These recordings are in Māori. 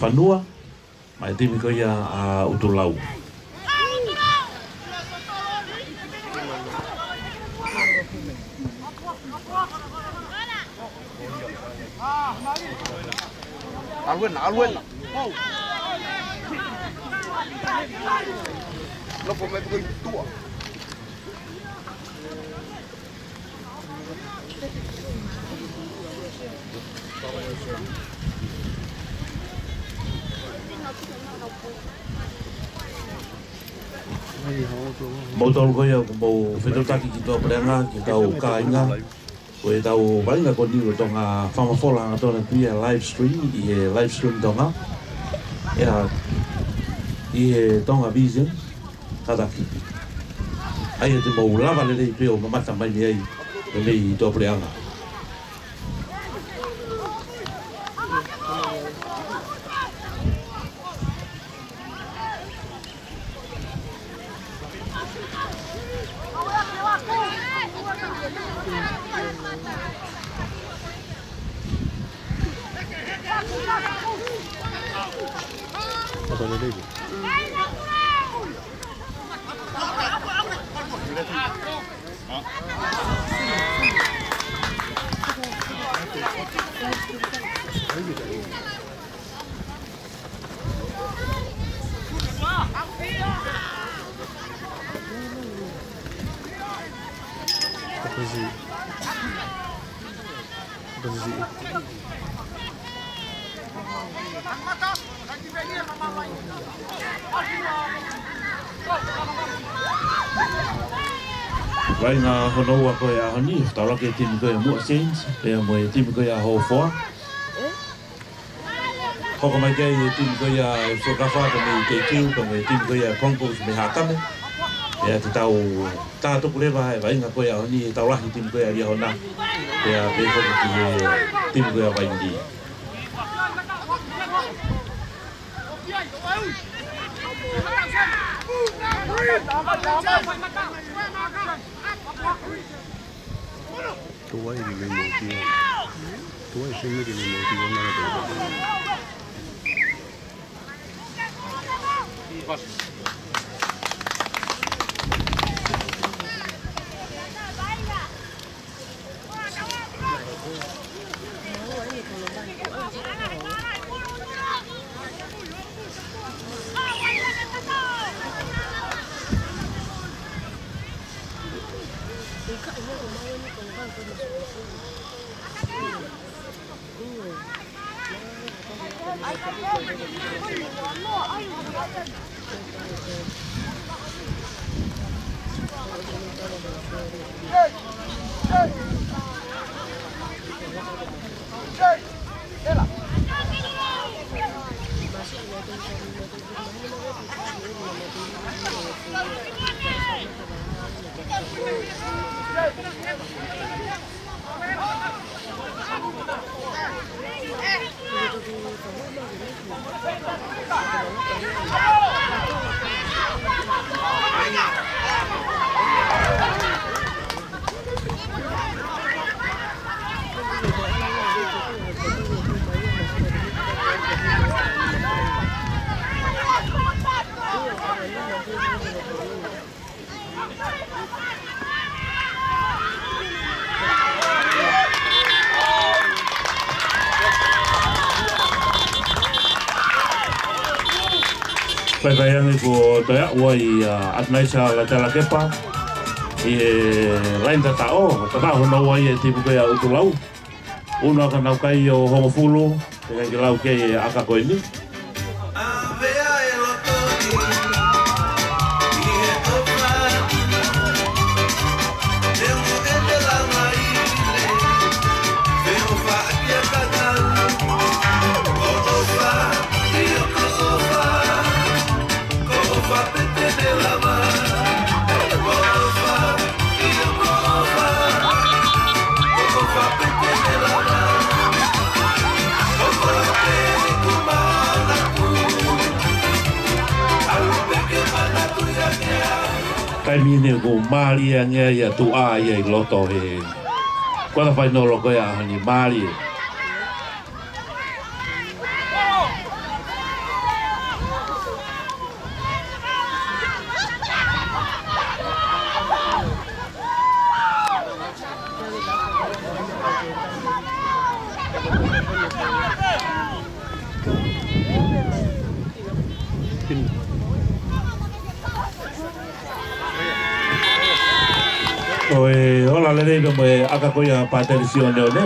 Whanua, mai timi ko ia a utulau. Alwen. Lo po may pagay tua. Mau tolu ko ia mau whetutaki ki tō preanga ki tau kāinga. Koe tau wainga ko niu tonga whamafola nga tōna pia live stream, i he live stream tonga. I he tonga vision, kataki. Ai te mau lava le rei peo mamata mai ni ai, le rei tō preanga. Vai ngā honoua koe a honi, whtarake timi koe a mua scenes, pēr moe timi koe a hōwhoa. Hoko mai kei e timi koe a whakawhaka me te kiu, ka me timi koe a Broncos me Hakame. Pēr te tau tātuku lewa e vai ngā koe a honi e tau lahi timi koe a ria hona. Pēr hoko ki he timi koe a Waindi. Tua ini memang tua ini memang Pai angi ko toia ua i atnaisa la tala kepa i lain tatao, tatao hono ua i e tipu koe a utulau. Uno aka nau kai o homofulu, te kai ki lau kei aka koe ni. Kai mine ko mali anga ia tu a ia i loto he. Kwana fai no loko ia hani mali. Pin. Oe hola le rei mo aka koia pa televisione o ne.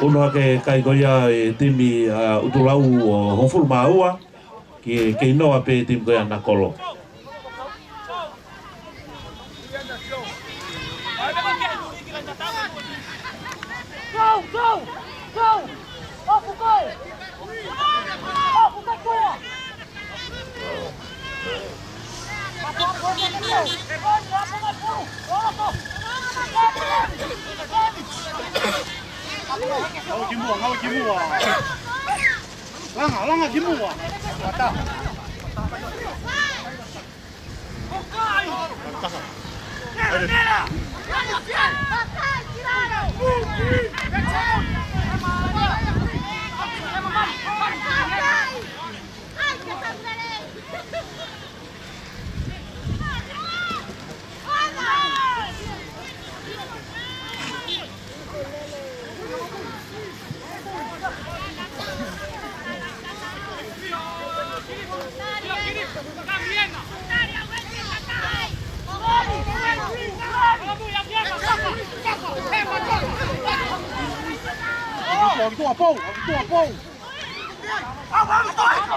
Uno ke kai koia e timi utulau o Hofulu Maua ki ke inoa pe timi koia na kolo. Go, go, go! Off the goal! Off the goal! Hawa kimua. Langa kimua. Mata. Tua pou.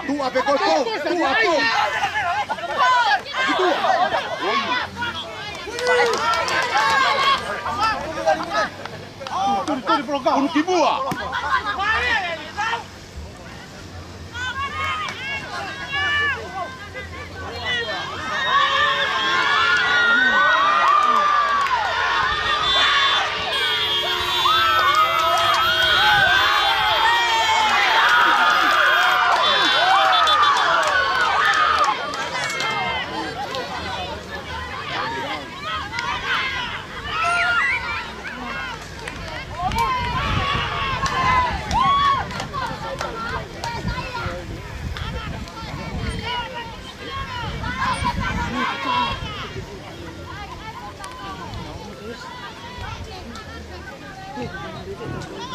Tua pegou pou. Tudo pro carro, que boa.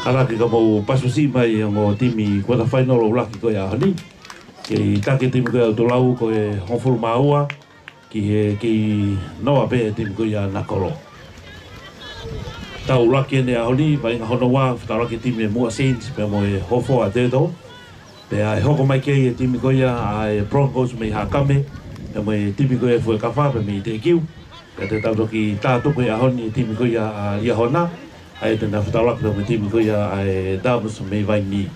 Karaki ka mau pasusi mai o timi quarter final o laki ko ia hani. Ke take timi ko utulau ko e Hofulu Maua ki noa pe timi ko ia nakolo. Tau laki ne ahoni vai hono wa taraki timi mua Saints pe mo e hofo a dedo. Pe ai hoko mai ke e timi ko ia ai Broncos me hakame pe mo e timi ko e foi kafa pe me te kiu. Pe te tau ki ta tupu e ahoni timi ko ia ia hona. Ai tena whatalaka no me timi ko ia ai Davos me vai ni.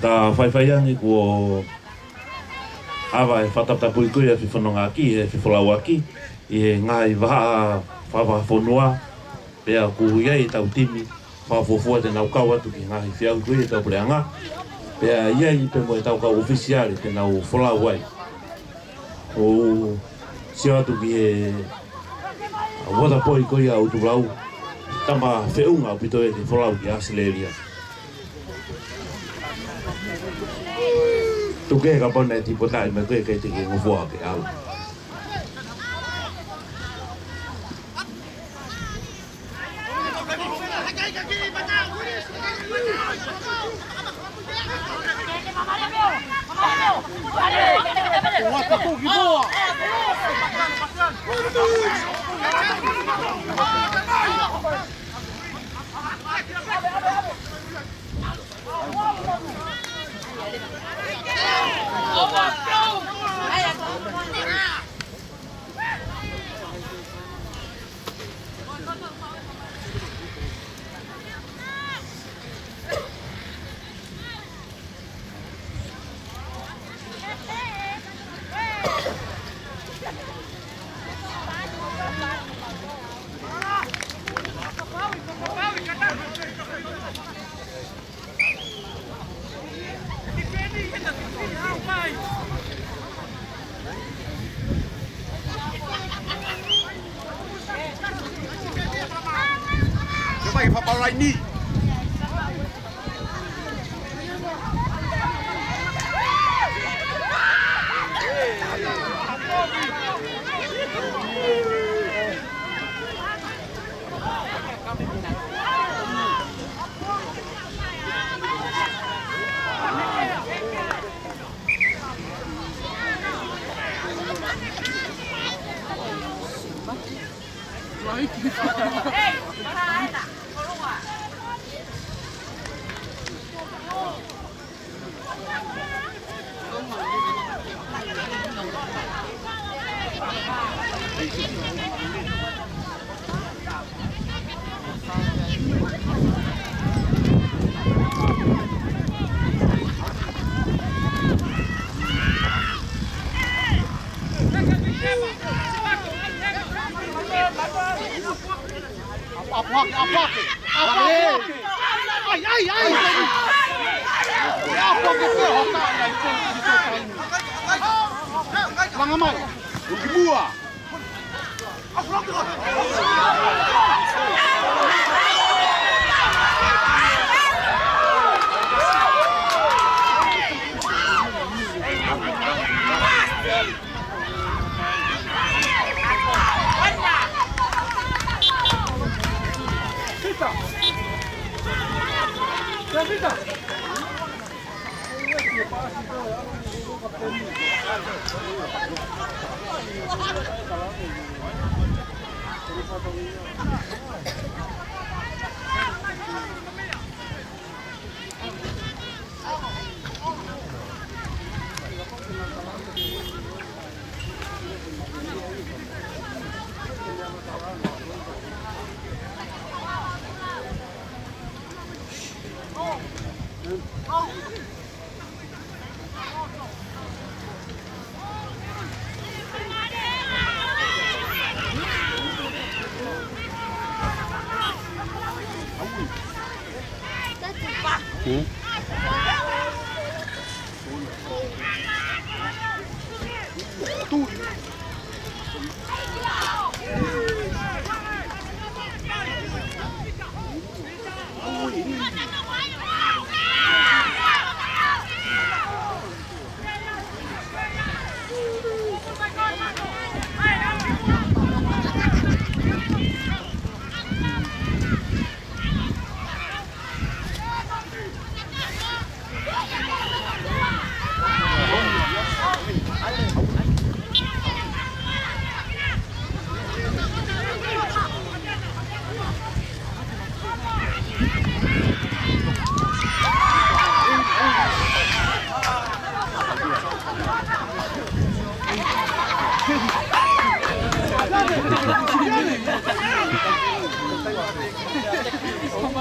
Ta whaiwhai angi ko awa e whataptapui koe e whiwhanonga aki, e whiwhalau aki, i e ngai waha whawhawhonua, pea ku iei tau timi, whawhawhua te nau kau atu ki ngai whiau koe e tau preanga, pea iei pe mo e tau kau ofisiari te nau wholau ai. O sio atu ki e wadapoi koe a utulau, tama whiunga o pito e te wholau ki Asileria. Tu ke ka pone tipo tai me ke te ke ngofua ke au. paparai ni. Langamai, ukibua.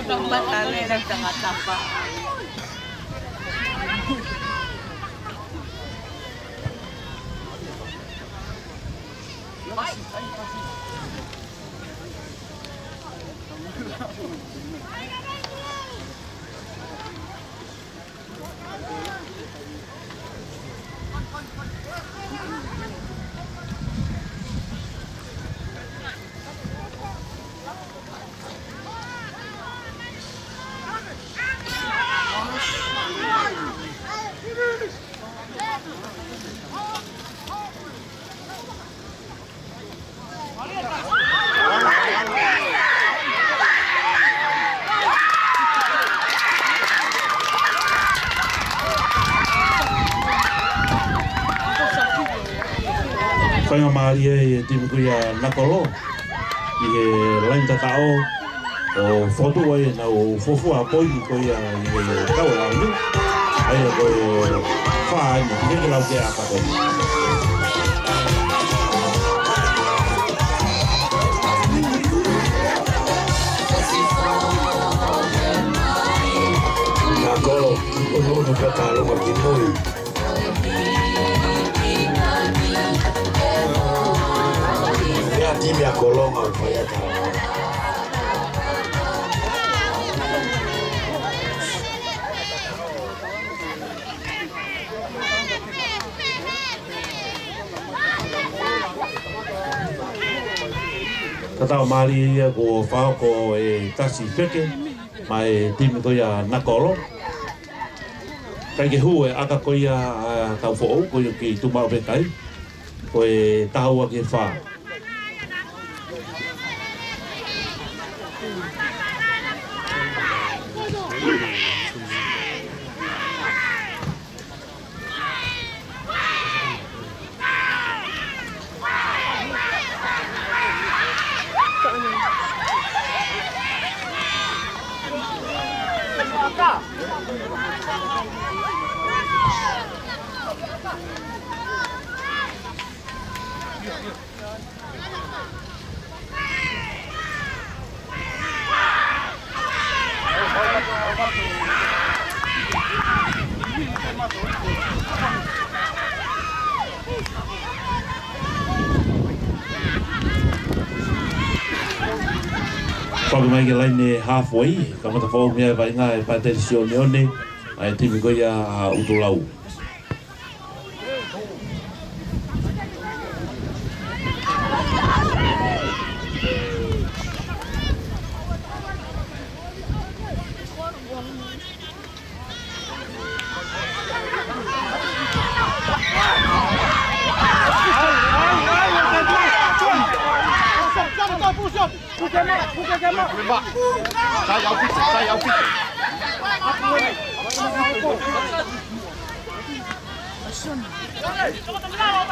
Matali nagtanga-tapa. Whainga Māria e timu kuia Nakolo i he lain tatao o whotua e na o fofua poihi kuia i he tau e au ai e koe whaa ina ki heke lau ke a kakoi. Nakolo, o nono katalonga ki moi. Timu ya Kolonga ulifanya kazi. Tatao mari ia ko whao ko e tasi wheke, mai timi ko ia nakolo. Kai ke hu e aka ko ia tau who'o, ko ia ki tumau pekai, ko e tahua ke wha. Whaku mai ke laine halfway, ka mata whao mea vai ngā e pāterisio neone, ai timi ko ia utulau.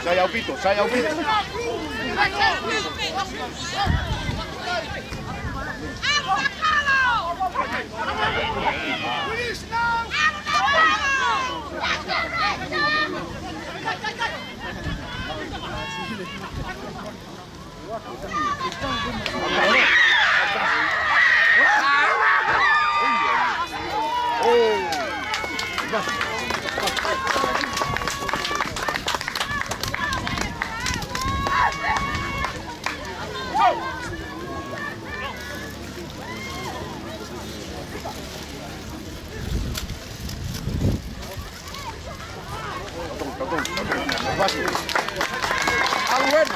Saya ao pito, sai ao pito. Aluen.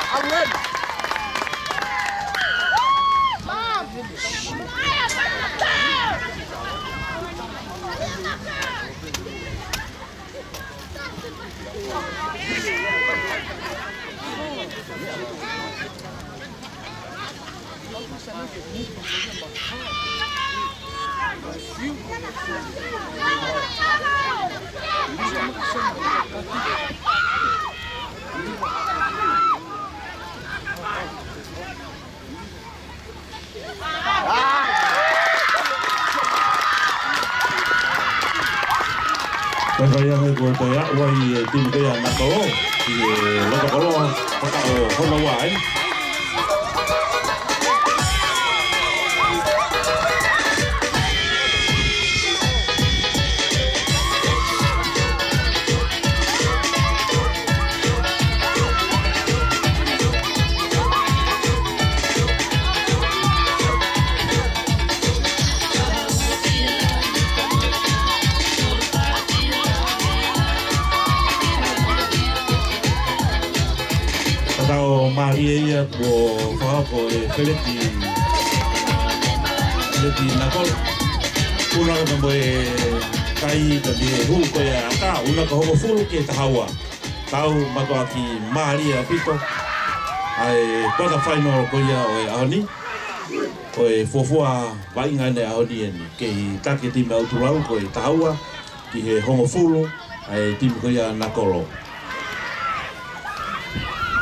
Kai vai anga ko te a wai timi ko ia nakolo, ki loko kolo paka o hono wai. Tao Maria ia ko whao ko e Feleti nakolo. Una ka mo e kai ka di hu ko ia aka una ka homo fulu ke tahaua. Tau makoa ki Maria pito. Ai quarter final ko ia o e ahoni. O e fofua vai ngane ahoni ni ke take timi auturau ko e tahaua ki he homo fulu ai timi ko ia nakolo.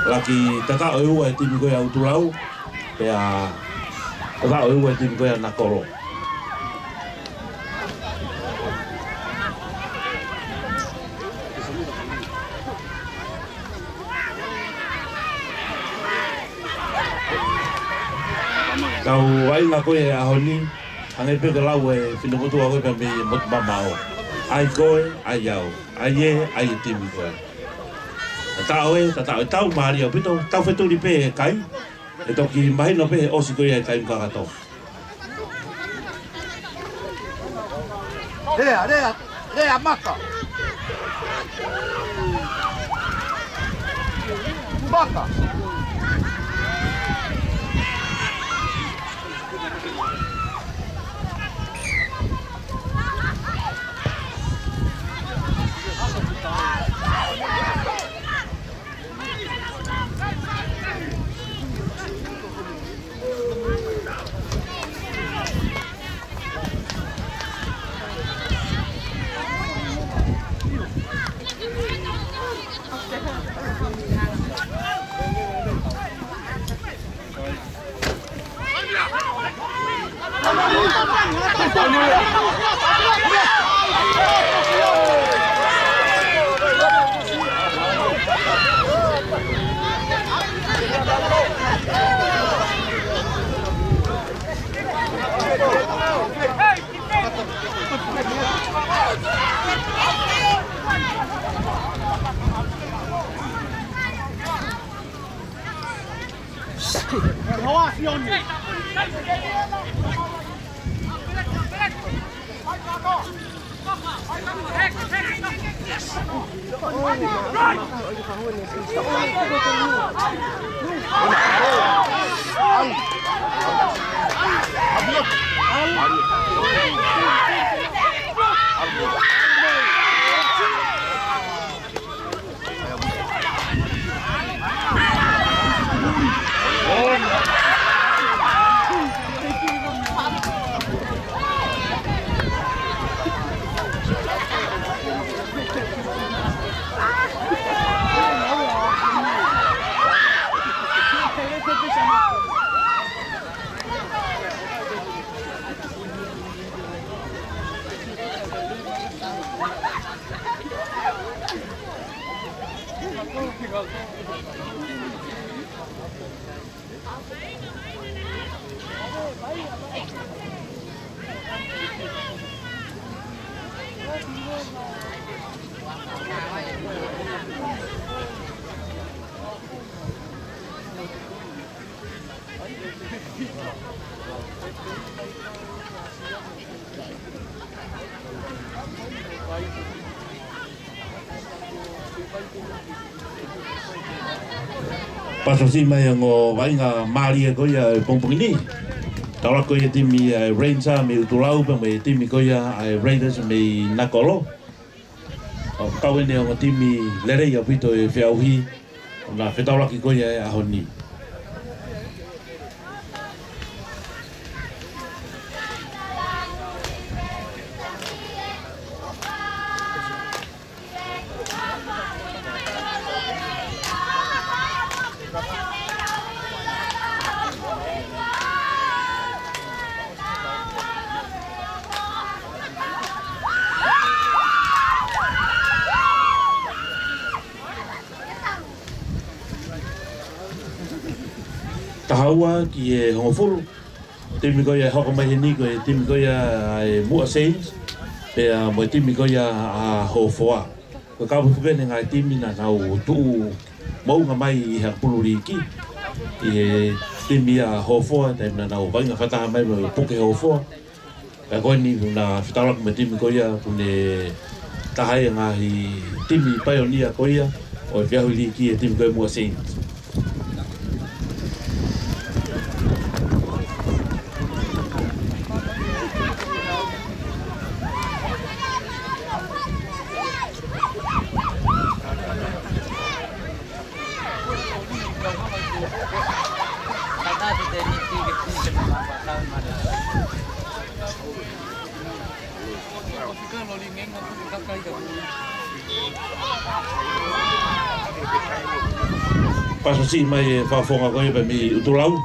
Laki tata o ua e timi koe au turau, pea tata o ua e timi koe a nakoro. Kau wainga koe a honi, ange peke lau e whinamotua koe pea me motu mamao. Ai koe, ai au, ai e, ai e timi koe. Tao e tau maari au pito, tau wheturi pe e kai, e toki mahino pe e osi koe e kai mkakato. Rea, maka. Maka. Paso si mai ngo vainga Maria ko ya Pompongini. Tala ko ya timi Ranger me utulau pa me timi ko ya Raiders me Nakolo. O tawene ngo timi lere ya pito e fiauhi. Na fetala ki ko ya ahoni. Tahaua ki e hongofuru. Timi ko ya hoko mai ni ko timi ko ya mua saints. Pe mo timi ko ya hofoa. Ko ka pu vene ngai timi na nau tu mau nga mai ha puluri ki. E timi ya hofoa te na nau vai nga fata mai mo poke hofoa. Ka ko ni na fitala ko timi ko ya pune tahai nga hi timi pioneer ko ya o fiahu li ki e timi ko mua saints. Paso si mai whafonga koe pa mi utulau.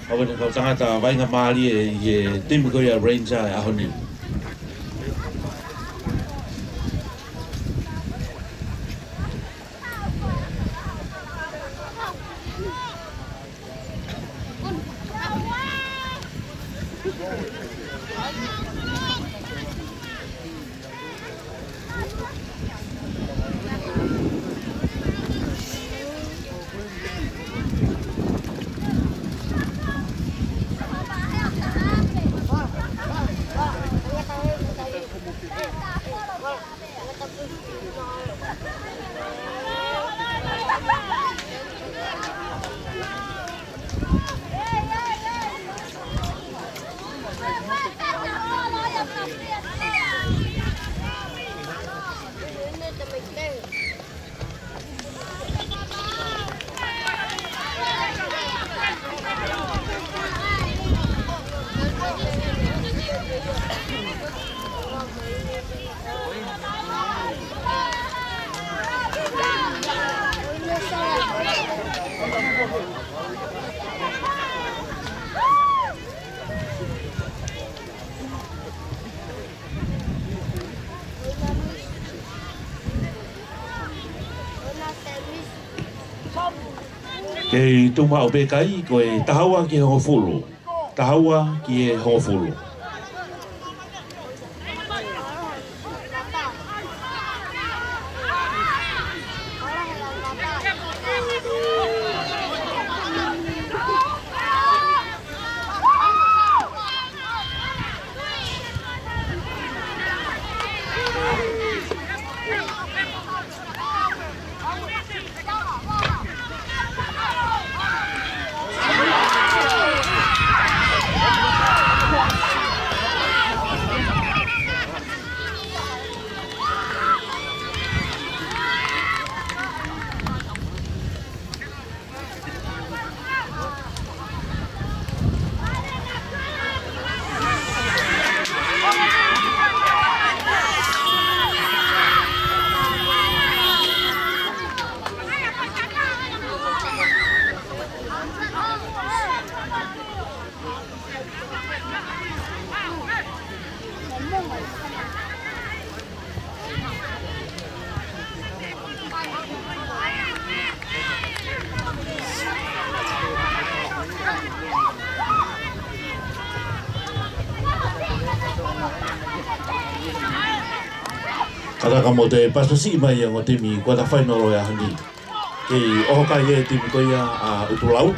Hawa ne kau tangata vainga maali e timi koe a Ranger e ahoni. Kei tuma o bekai koe tahaua ki hongo fulu. Tahaua ki e hongo fulu. Karaka mo te pasasi mai ang o timi kua ta whainoro e ahani. Kei oho kai e timi koia a utulau.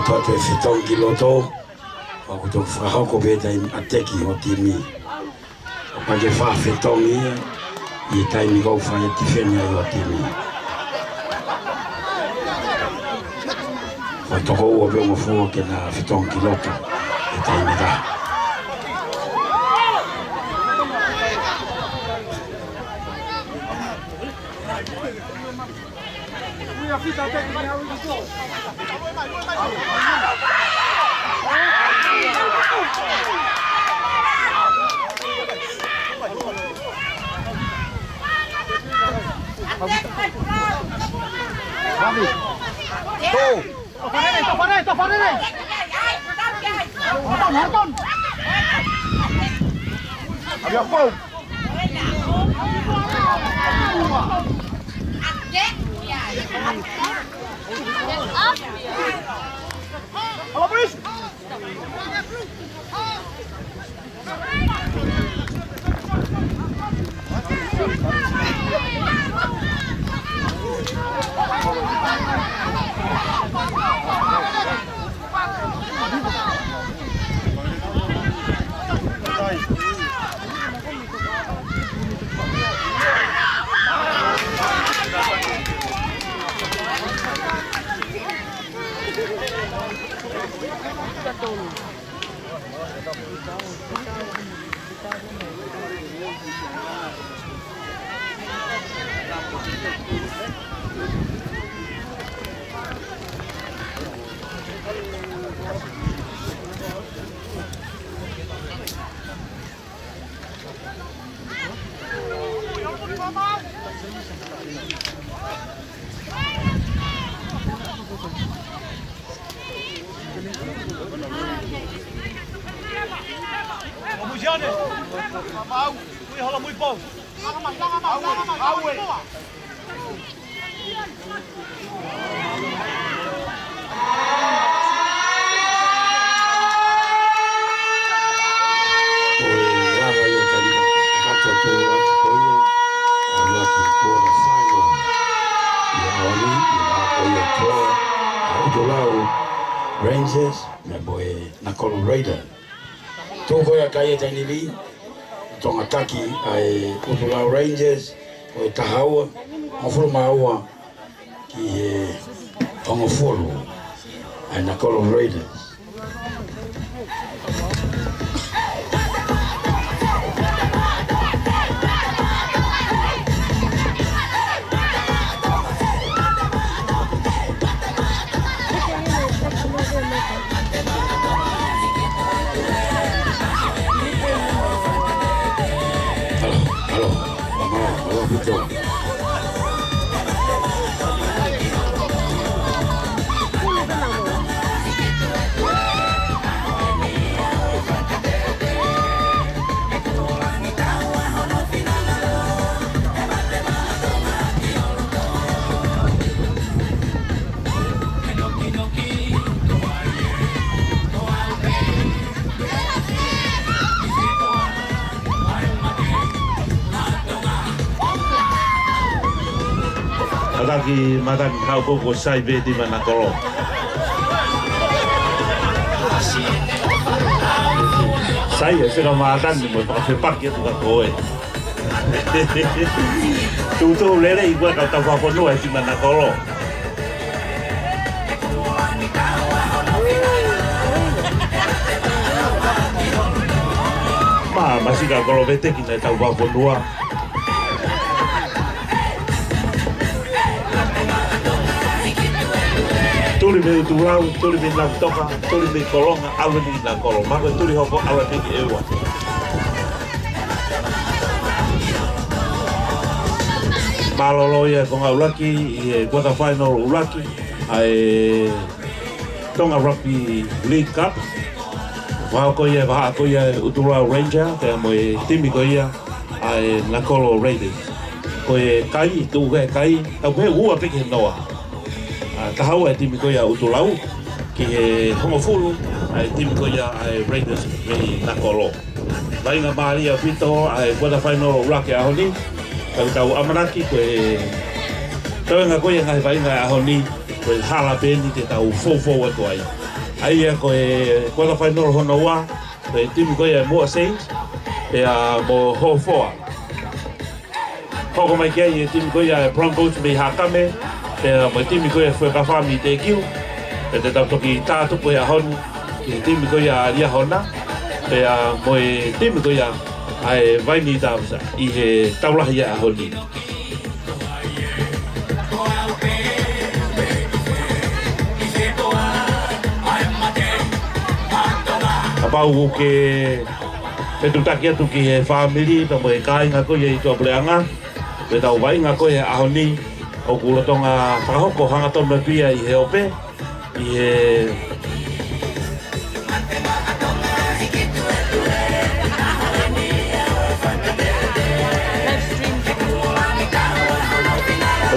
Toto e fitong kiloto o kuto frahoko beta ateki o timi o page fa fitong ia i taimi go fa e tifenia o timi o toko o be mo fu ke na fitong kiloto e taimi da Rangers, me boy Nakolo Raider. Toko ya kaya tanili, tonga taki ai Utula Rangers, o tahawa, mafuru maua ki tonga fulu ai Nakolo Raiders. Mataki kau koko sai be di Manakolo. Saya se ka maatan mo pa fe parque tu ka koe. Tu lele igual ka ta fa no e tima na kolo. Masih ka kolo vete ki na ta fa no. Tuli me tulau, tuli me na toka, tuli me kolonga, awe ni na kolonga. Mako tuli hoko awe piki ewa. Malolo ia konga ulaki, i quarter final ulaki, ai Tonga Rugby League Cup. Wahako ia Utulau Ranger, te amo e timi ko ia ai Nakolo Raiders. Ko e kai, tu kai, tau pe ua piki noa. Tahau e timi ko ia Utulau ki he hongofulu ai timi ko ia ai Raiders me Nakolo. Lainga Maria Pito ai quarter final ulaki ahoni. Tau amanaki ko e toenga ko ia ngai vainga ahoni ko e hala peni te tau fofo atu ai. Ai ko e quarter final hono wa ko e timi ko ia Moa Saints e a mo hofoa. Hoko mai kia i timi ko ia Broncos me Hakame e a mo timi ko ia Whekawhami te kiu e te tau toki tātupu e ahoni ki timi ko ia Ria Hona e a mo e timi ko ia ai vaini tāwasa i he taulahi a ahoni. Apau ke petutaki atu ki he family pa mo e kāinga ko ia i tua bleanga pe tau vainga ko ia ahoni o kulotonga whakahoko hangatona pia i he ope i he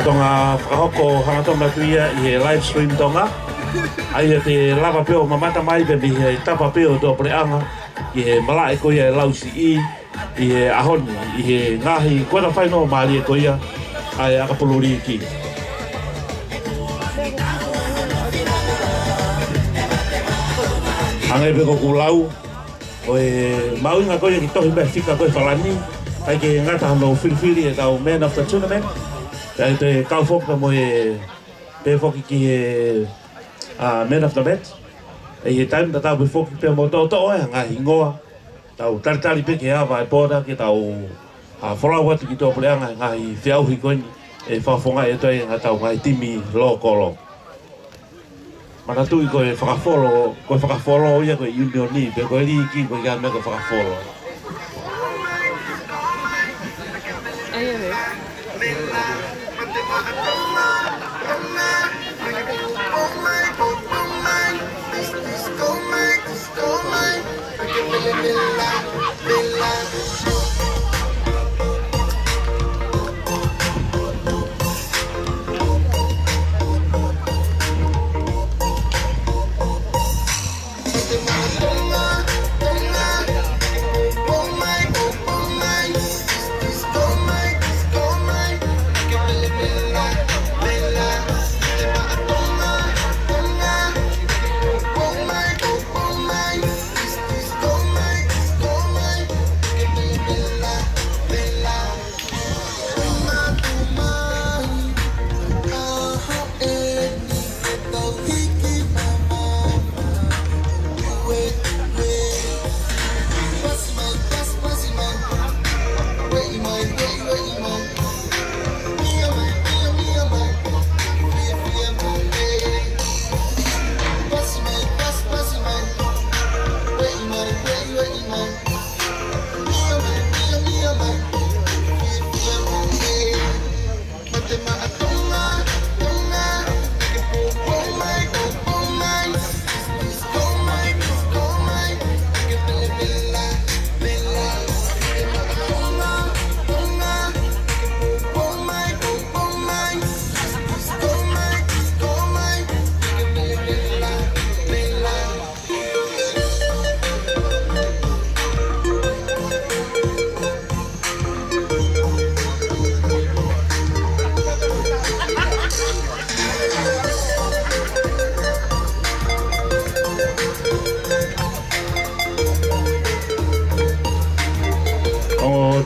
tonga whakahoko hangatona pia i he live stream tonga. Ai te lava peo mamata mai pe he tapa peo do preanga i he malae ko ia lausi i he ahoni i he ngahi quarter final mali ko ia ai akapuluri ki. Angai pe ko kulau o e maunga ko ia ki tohi me fika ko falani ai ke ngata no filfili e tau man of the tournament. Ai te kau foka mo e pe foki ki e man of the match. E he time ta tau pe foki pe mo to e nga hingoa. Tau tari pe ke ava e poda ke tau wholau watu ki tō pleanga nga i whiauhi koini e whafonga e toi nga tau ngai timi lo kolo. Mana tui koe whakawholo ia koe unioni pe koe li ki koe kia mea koe whakawholo.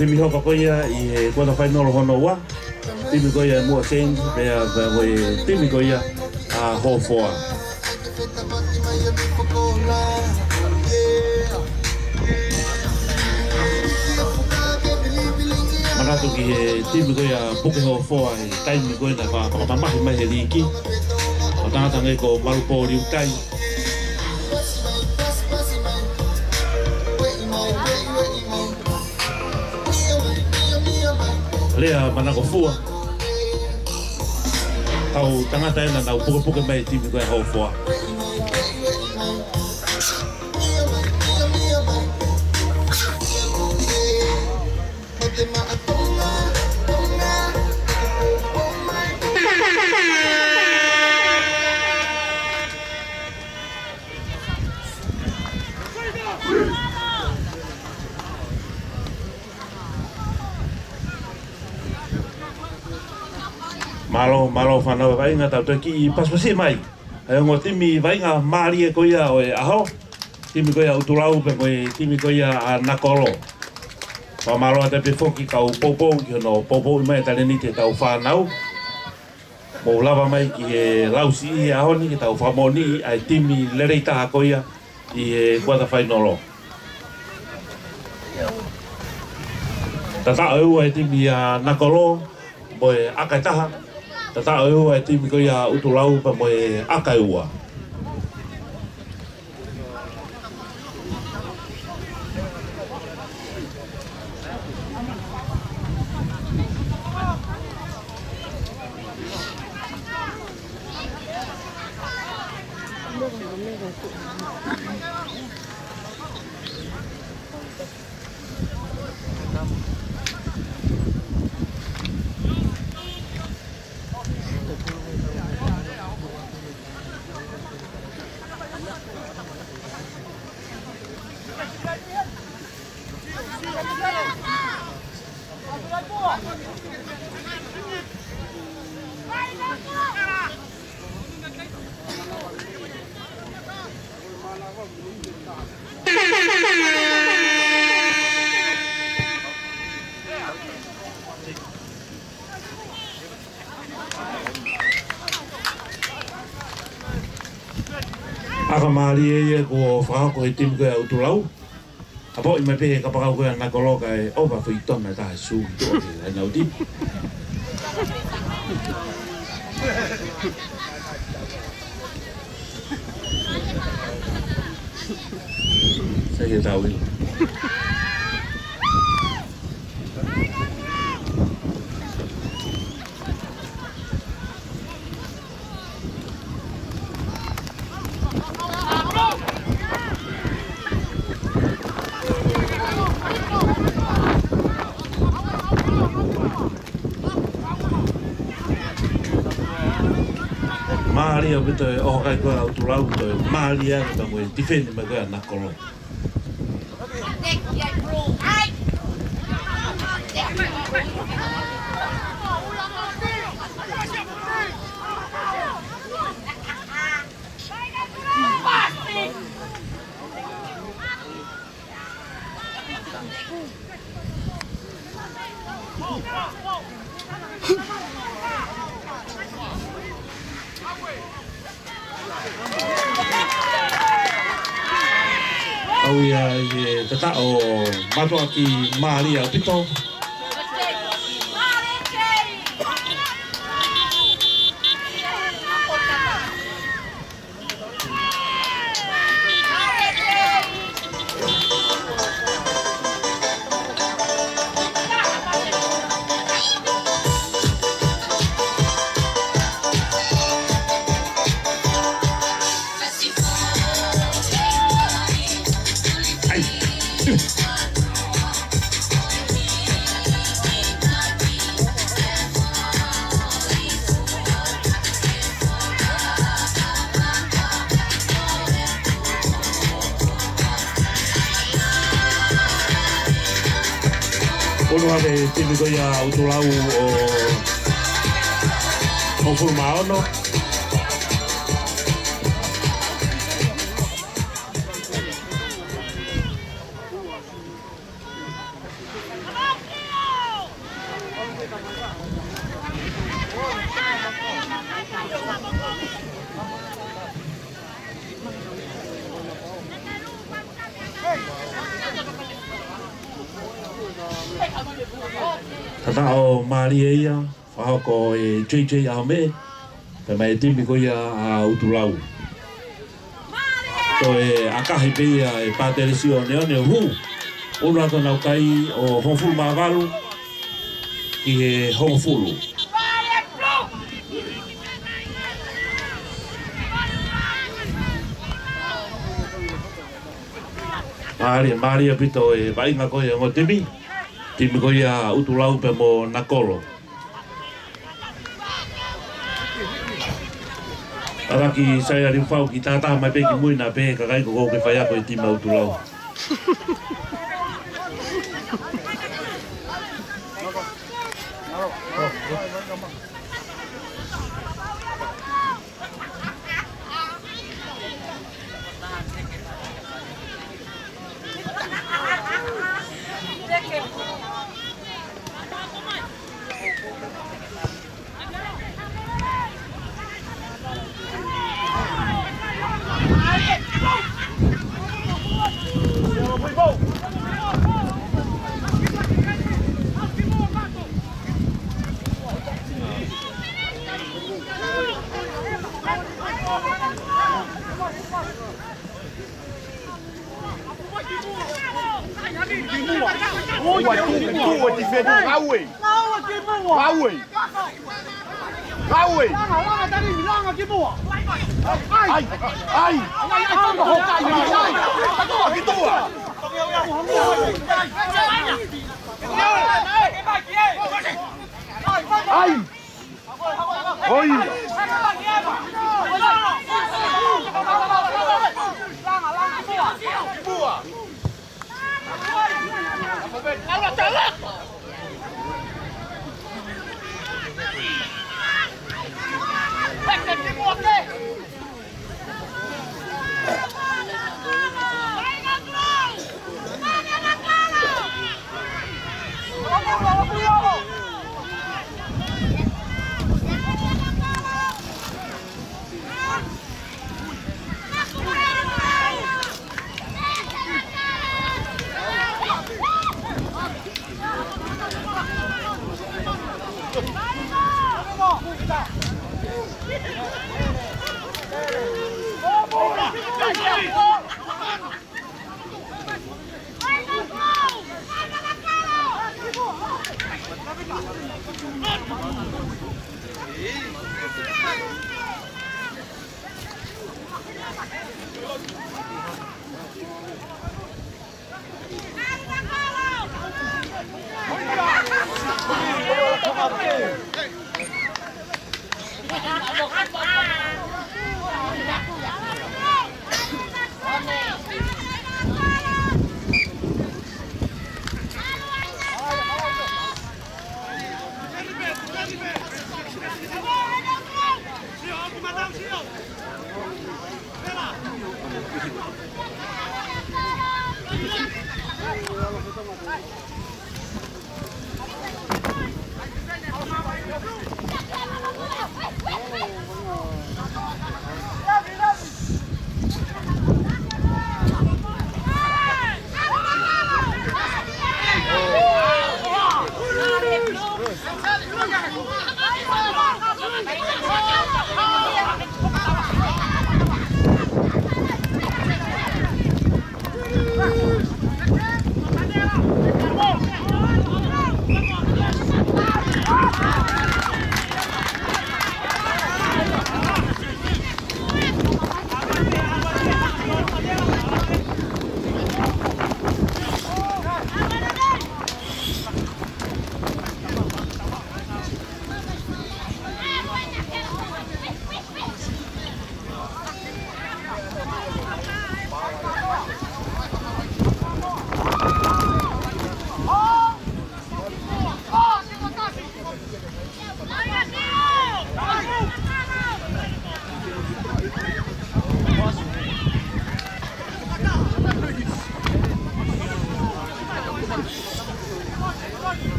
timi hoka koia i quarter final hono wa. Timi koia mua change mea we timi koia a hofoa. Manatu ki he timi koia puke hofoa i taimi koia na whamamahi mai he liki. O tangata ngai ko marupo riu tai. Lea manako fua. Tau tangata ena nau puke mai timi koia hofoa. Malo whanau vainga tau ki paspasi mai. Ai ngo timi vainga maari e koia o e aho. Timi koia utulau pe koe timi koia a nakolo. Pa malo ate pe foki kau popo ki hono popo mai tale ni te tau whanau. Mo lava mai ki e lausi i aho ni ki tau whamoni ai timi lerei taha koia i e quarter final. Tata au ai timi a nakolo mo e akai taha. Tata au e timi koia utulau pa mo e akai ua. Aka maari e ko whakako he timu koea utulau. Apo i mai pehe ka pakau koea nakoloka e opa whitona taha sū tō e nau timu. Sake tau i. Maria bito e oho kai koe au tulau to e Maria ka mo defend me koe nakolo. Au ia e tata o matua ki Maria pito. Ono ave timi koia utulau o Fulmaono. Tata o Maria ia, whahoko e JJ Ahmed, pe mai timi ko ia a Utulau. To e akahi pia e pāteresi o neone hu, unu ato nau kai o Hongfulu Mavalu, ki he Hongfulu. Maria pito e vainga ko ia ngo timi ko ia Utulau pe mo Nakolo. Araki sai ari fau ki tata mai pe ki muina pe ka kai ko ke fai ko tima Utulau.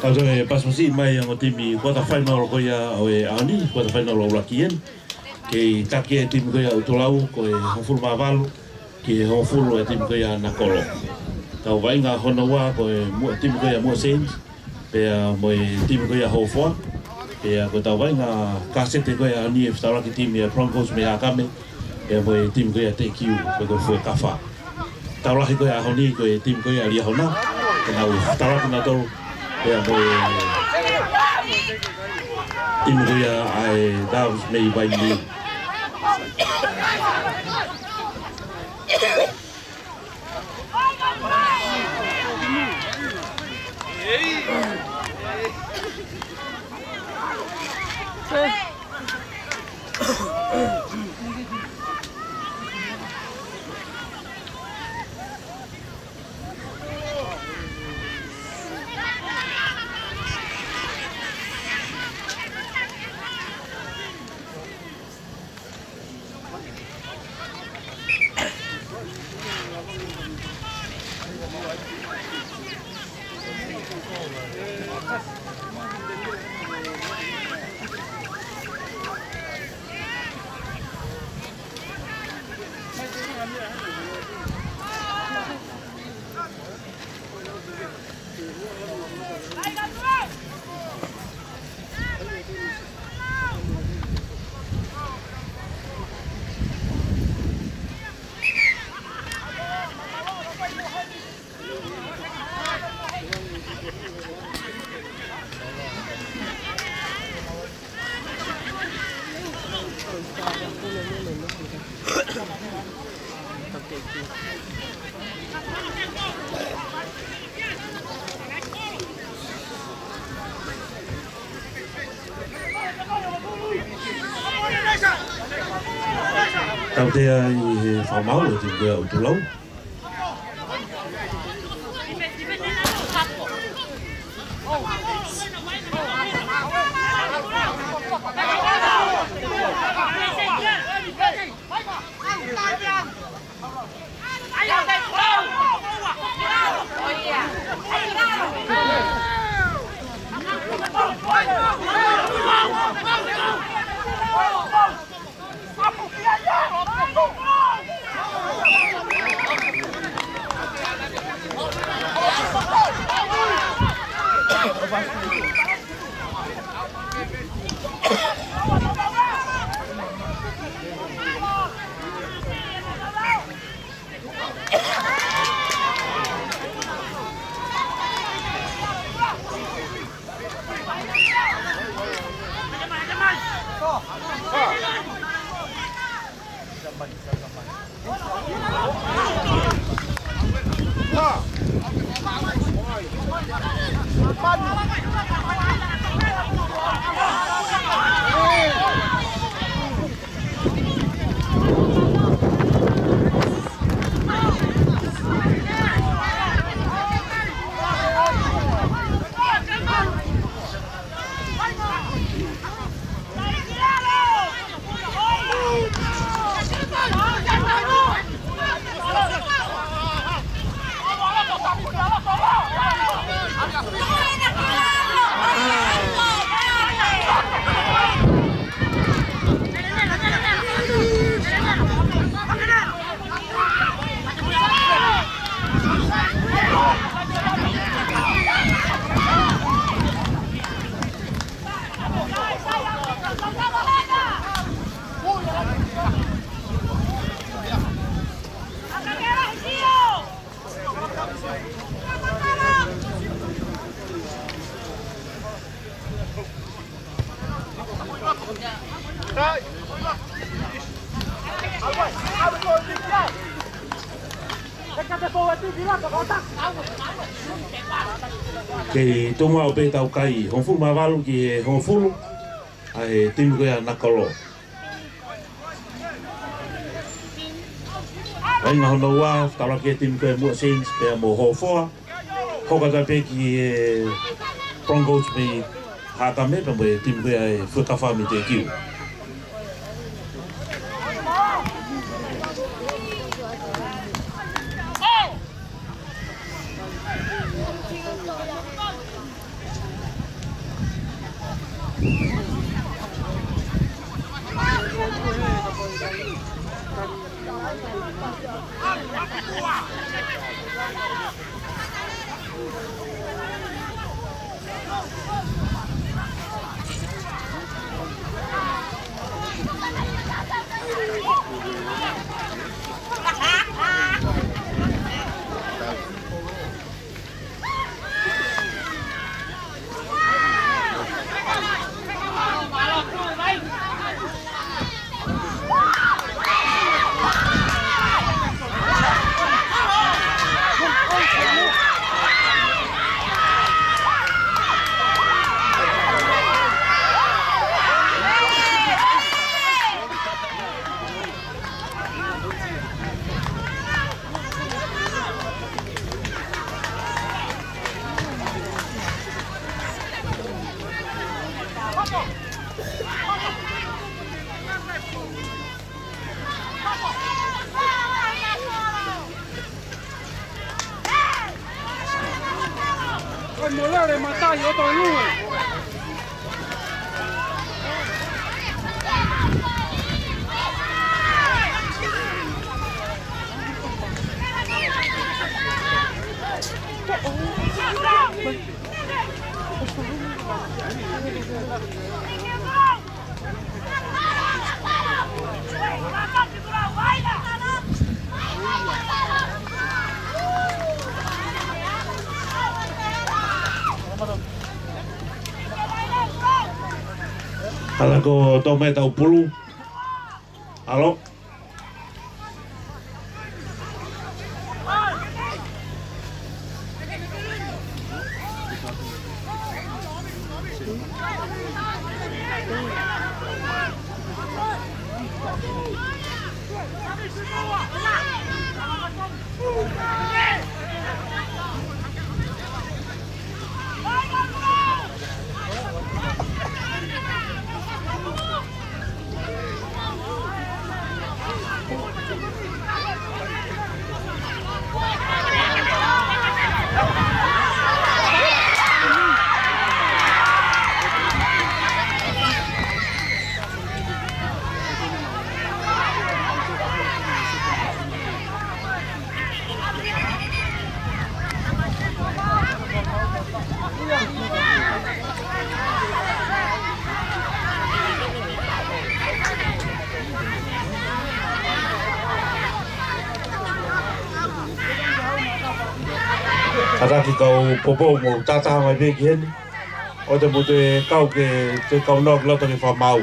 Kaso e pasmasi mai ang timi quarter final ko ya o e ani quarter final o lakien ke take timi ko ya utolau ko e hoful maval ke hoful e timi ko ya nakolo tau vai nga hono wa ko e mo timi ko ya mo sen pe mo e timi ko ya hofo pe ko tau vai nga kasete ko ya ani e stara ki timi e Broncos me akame e mo e timi ko ya te kiu ko fo kafa tau la ko ya honi ko e timi ko ya ri hona na u stara na to ya boy timu ya ai davs mei vai ni tao te ai fa mau te go tu lo Oh yeah. Ke tonga o pe tau kai, hon fulu mawalu ki e hon fulu, ai timu koe a nakalo. Ai ngā hono wā, tala ki e timu koe mua sins, pe a mo hofoa, kokata pe ki e Broncos me hakame, pe mo e timu koe a e whakawha me te kiu. Molare matai o to lu. Hala ko tau mai tau pulu. Alo. Ataki kau popo mo tata mai be kien. O te mo te kau ke te kau nok loto ni whamau.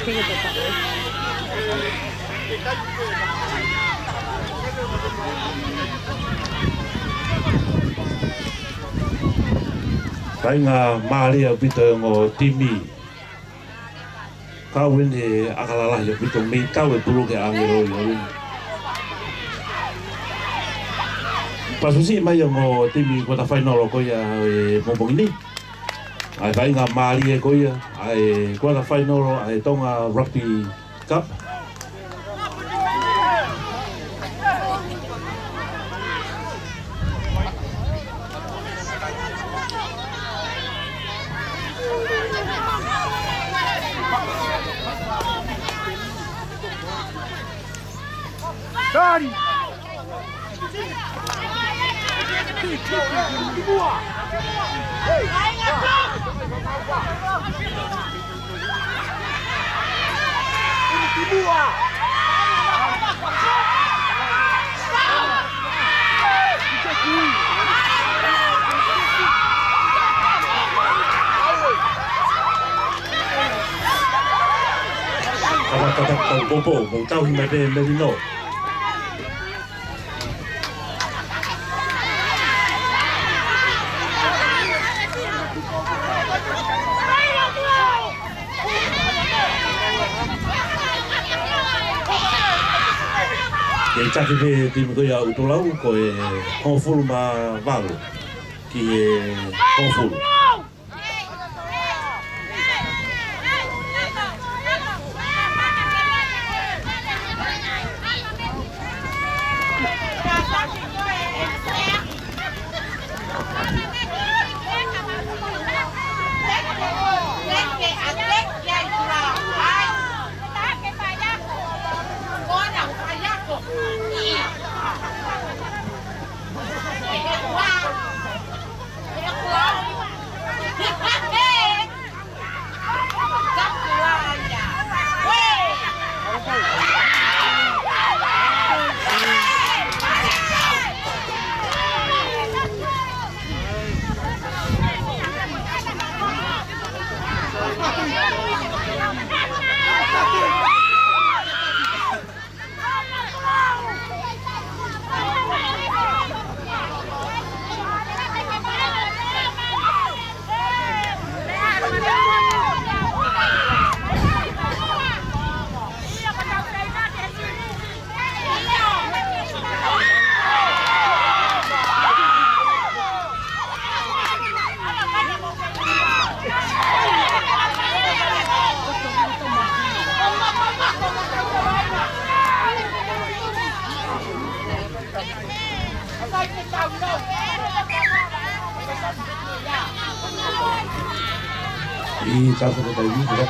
Kainga Maria pita ngo timi. Kau ini akalala ya pita mi kau pulu ke angero yo. Pasusi mai ngo timi ko ta final ko ya mombong ini. Ai kainga Maria ko ya ai ko ta final ai tonga rugby cup. Done! Kata popo, mau tahu himai pe merino. E taki pe timu ko ya utolau ko e konfulu ma valo ki e konfulu. I tak sobie tutaj widzę.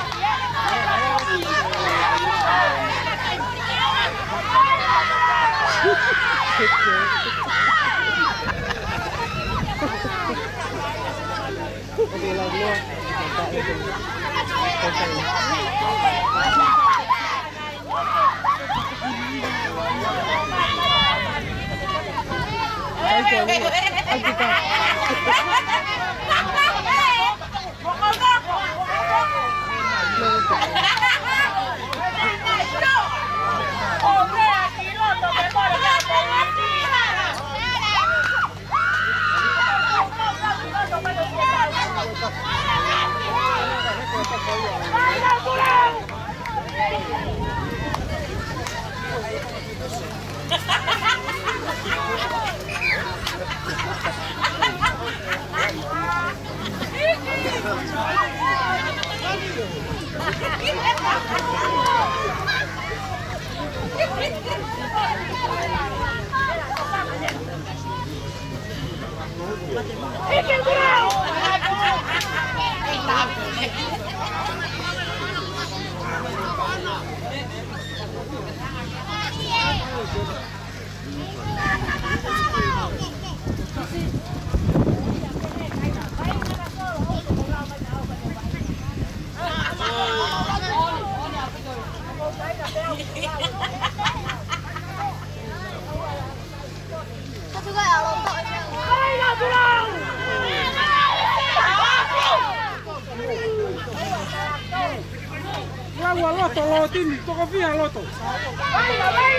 Tahu loto lotin, toko via loto.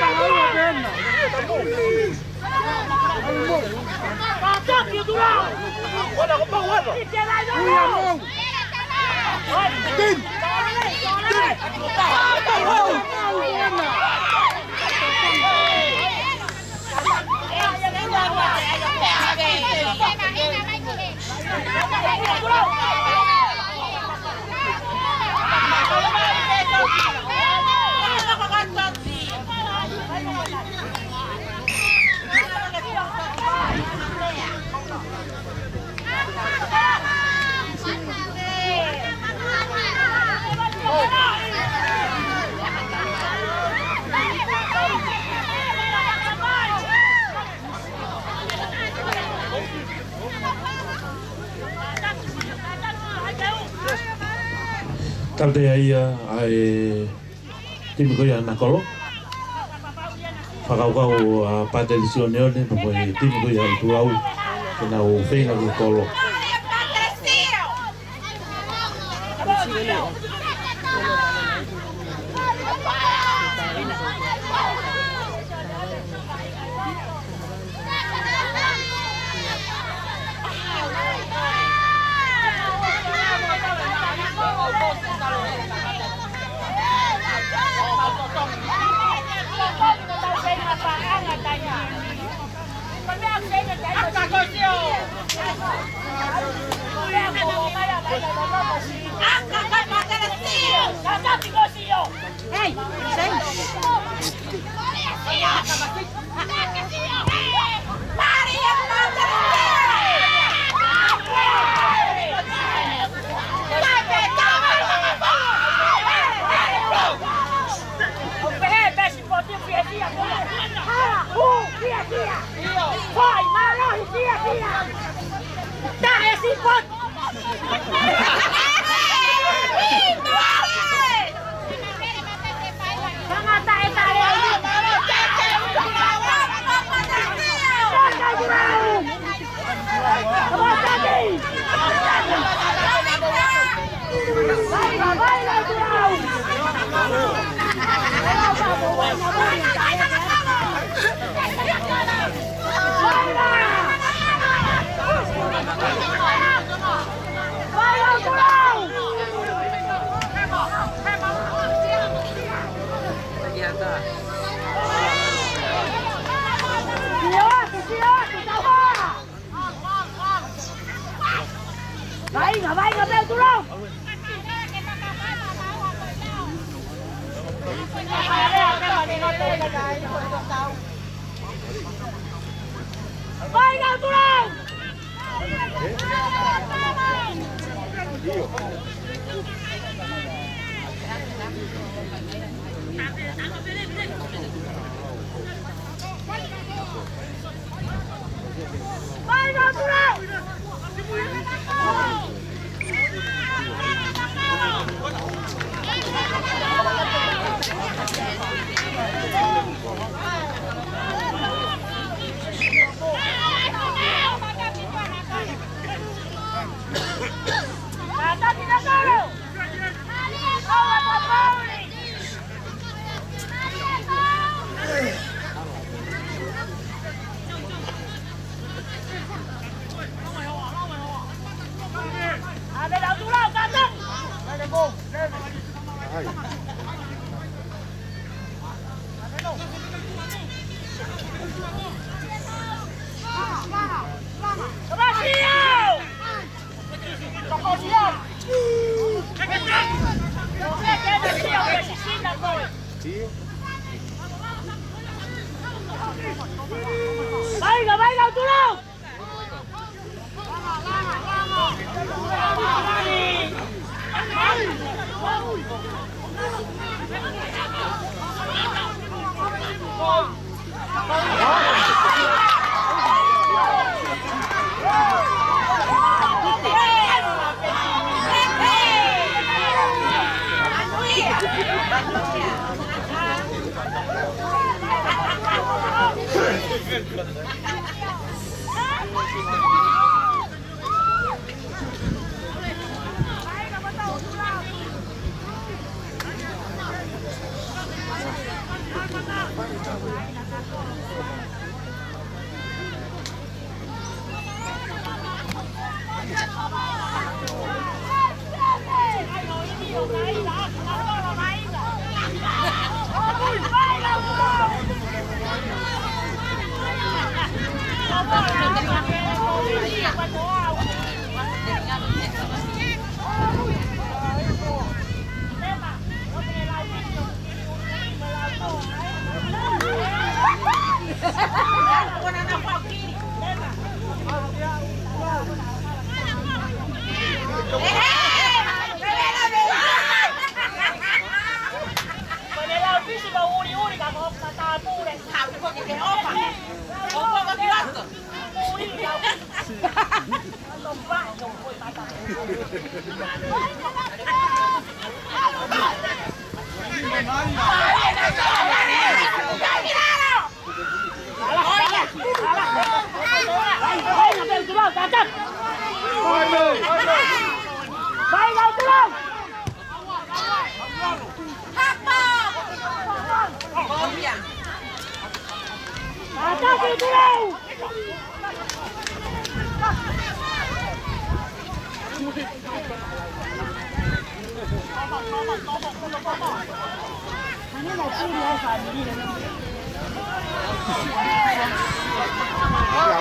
Tahu bena. Toki dulao. Wala ko pa wala. Uya mo. Din. Talde ai timi ko ya na kolo. Whakau a padelisione one pa koe timi ko ya tu au kena o whenga ki kolo. Hey, Venga, Pedro, tú no. Venga, tú no. Venga, tú no. Venga, venga, tú no.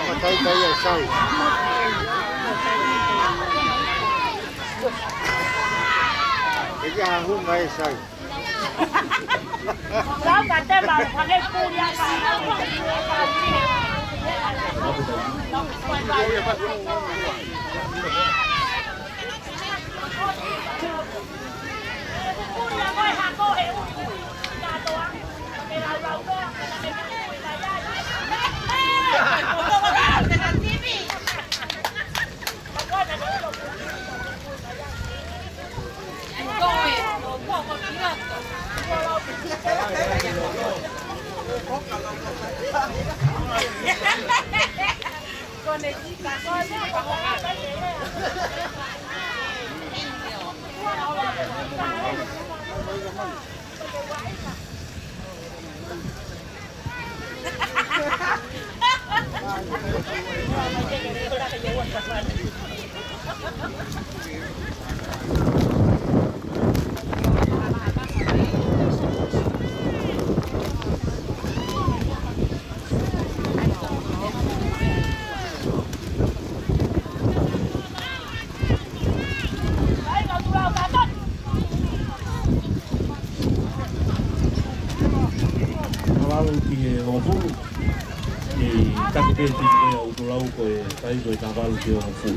Mà thấy cái gì sao? Cái gì không ngay sao? Đó cả tên bảo thằng em cu đi ăn ke te te o to lau ko e tai ko ta valu ke o fu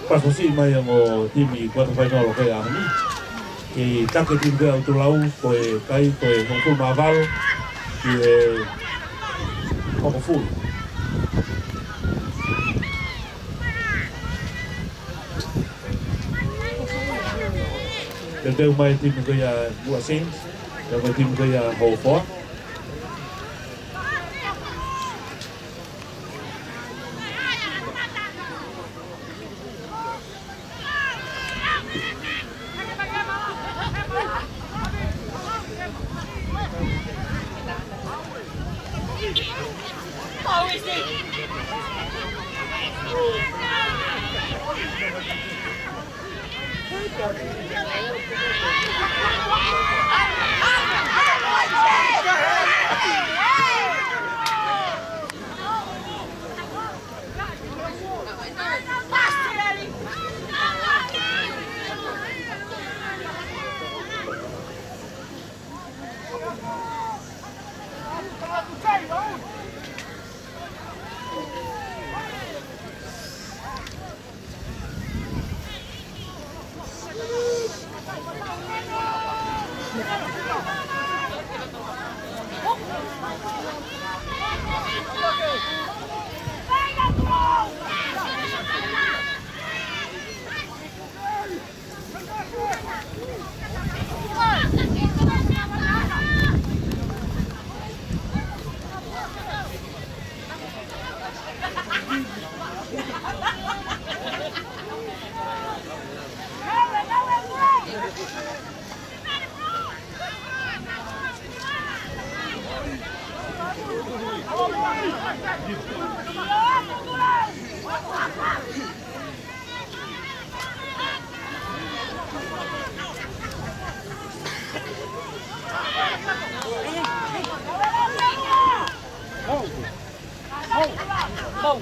Pasosi mai o timi quarta final ko ya ni. Ke take tim ko au tulau ko e kai ko e hong maval ki e ko fu. Deu mai tim ko ya Bua Saints, deu mai tim ko ya Ho Fort.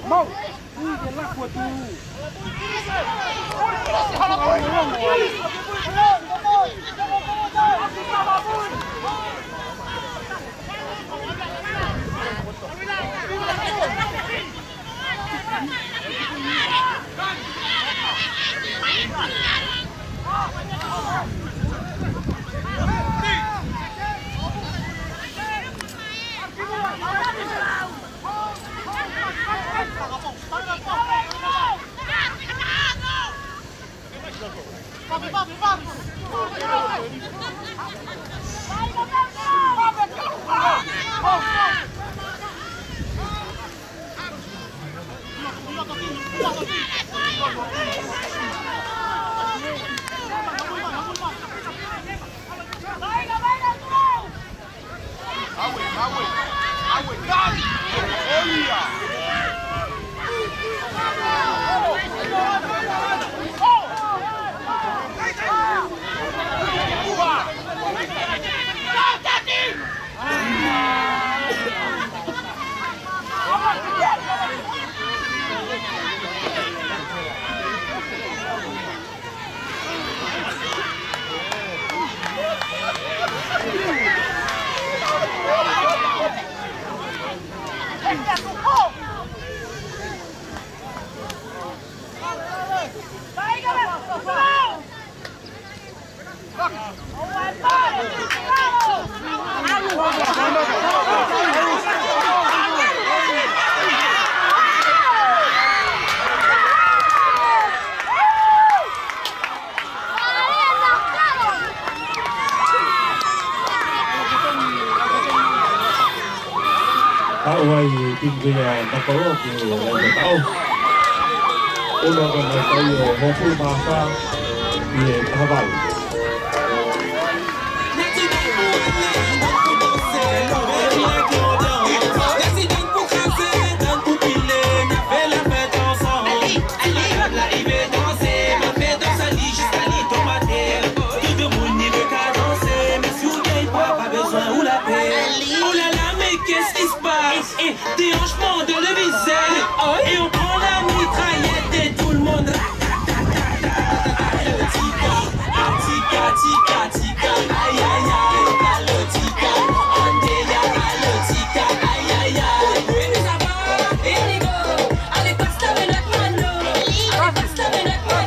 Mau, ini dia lah buat tu. Awai tim kaya nakoro ki lai tao. Uno ko na tayo hofu masa ni habal. Déhanchement de le visage et on prend la mitraillette et tout le monde tika tika tika aïe aïe aïe le tika andeya le tika aïe aïe aïe ça va et Nigo allez passe la menotte mano allez passe la menotte mano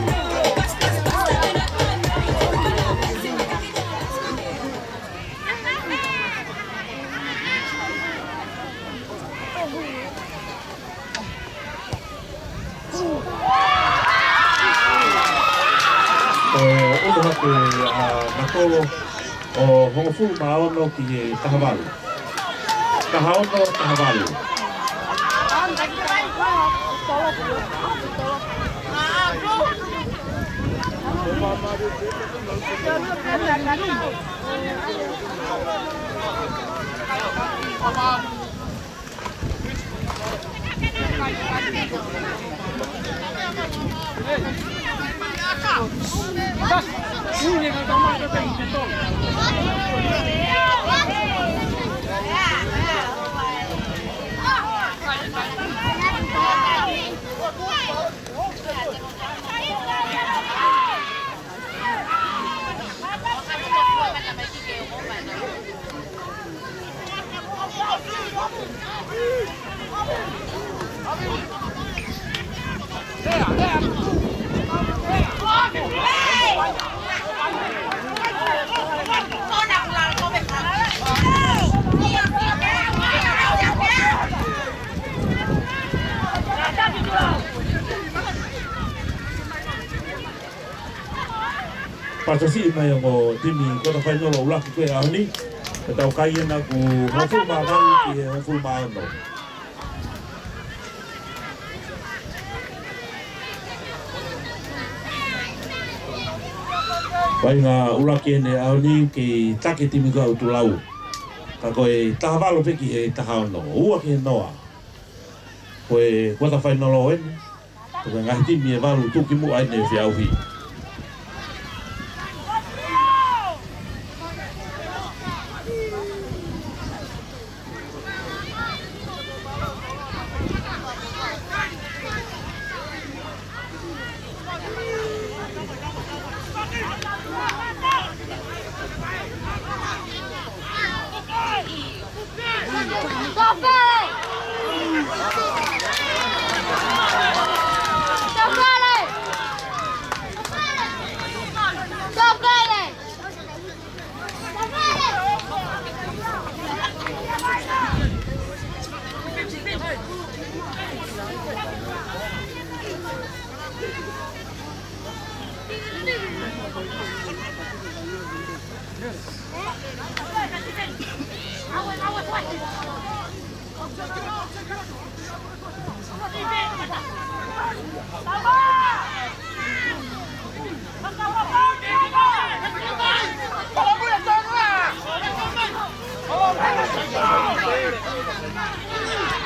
hatu nakolo o hongo fulu maaono ki he tahavalu. Tahaono, tahavalu. Pasasi mai o timi kota whai nolo ulaki koe ahoni. E tau kai ana ku hofuru maa waru ki he hofuru maa ono. Wai ngā ulaki ene ahoni ki take timi kua utu lau. Ka koe taha walo peki he taha ono. Ua ki he noa. Koe kota whai nolo ene. Koe ngahi timi e walu tuki mu aine e whiauhi.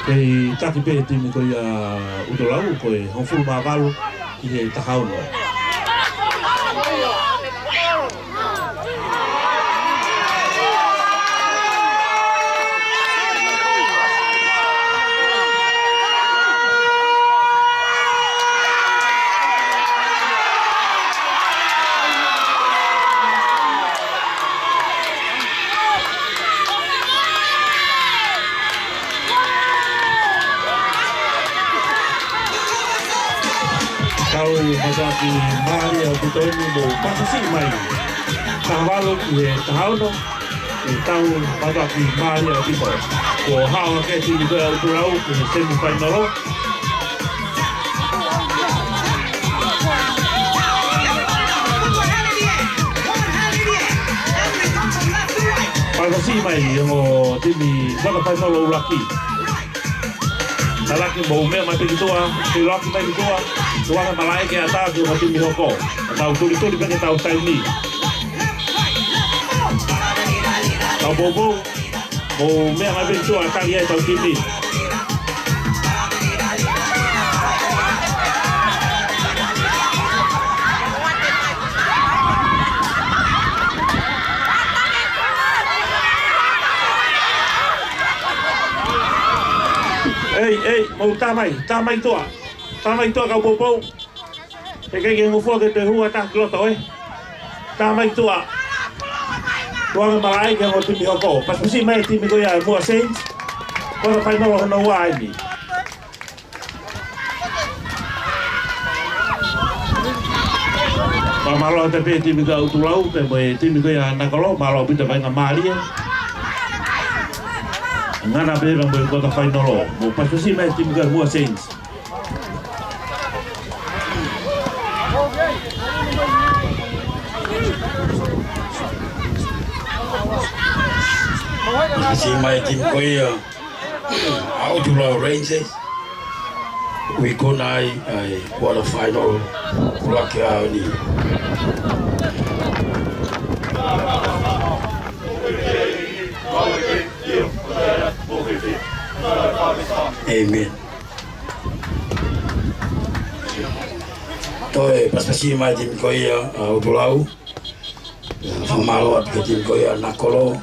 Kei taki pe timi koe a utolau koe honfuru maa walu ki he tahauno. Masaki Maria Kutoni mo pasasi mai. Tahawalo ki he tahauno. E tau Masaki Maria Kito. Ko hawa ke tini koe au turau ki he semi whainoro. Pasasi mai mo tini whaka whainoro uraki. Talaki mo mea mai peki toa, te laki mai peki toa. Tuanga malai ke ata ki o timi hoko. Tau tuli peke tau taini. Tau bobo. Mo mea mai peki toa tali ai tau timi. Ei, mo tamai toa. Tamai toa kau popou. E kei ke ngufua ke te hua ta kiloto e. Tamai toa. Tuanga malai ke ngo timi hoko. Pas musi mai timi ko ya mua saints. Kora whai nolo hono ua aimi. Pa malo te pe timi ka utulau. Pe mo e timi ko ya nakolo. Malo pita whainga maria. Ngana bera mo e kota whai nolo. Mo pas musi mai timi ko ya mua saints. Si mai tim koia Outlaw Rangers. We go nai ai quarter final kulake au ni. Amen. Toi paspasi mai tim koia Outlaw. Famalo at tim koia Nakolo.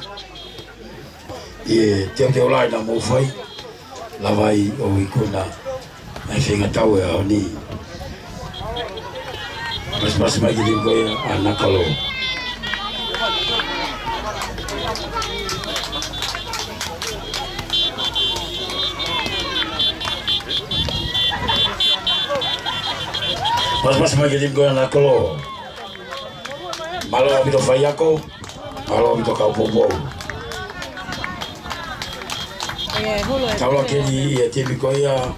Ye teo lai na mo fai. Lavai o ikuna. Ai whenga tau e au ni. Pas mai ki tim koia Nakolo. Pas mai ki tim koia Nakolo. Malo abito fai ako. Malo abito kau popo. Taula keni e te mikoia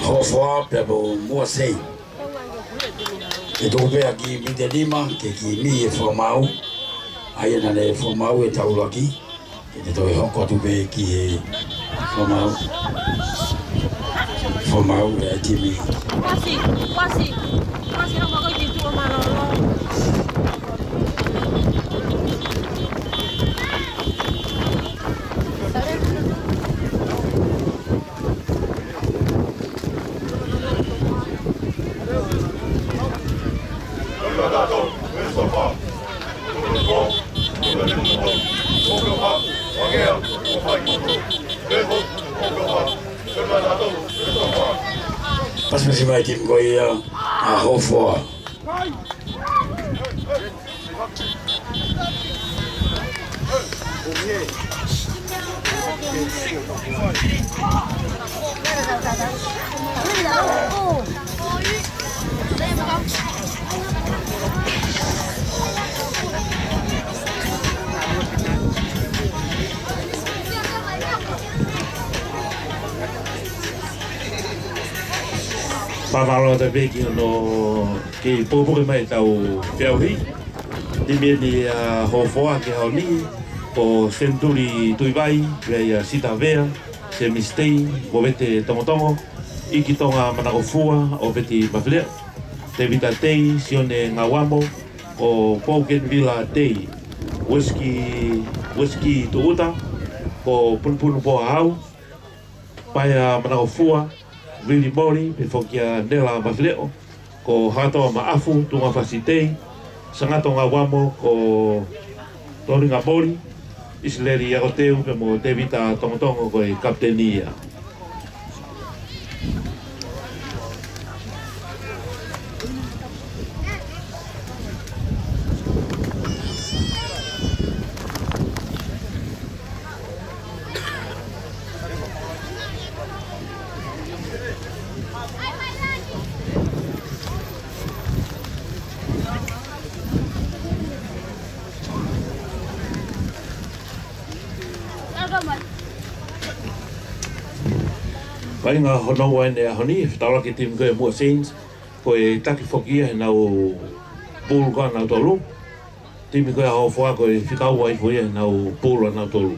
hofoa pe bo mua sei e tō pēa ki mite lima ke ki mi e whamau ai na le whamau e taula ki e te tō e hoko atu pē ki e whamau e te mi Quasi non voglio di tuo Manolo. Pas masih mai tim koia Hofoa. Pavalo da veki no ke popo ke mai tau peauhi. Dime ni Hofoa ke hauni o senturi tuibai le sita vea se mistei o vete tomotongo iki tonga managofua o veti maflea te vita tei sione ngawamo o Pauken Villa tei whisky tuuta o punpun po hau paia managofua Vili Mori, pe fokia nela mafleo, ko hato maafu, tunga fasitei, sangato ngā wamo, ko toringa Mori, isleri agoteu, pe mo te vita tomotongo ko e kaptenia. Pai ngā honoa ene a honi, whetaura ki tim koe mua scenes, koe taki whokia he nau pūru koa nau tolu. Timi koe a Hofoa koe whikau ai fwia he nau pūru nau tolu.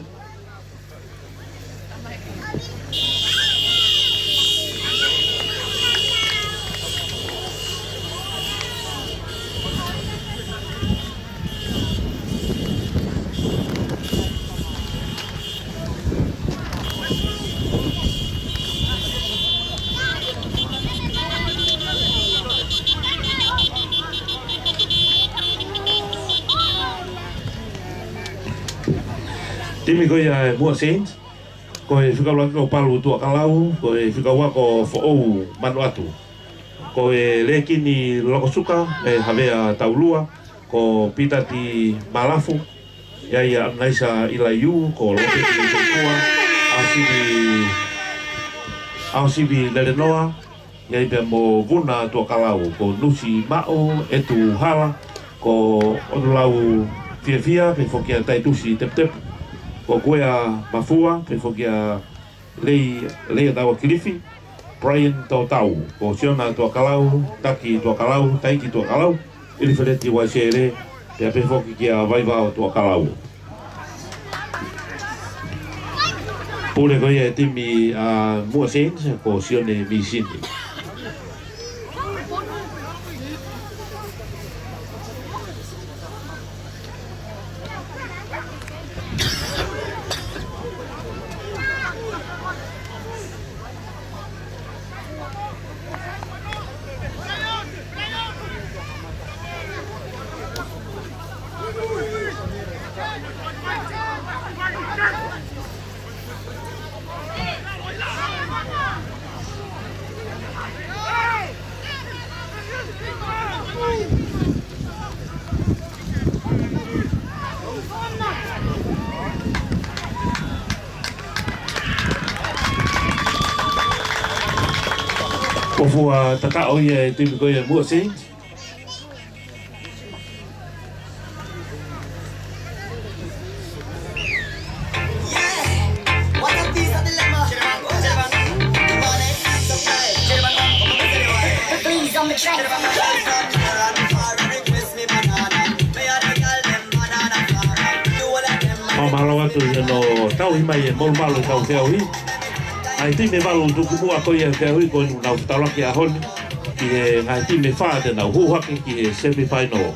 Timi koe a mua scenes, koe whikaulaki o palu tua kalau, koe whikauako who'ou manu atu. Koe lekini lokosuka, e havea taulua, ko pitati malafu, iai a naisa ilaiu, ko loketi kua, ausibi lelenoa, iai pia mo vuna tua kalau, ko nusi mao, etu hala, ko onulau fia, pe fokia taitusi tep. Ko koea mafua, pe fokia lei tawa kilifi, Brian tau, ko siona tua kalau, taki tua kalau, taiki tua kalau, ili wheneti wai sere, Pea pe foki kia vaiva o tua kalau. Pule ko ia timi a mua sense ko sione mi sini. Kofua tata o ia e timi ko ia mua sense. Mahalo atu no tau i mai e mol malo tau te au hi. Ai ti me valo tu ku a ko ia te au ko na tala ki a hon ki e ngai ti me fa te na hu haki ki e semi final.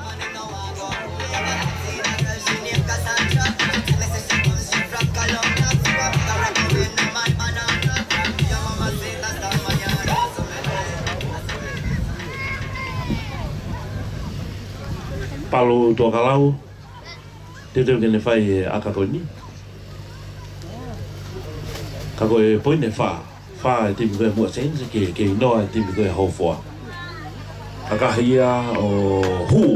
Palo to kalau te kene fai a kakoni. Kako e poine fa e timi koe mua sense ke inoa e timi koe haufoa. Kakahia o hu.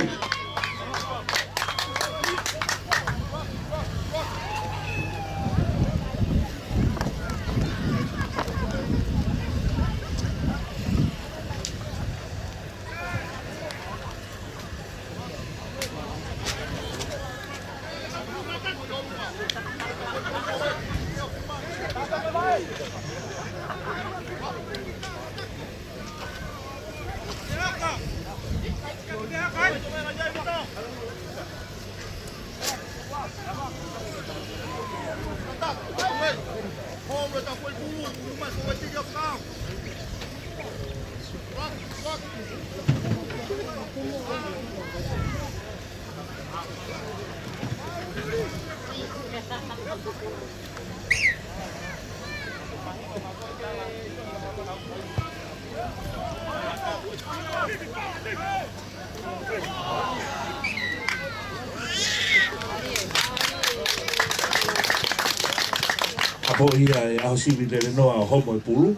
Apo ia e au siwi le noa o homo e pulu.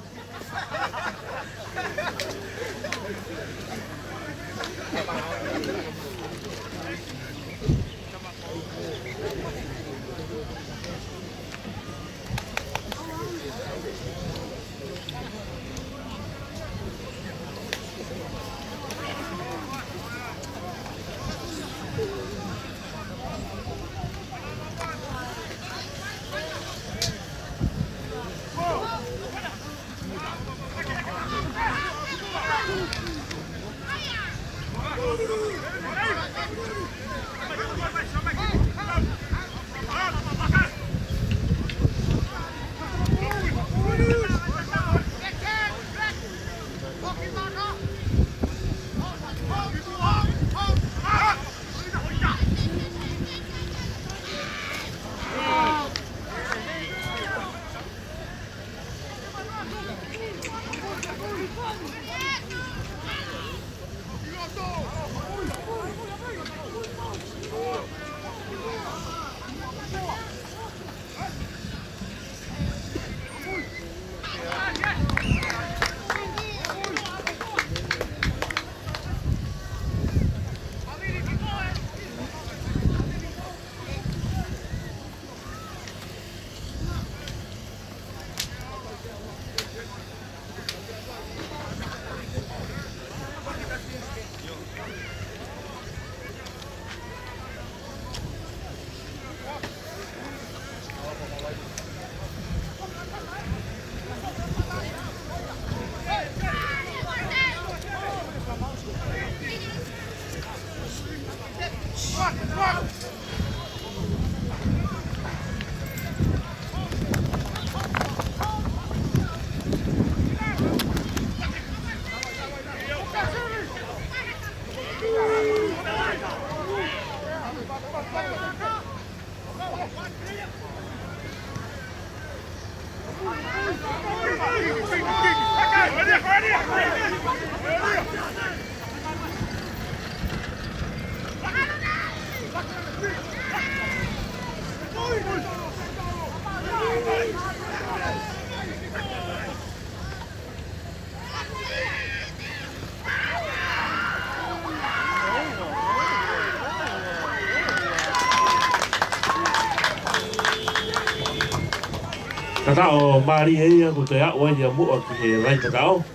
Tata o Mari Eia ko te a'o ia mua ki he rai tatao.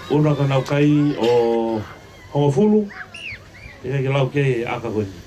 Una ka nau kai o Hongofulu. E hei lau kei aka koni.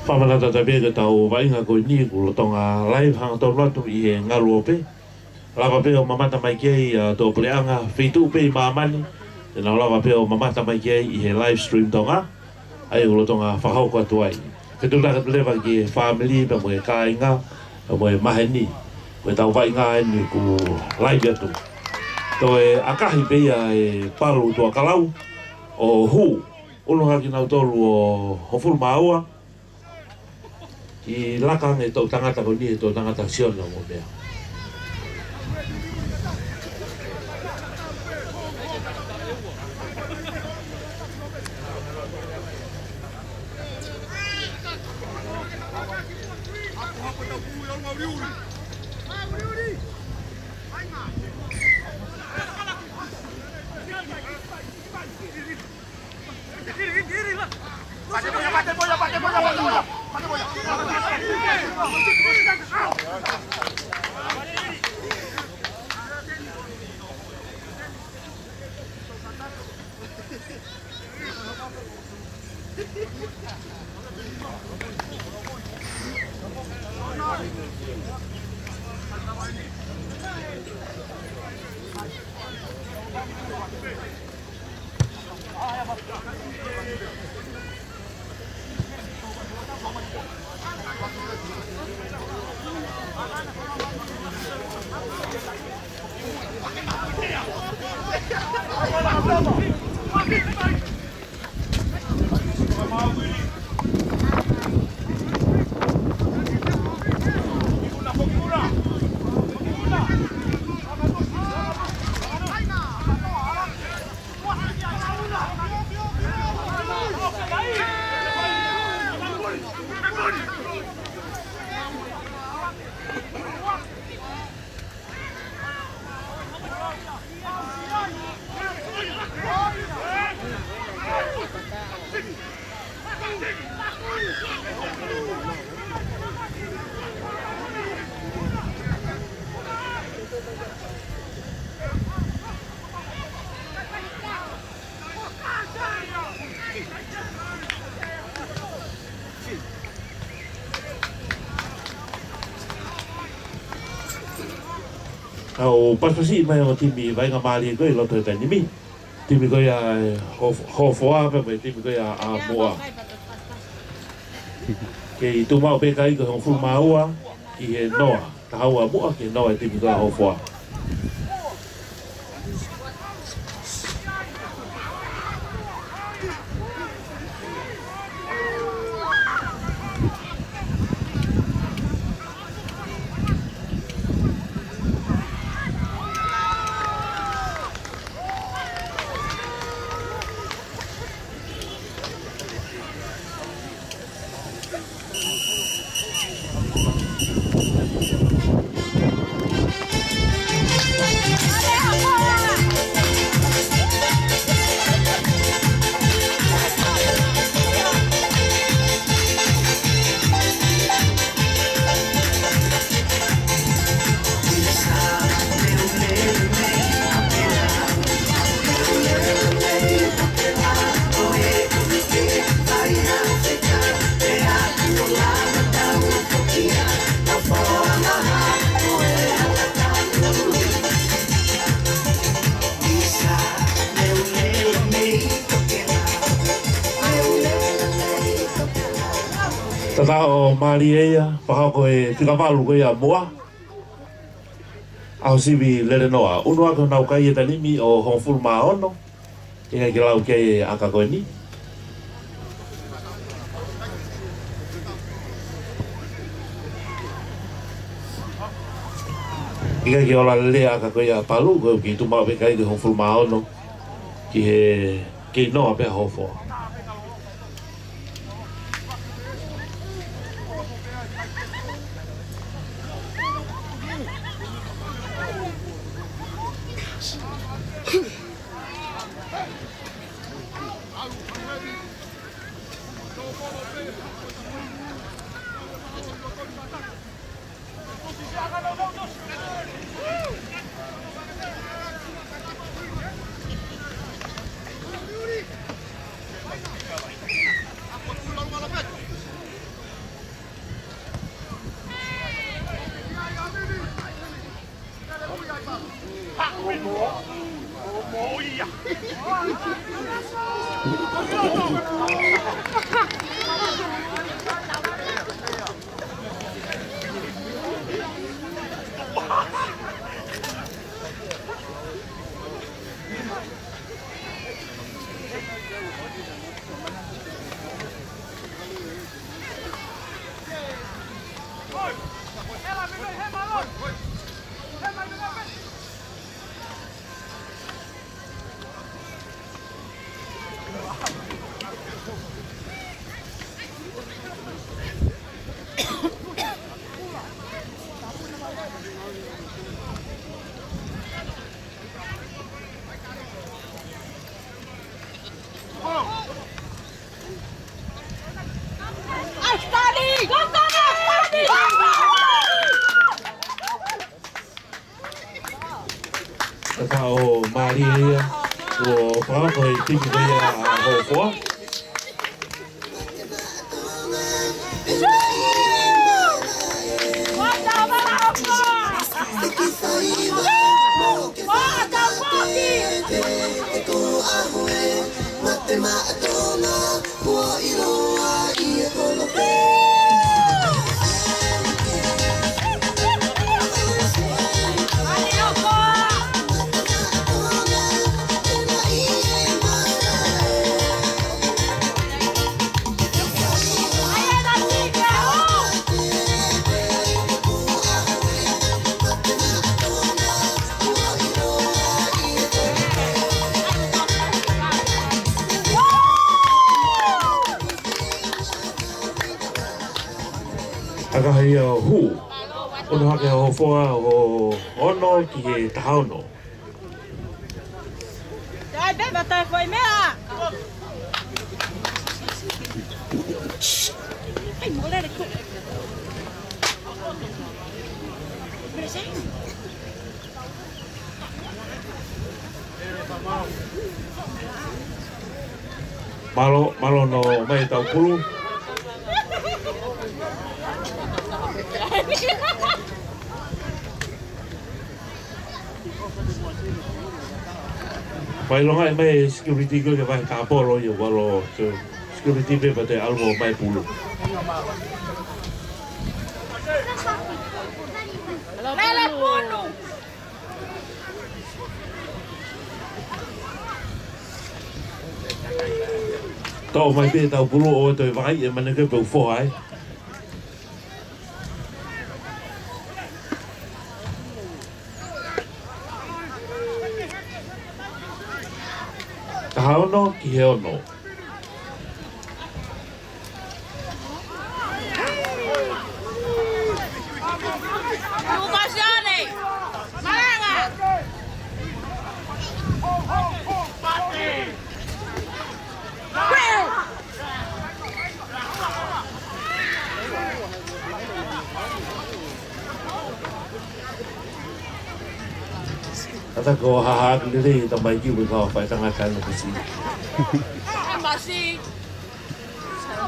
Whamanata ta pēka tau wainga koe ni kula tonga live hanga tau ratu I he ngalu o pē. Lava pē o mamata mai kei tō pleanga whitu pē mamani. Tēnā lava pē o mamata mai kei I he live stream tonga. Ai kula tonga whakau kua tuai. Whetulaka te lewa ki family pa mo e kāinga, pa mo e maheni. Koe tau wainga eni ku live atu. Tō e akahi pēia e paru tua kalau o hu. Unu haki nau tolu o Hofuru Māua. I lakang e tau tangata ko ni e tau tangata siona mo mea. O pasipasi mai o timi vai ngā māli koe loto e tainimi. Timi koe a hofoa pe mai timi koe a moa. Kei tūmau pe kai koe Hongofulu Māua I he noa. Ta haua moa ke noa e timi koe a hofoa. Tata o Mari Eia, whakako e whikawalu koe a moa. Aho siwi lere noa. Unu ako nau kai e tanimi o Hongofulu Māono. Ina ki lau ke aka koe ni. Ika ki ola lele aka koe a palu koe ki tumau pe kai ki hofulu maono. Ki he ke noa pe hofo. Tao Maria của phó hồi tinh với hồ phó. Aka hai hu. Ono hake ho foa ho ono ki he tahono. Ai beba tai foi mea. Ai mulher de cu. Malo no mai tau pulu. Mai longa mai security ko ke vai ka polo yo walo security pe pate almo mai pulu. Mele pulu. Tao mai pe tau pulu o te vai e mana ke pe fo ai. Tahono ki he ono. Educazione. Maranga. Kata ko haha kili tamai ki ko fa tanga kan ko si. Masi.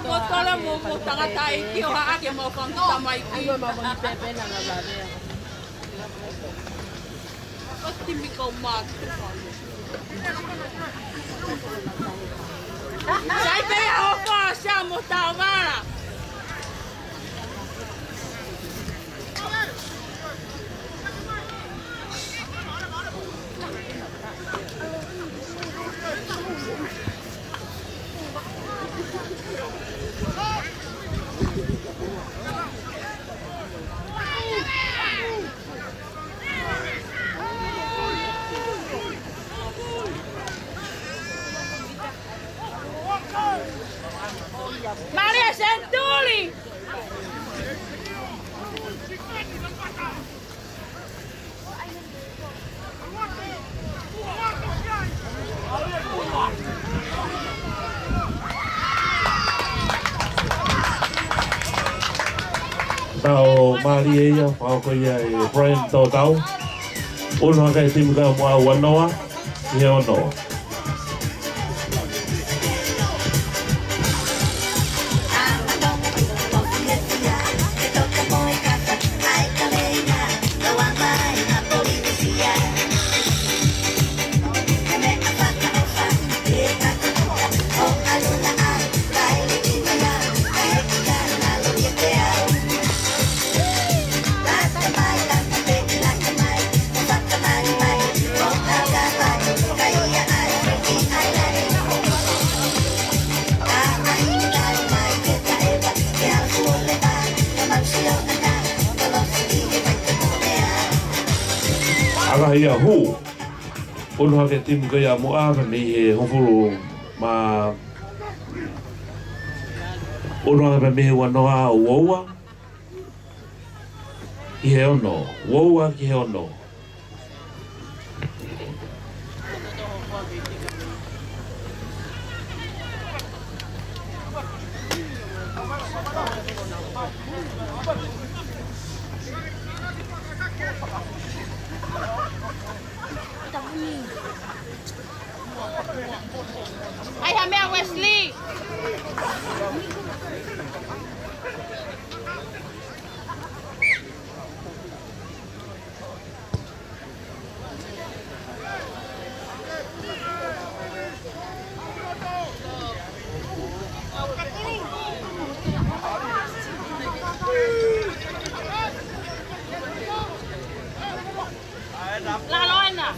Botole mo ko tanga tai ki o ha ke mo kon tamai ki. Ayo ma boni pepe na na bade. Otti mi ko mat. Sai pe o fa siamo tavara. Maria Gentuli. Tao Maria ia pao ko ia e Brian tau. Ono ka timu ka mo wanoa i ono. Aga ia hu. Ono ha ke timu ka ia mo ava ni he hofuru ma ono ha me wanoa woa. I he ono, woa ki he ono. Ai hamea Wesley. La loina.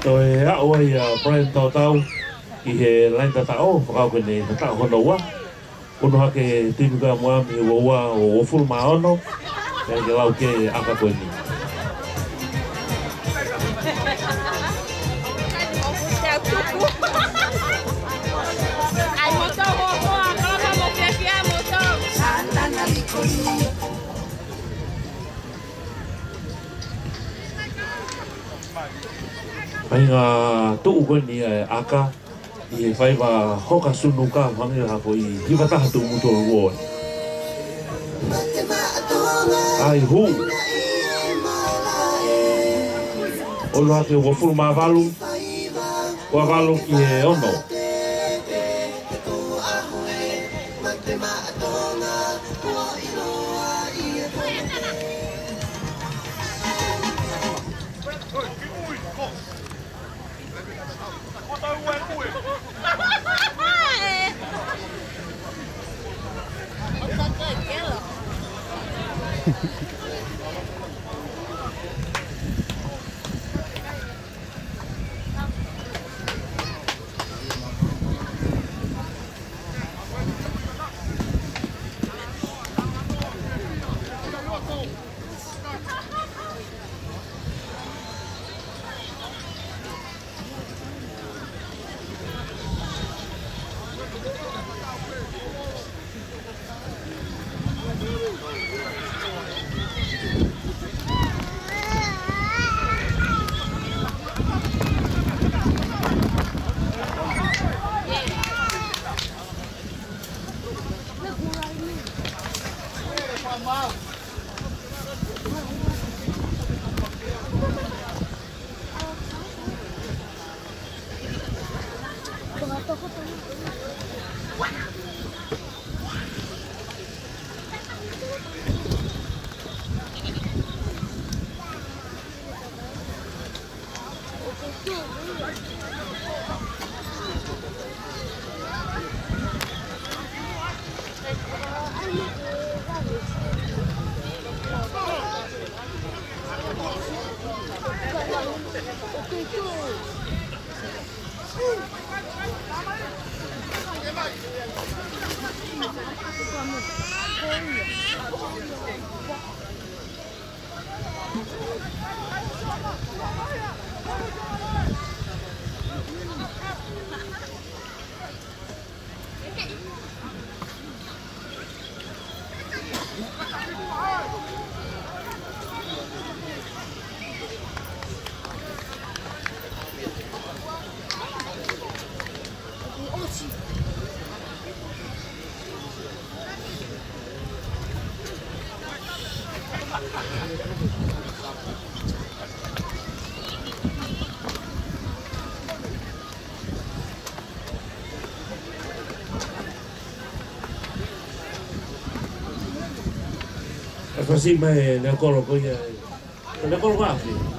Tôi oi Brian tau i he lain tau whakau kene tau hono wa. Ono hake timu ka mua mi woa o full maono. Kaya ke lau ke aka kene. Ai motor ho agora mo que é motor. Mai ngā tuu koe ni aka i he whai wa hoka sunu ka whangi hako i hiwa taha tu muto ruoi. Ai hu! Olo hake ua furu maa walu, ua walu ki he ono. Assim, mas não coloco ya. Não coloco aqui.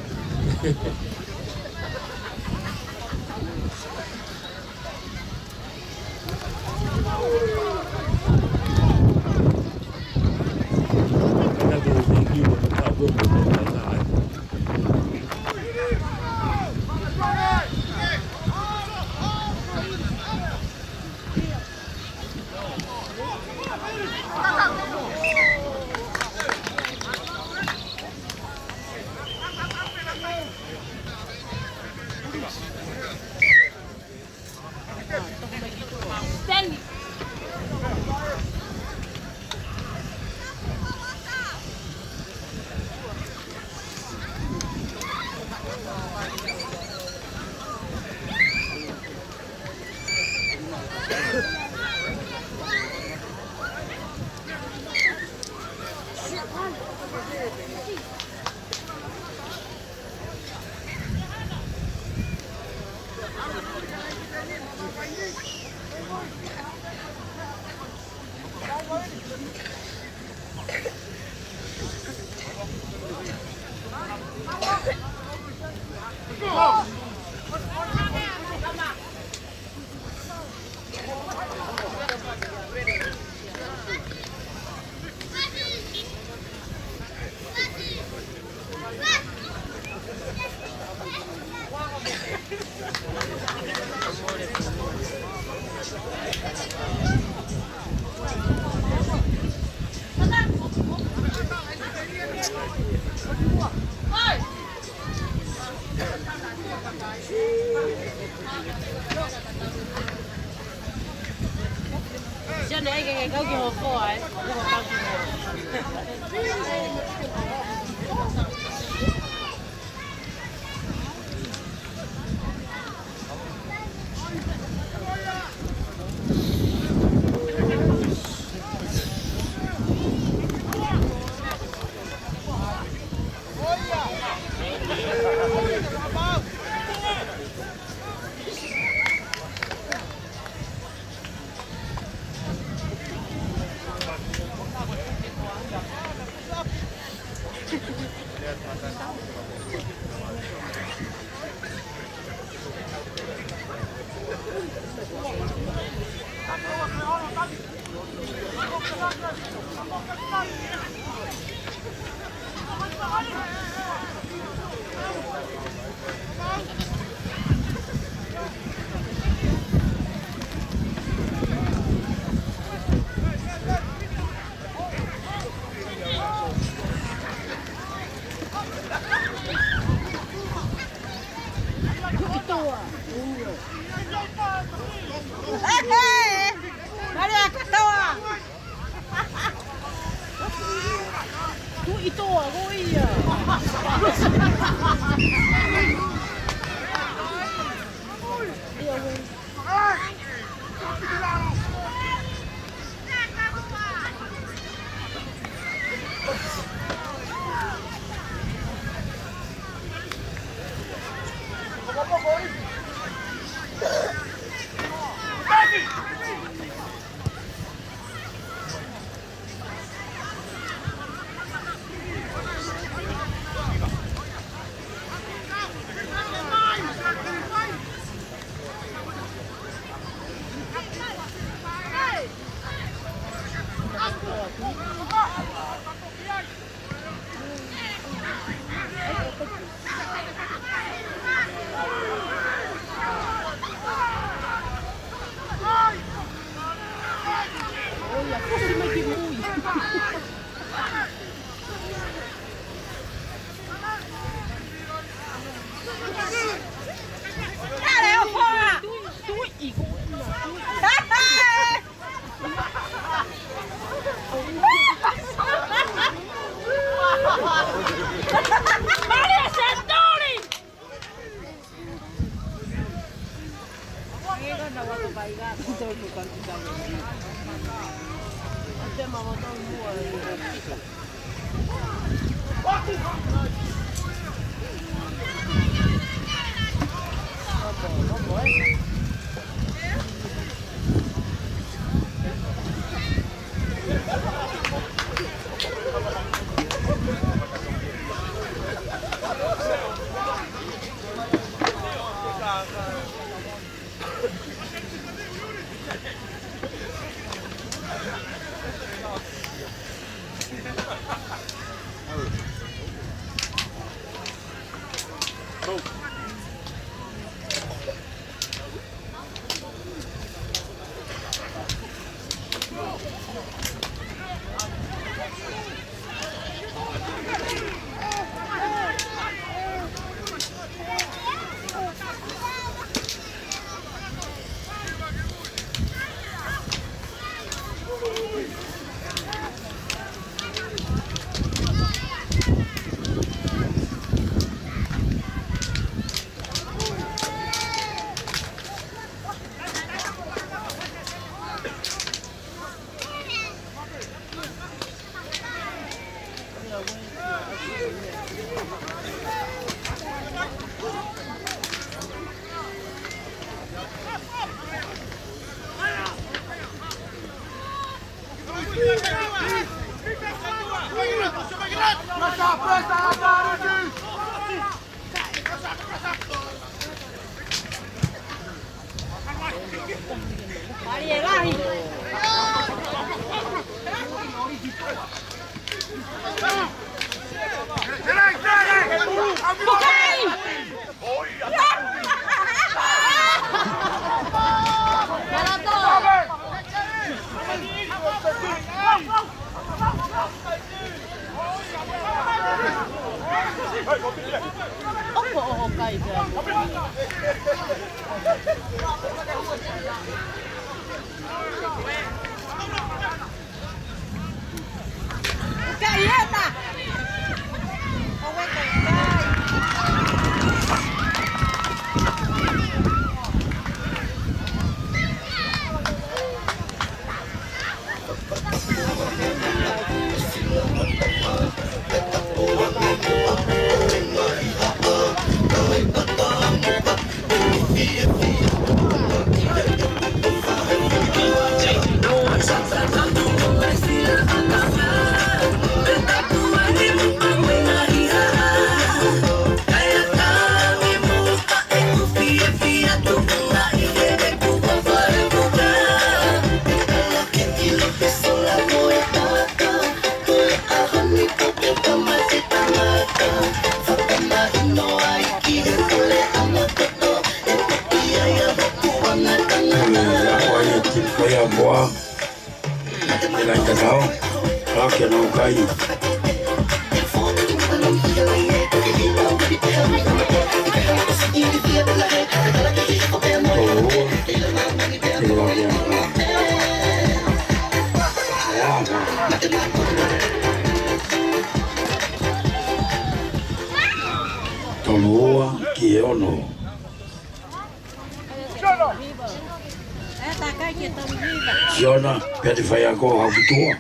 Siona pia tifai yako hakutua.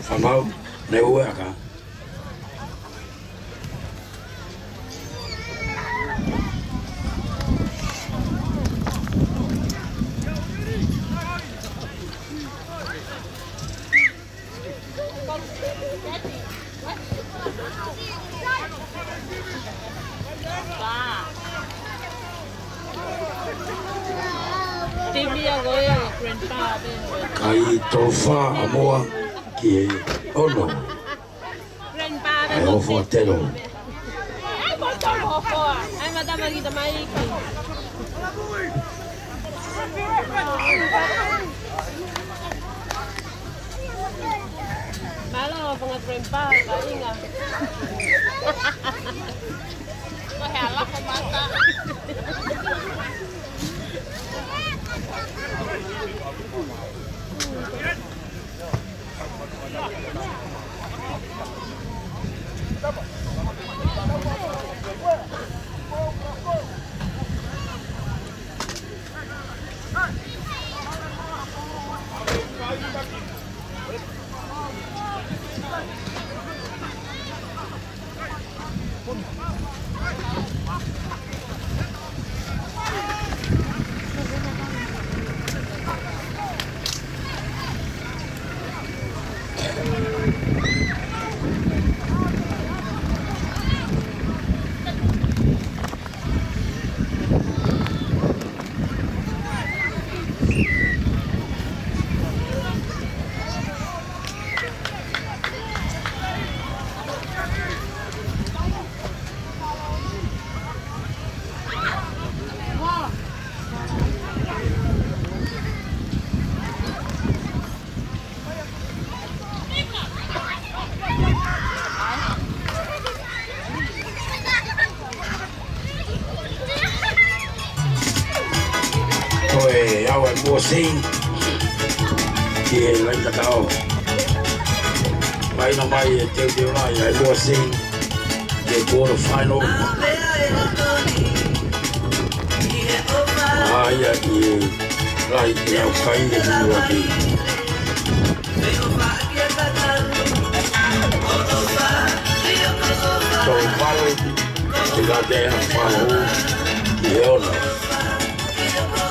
Famau ne uaka. Kai tofa amoa ki ono. Ai ofo telo. kita mai. Malah pengatrempa, kainga. Mahala ko mata. Sim, que lá em Cacau vai na Maia, teu lá, e aí você que for o final. Ai, aqui, lá e o cair de novo aqui. Então, falo que lá dentro falou que eu não.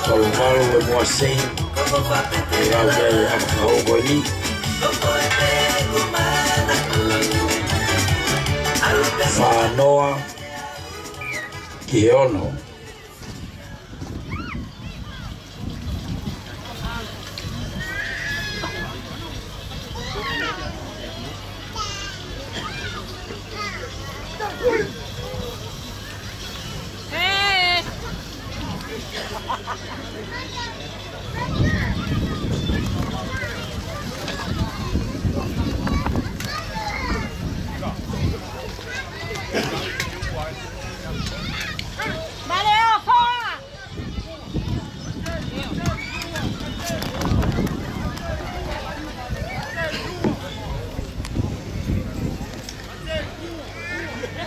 Kalau malu emosi, kalau saya tahu gini, Fanoa Kiono.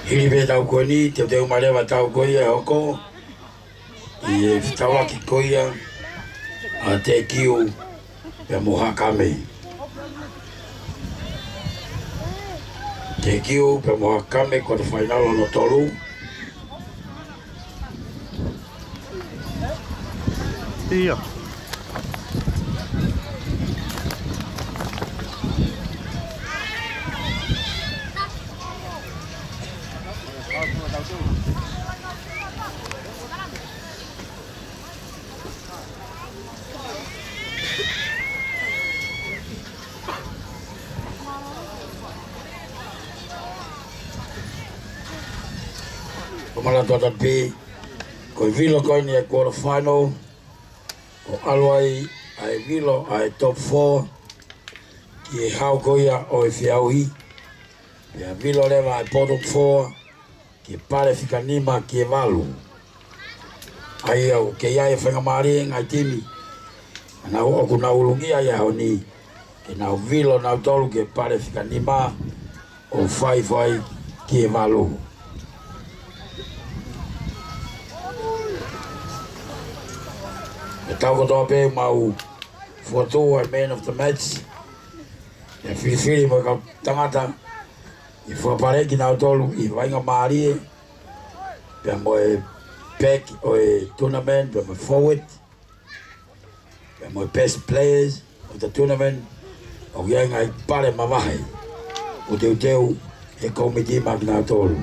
Hiri be tau koe ni, te teo marewa tau koe e hoko. I e whitawa ki koe a te kiu pe Mohakame. Te kiu pe Mohakame ko te whainalo no tolu. Ia. Komala tuata pi, koe vilo koe ni e quarter final, o aluai ai vilo ai top 4, ki e hau koea o e whiauhi, pia vilo lewa ai bottom 4, ki e pare whikanima ki e walu. Ai au ke ia e whangamari ngai timi, na oku na ulungia ia ho ni, ke nau vilo nau tolu ki e pare whikanima, o whai ki e walu. Tau kotoa pe mau fuatua man of the match. E whiwhiri mo ka tangata i whapare ki nau tolu i wainga maarie. Pea mo e back o e tournament, pea mo forward. Pea mo e best players of the tournament. O ianga i pare mawahe. O teu e komiti ma ki nau tolu.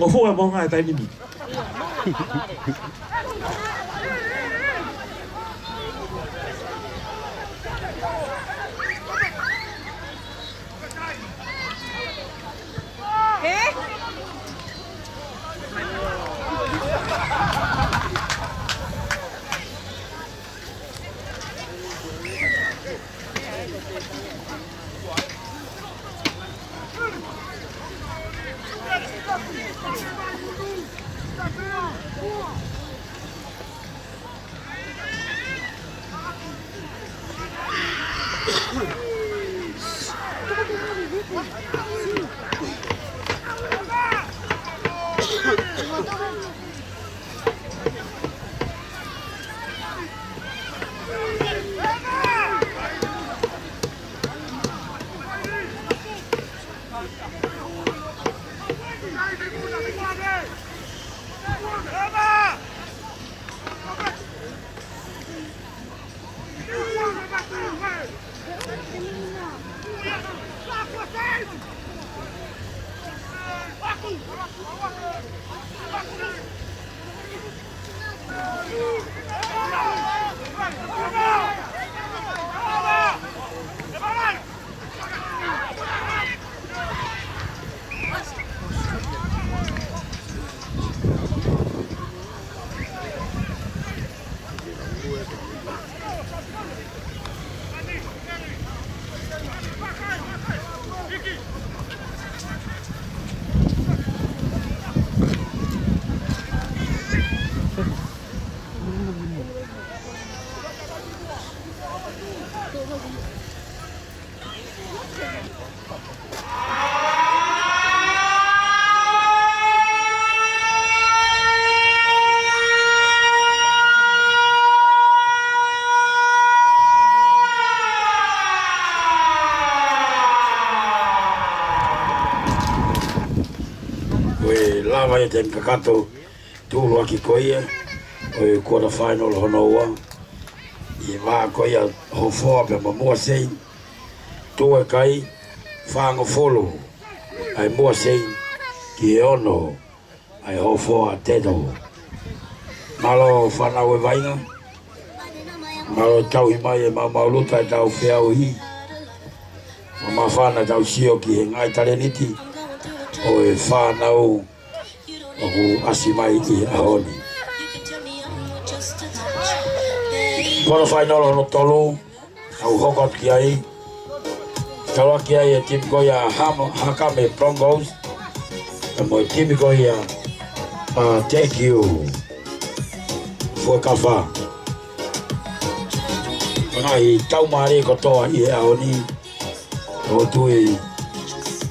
我付我帮爱带你米。Lava e te kakato tūru aki koia o i quarter final honoua i wā koia ho whoa pe ma mua sein tō e kai whāngo wholo ai mua sein ki e ono ai ho whoa teto malo whanau e wainga malo tau i mai e mauluta e tau whiau hi ma whana tau sio ki he ngai tareniti o e whanau o asi mai i ahoni. Quarter final ono tolu, au hokot ki ai. Taua ki ai e tim koia Hakame Broncos. E mo e tim koia Thank You for kafa. Kona i tau maare kotoa i e ahoni. O tui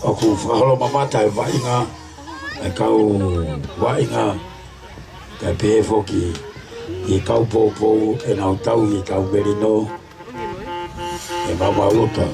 o ku whaholo mamata e wainga. E kau wainga ka pehe foki i kau pōpō e nau tau i kau merino e mamauta.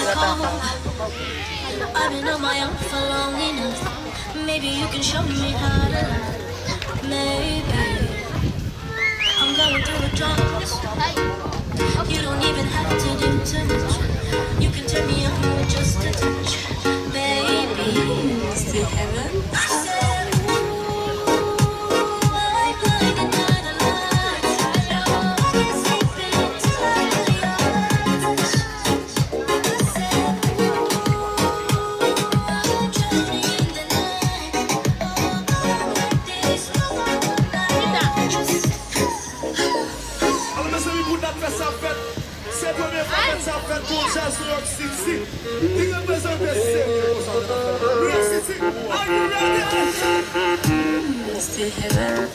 I've been on my own for long enough. Maybe you can show me how to love. Maybe I'm going through the darkness. You don't even have to do too much. You can turn me on with just a touch. Baby, it's to heaven. Still heaven.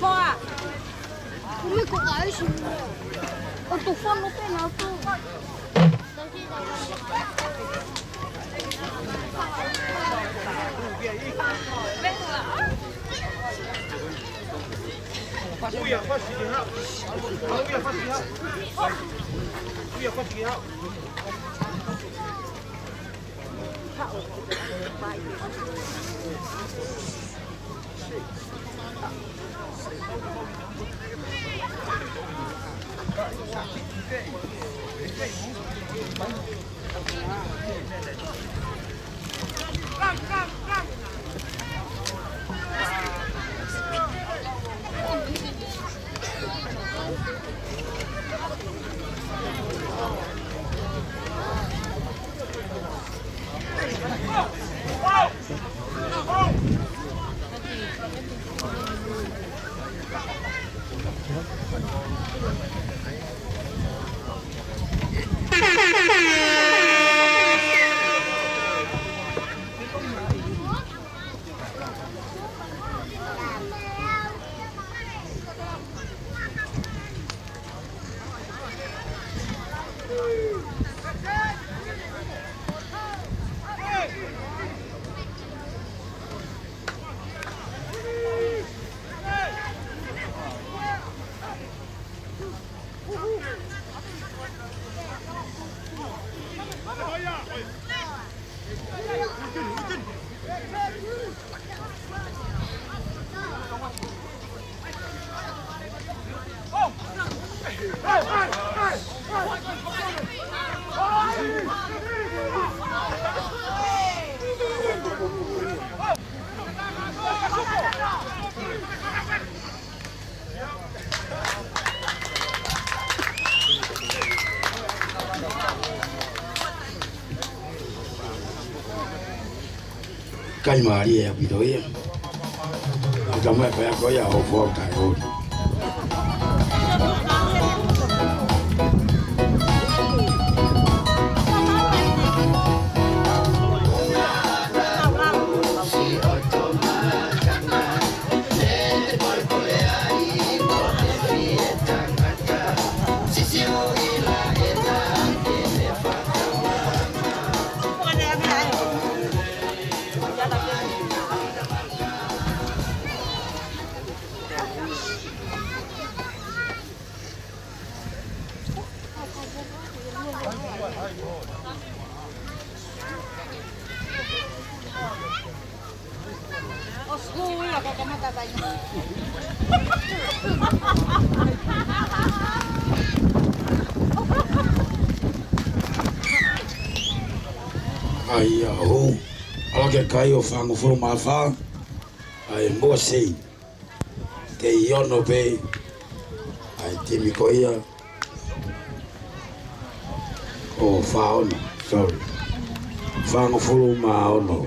ah. Come coraggio. Ho tu fanno penato. Kai Maria Bidoya. Kama kwa ya hofu tayo. Ai ho ala ke kai o fango furu malfa ai mo sei te yono be ai timi koia o faono sorry fango furu maono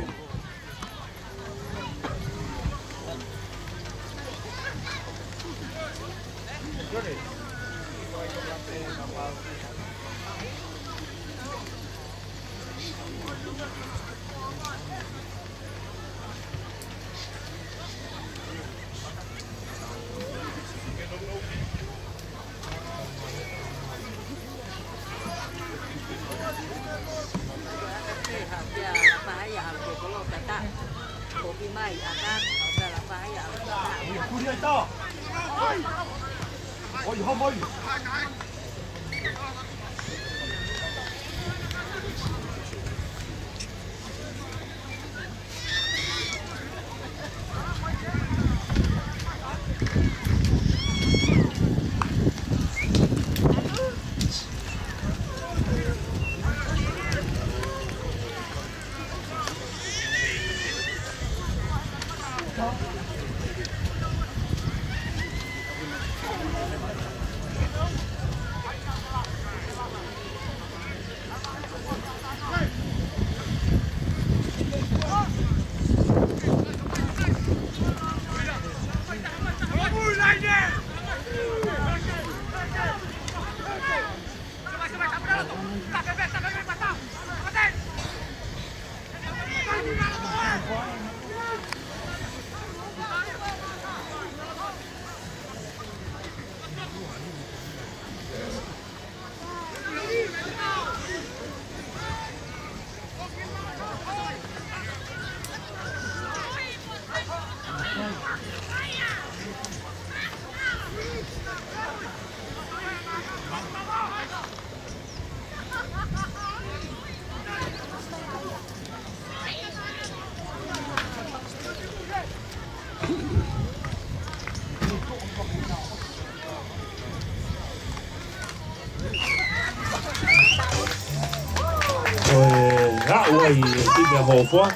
ai timbe hofua.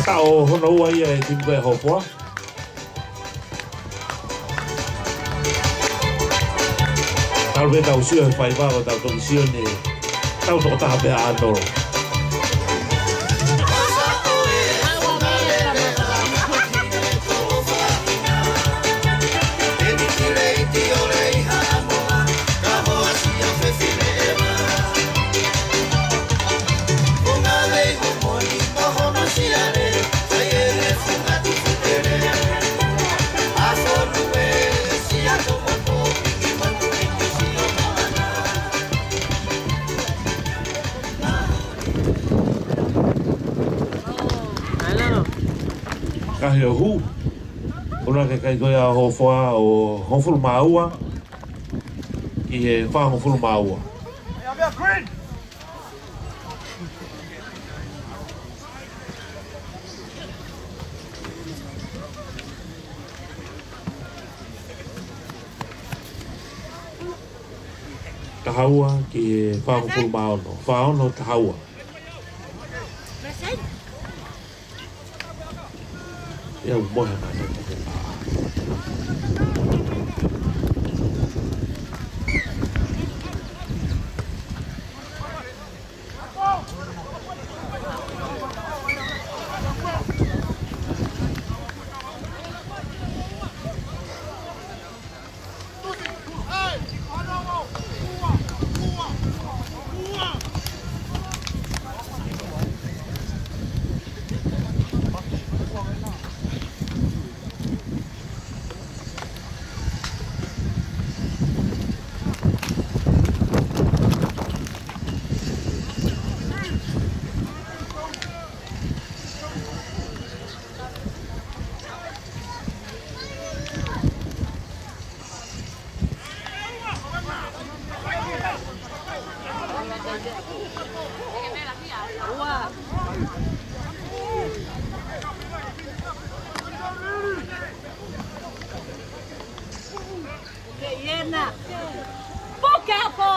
Tao hono ai timbe hofua. Tau ve tau sio fai va tau to sio ni tau to ta be a Kahi o hu, ora ke kai koia ho wha o hofuru maua, ki he wha hofuru maua. Tahaua ki he wha hofuru maua no, wha ono tahaua. Ia mohe mana te pā.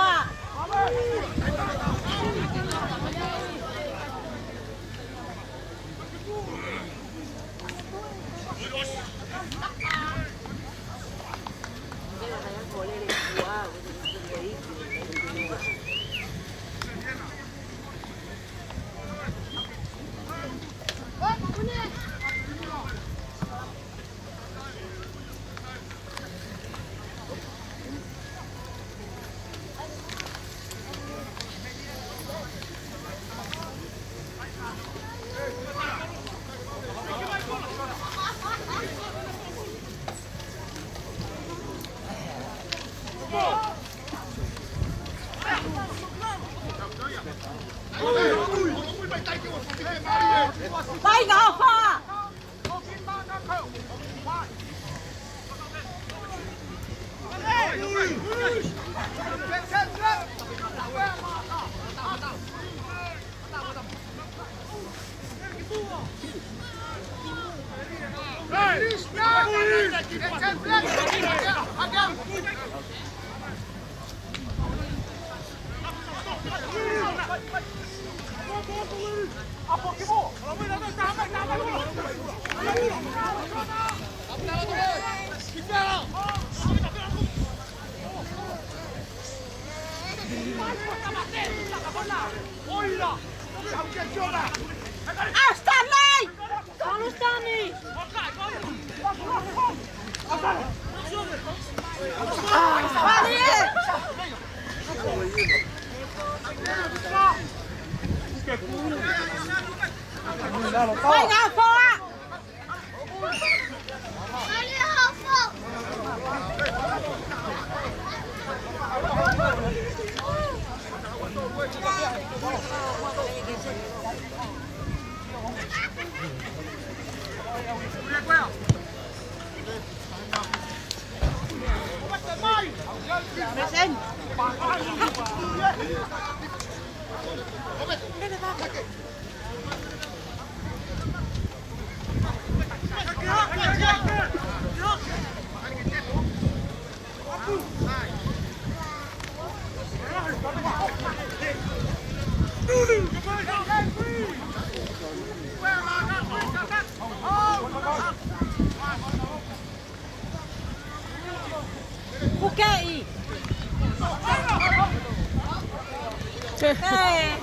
Moving! Okay. Hey.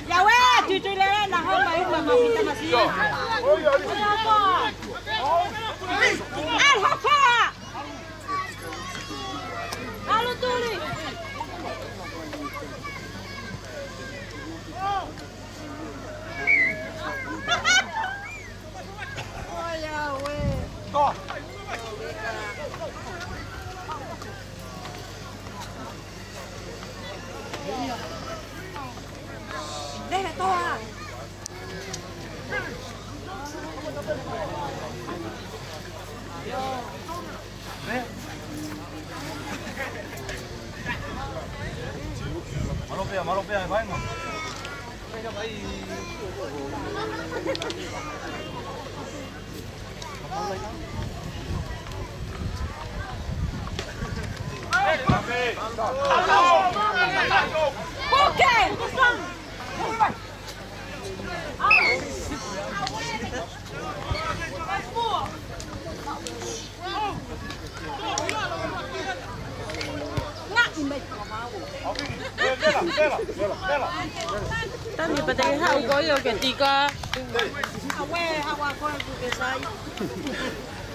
Ya weh, cucu lele nak hal baik mama kita masih. Al-Hafa. Lalu tulis. Oh ya weh. Đây là to à? Malopea, vai, mano. Ok! Tadi pada hau có yêu kiện tì ca.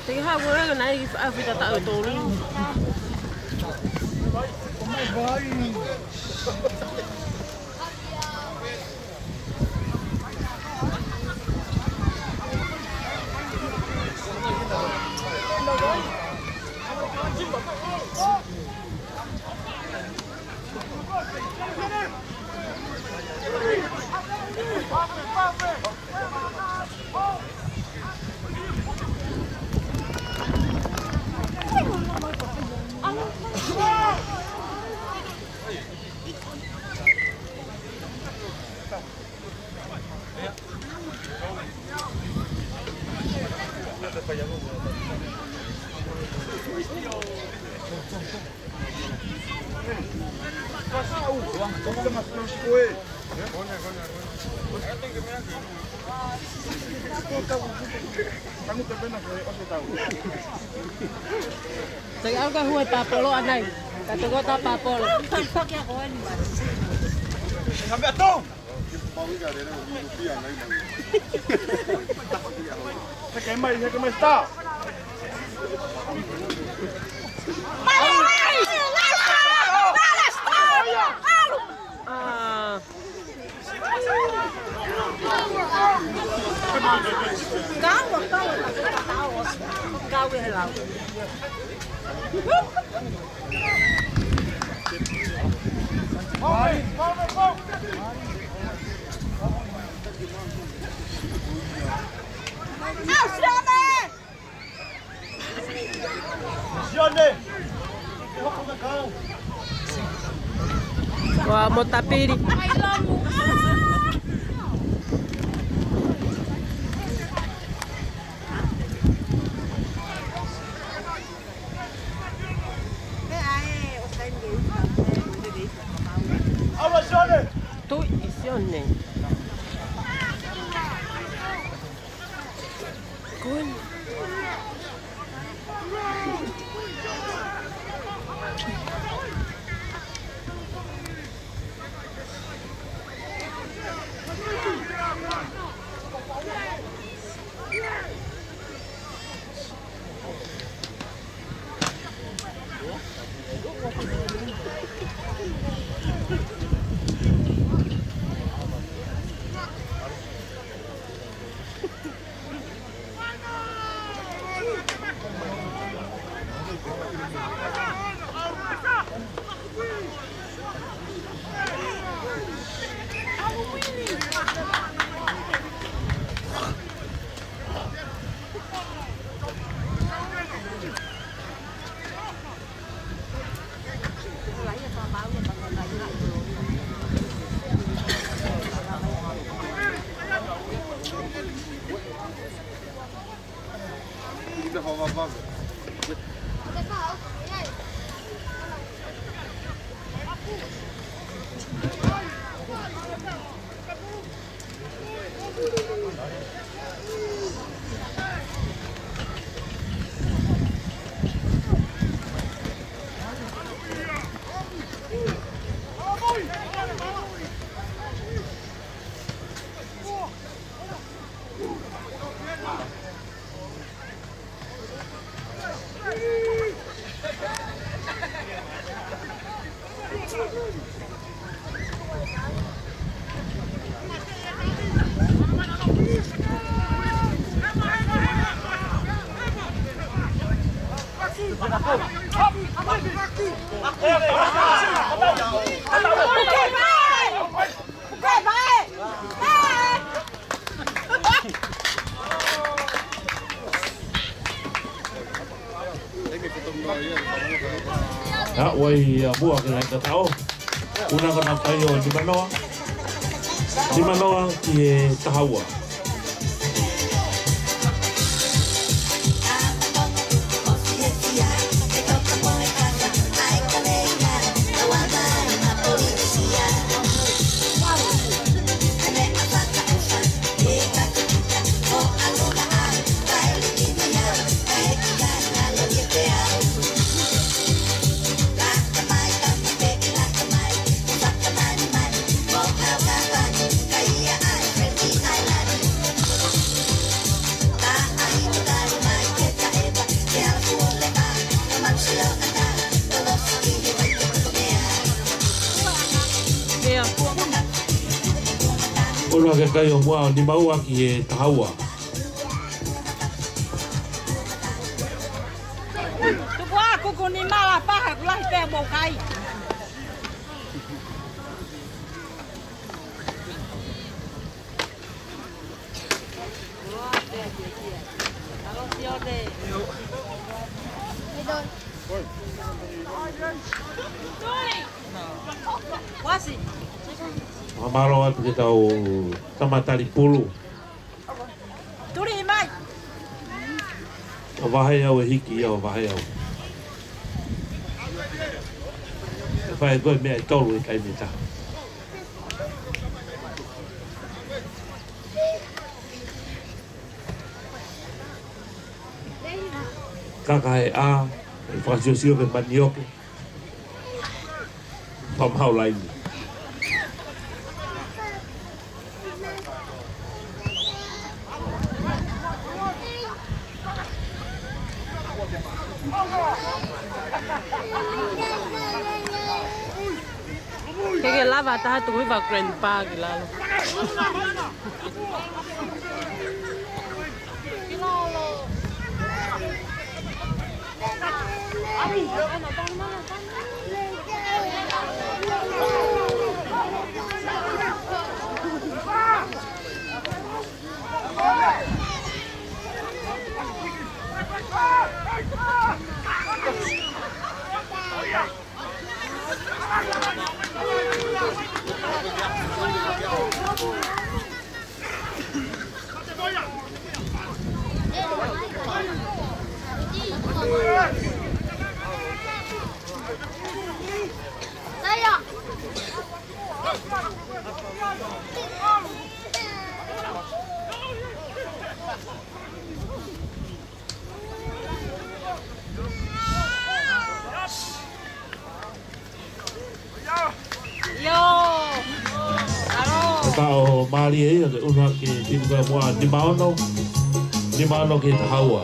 Thì hau có cái này phải ta tạo tổ luôn. Saya agak huat papolo anay. Katagot na papolo. Sampai tu. Saya kemai stop. Wah, mau tapiri. Tu isione. Kun. Ya, wai buah ke lain tau. Una kena tayo di mana ki tahawa. Ora ke kai o mua ni mau aki e tahaua. Tu qua ku ni mala pa ha ku lai pe bo kai. Quasi. Amaro atu ke tau tamatari pulu. Turi mai. O vahe au e hiki o vahe au. Whae koe mea i tolu i kai me ta. Kaka e a, e whakasiosio ke manioke. Pamhau laini. Que lava tá tu vai grandpa que lá. Tao mali e o una ke tinga mo ni maono ke tahaua.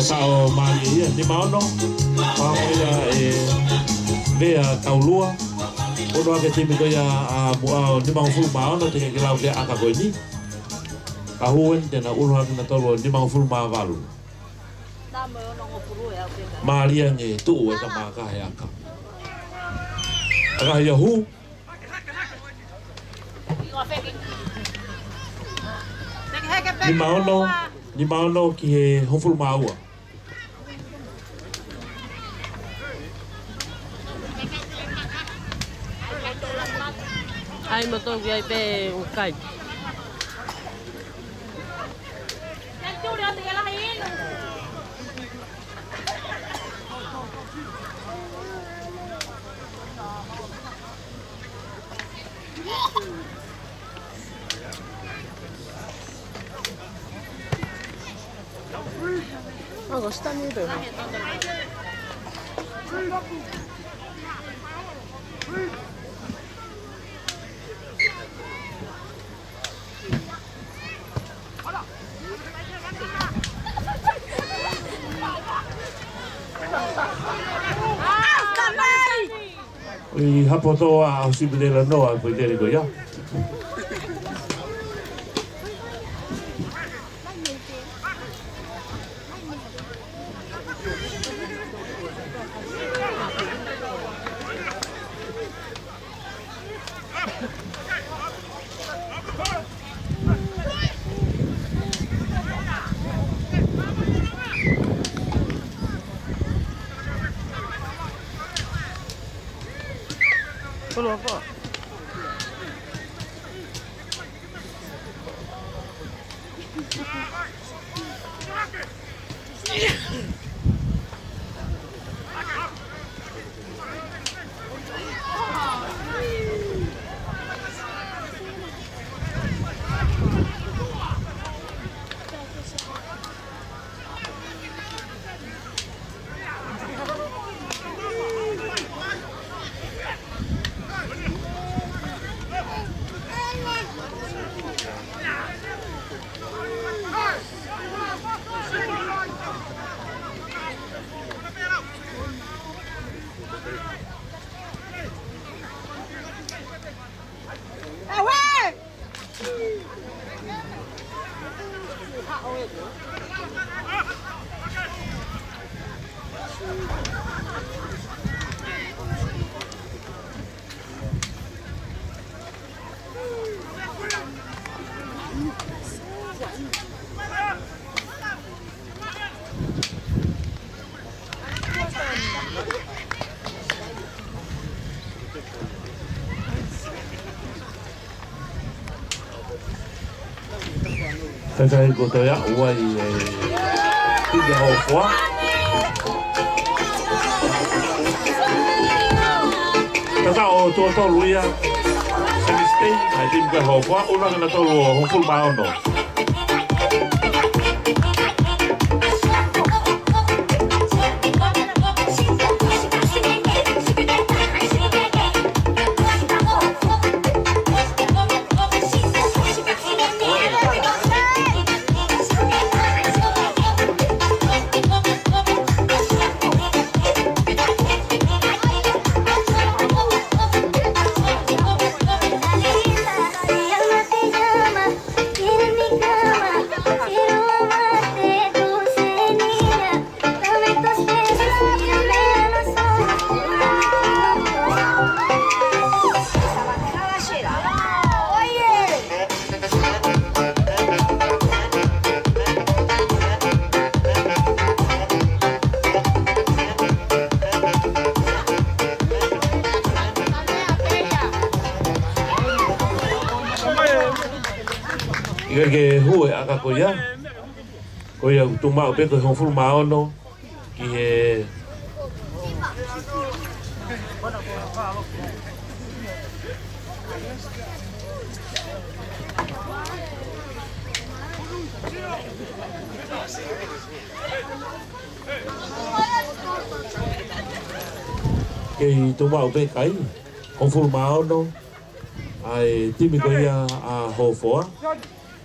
Tao mali e ni maono pamoja vea taulua ono ke timi ko ya a ni mau fu maono te ke lau ke aka ko ni a huen te na uno ha na tolo ni mau fu ma valu mali nge tu e ka ma ka ya ka Aga Yahoo. Ni maono ki he hofulu maua. Ai moto ai pe o kai. Oh, 下にいるよね。I hapoto a o sibidela noa po dele ko ya. Solo apa? Kai ko to ya wai tiga ho kwa ta o to luia semestei ai tiga ho kwa una na to ho full bound no Ia ke hue aka ko ia. Ko ia tu mau pe ko hon fulu mau no ki he ke tu mau pe kai hon fulu mau no ai timi ko ia a ho foa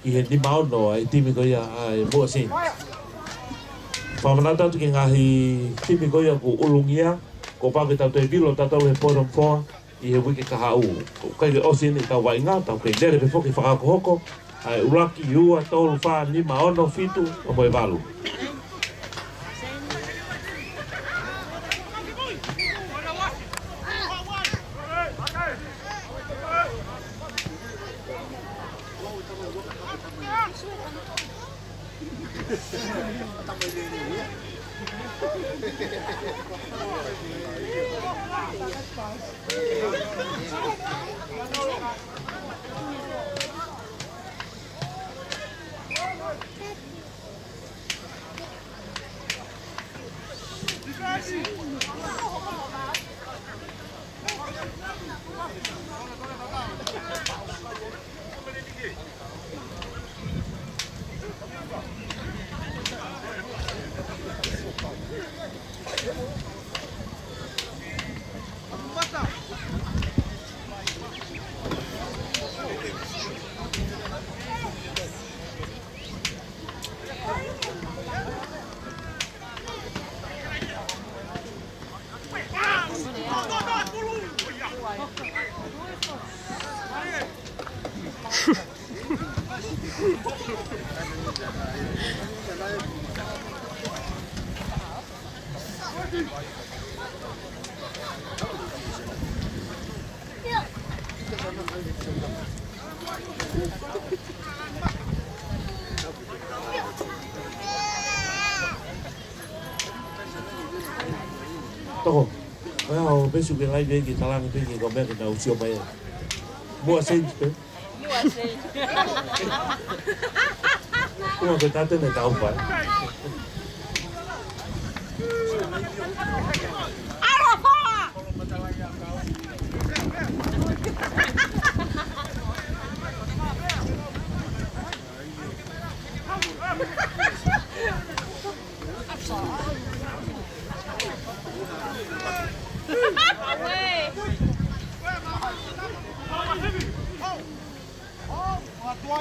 ki he ni mau no ai timi ko ia ai mo sin Whamanata tu ki ngahi timi ko ia ko ulungia ko pa ke tau te bilo tau he porom foa i he wiki kahau kai ke osin i tau wainga tau ke lere pe foki whakako hoko ai uraki ua tolu wha ni maono fitu o moe walu Toko, well, basically like they get along with you go back and now see my more sense. Kuma ke tate ne tau pai.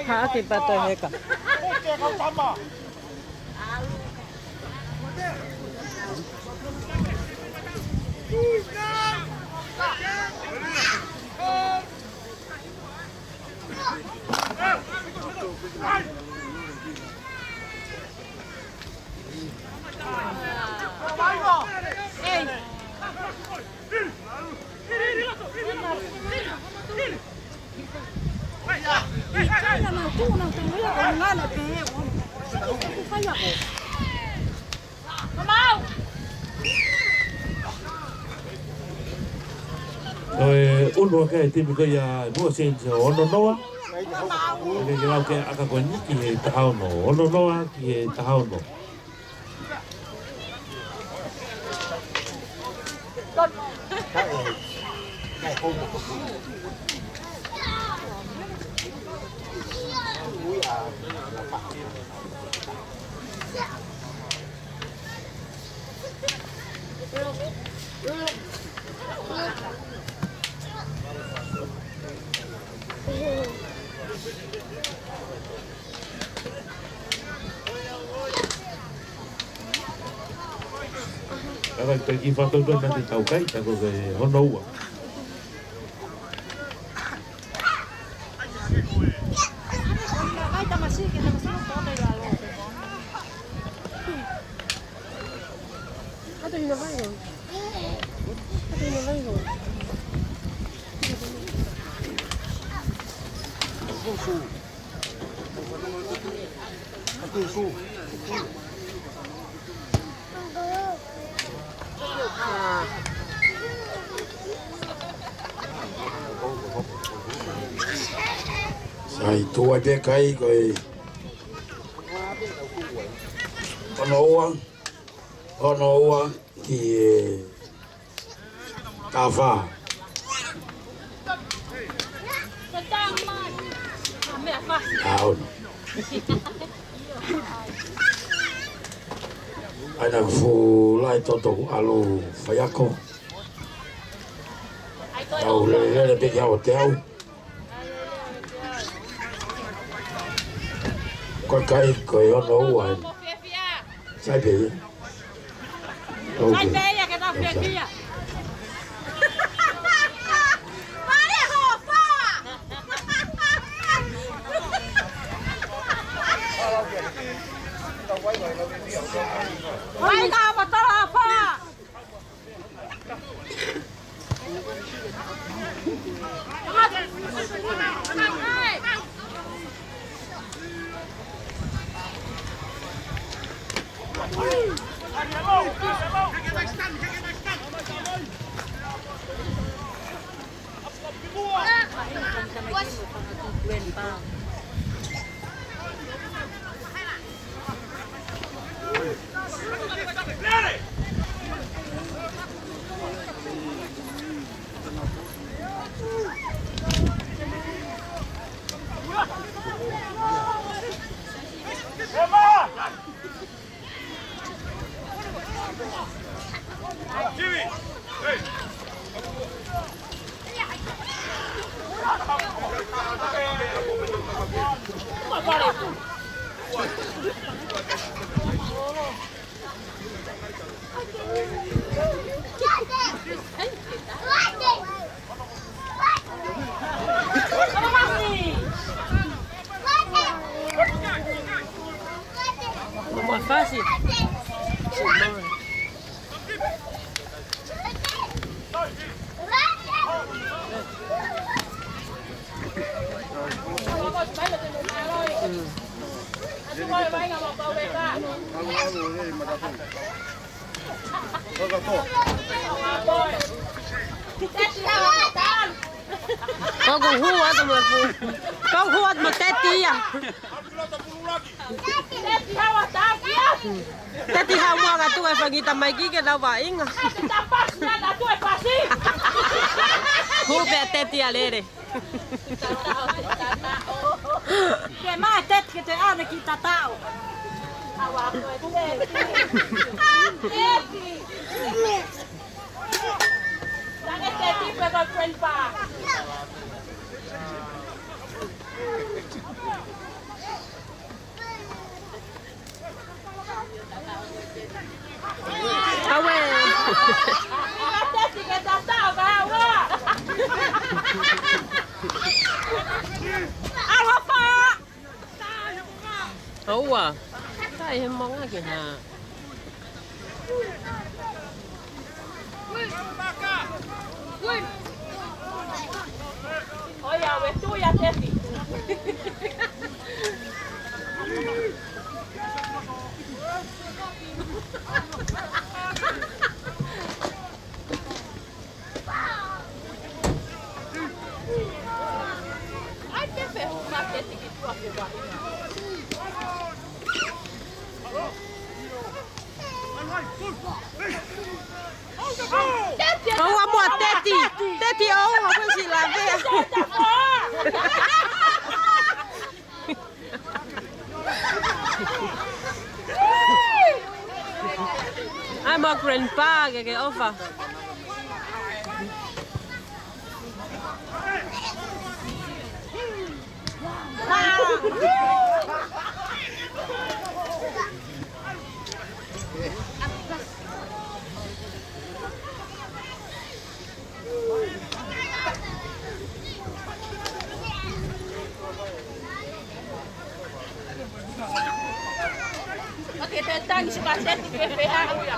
Hả thì bà tôi hết cả. Rồi uno cái team cái ya mua sen cho ono noa. Cái lau cái aka ko ni ki tahau no. Ono noa ki tahau no. Rồi tôi chỉ phát tôi đang đi tàu cái tại vì hôm đâu à. Sai tua de kai koi Onoa ki Tafa Aon Ana fu lai toto alo fayako Au le pe ya hotel Con cây cười nó nấu hoài sai bị Sai bé ya cái tao phía kia. Quay cao mà to là pha. Más fácil. Có con hua tụi mình có hua mà tét tia tét tia hao mua cả tụi phải nghĩ tầm mấy cái đâu vậy ngà hua bé tét tia lên đi cái mai tết cái chơi ăn này kita tahu Jangan jadi pegang grandpa. Awe. Kita tahu bahawa. Awak pak. Awak. Saya mau lagi ha. Oh ya, betul ya Teti. Ada perlu Teti gitu apa? Awak buat Teti. Teti awak apa sih lagi? I'm a grandpa, kayak apa? Oke, datang si Paset di PPH ya.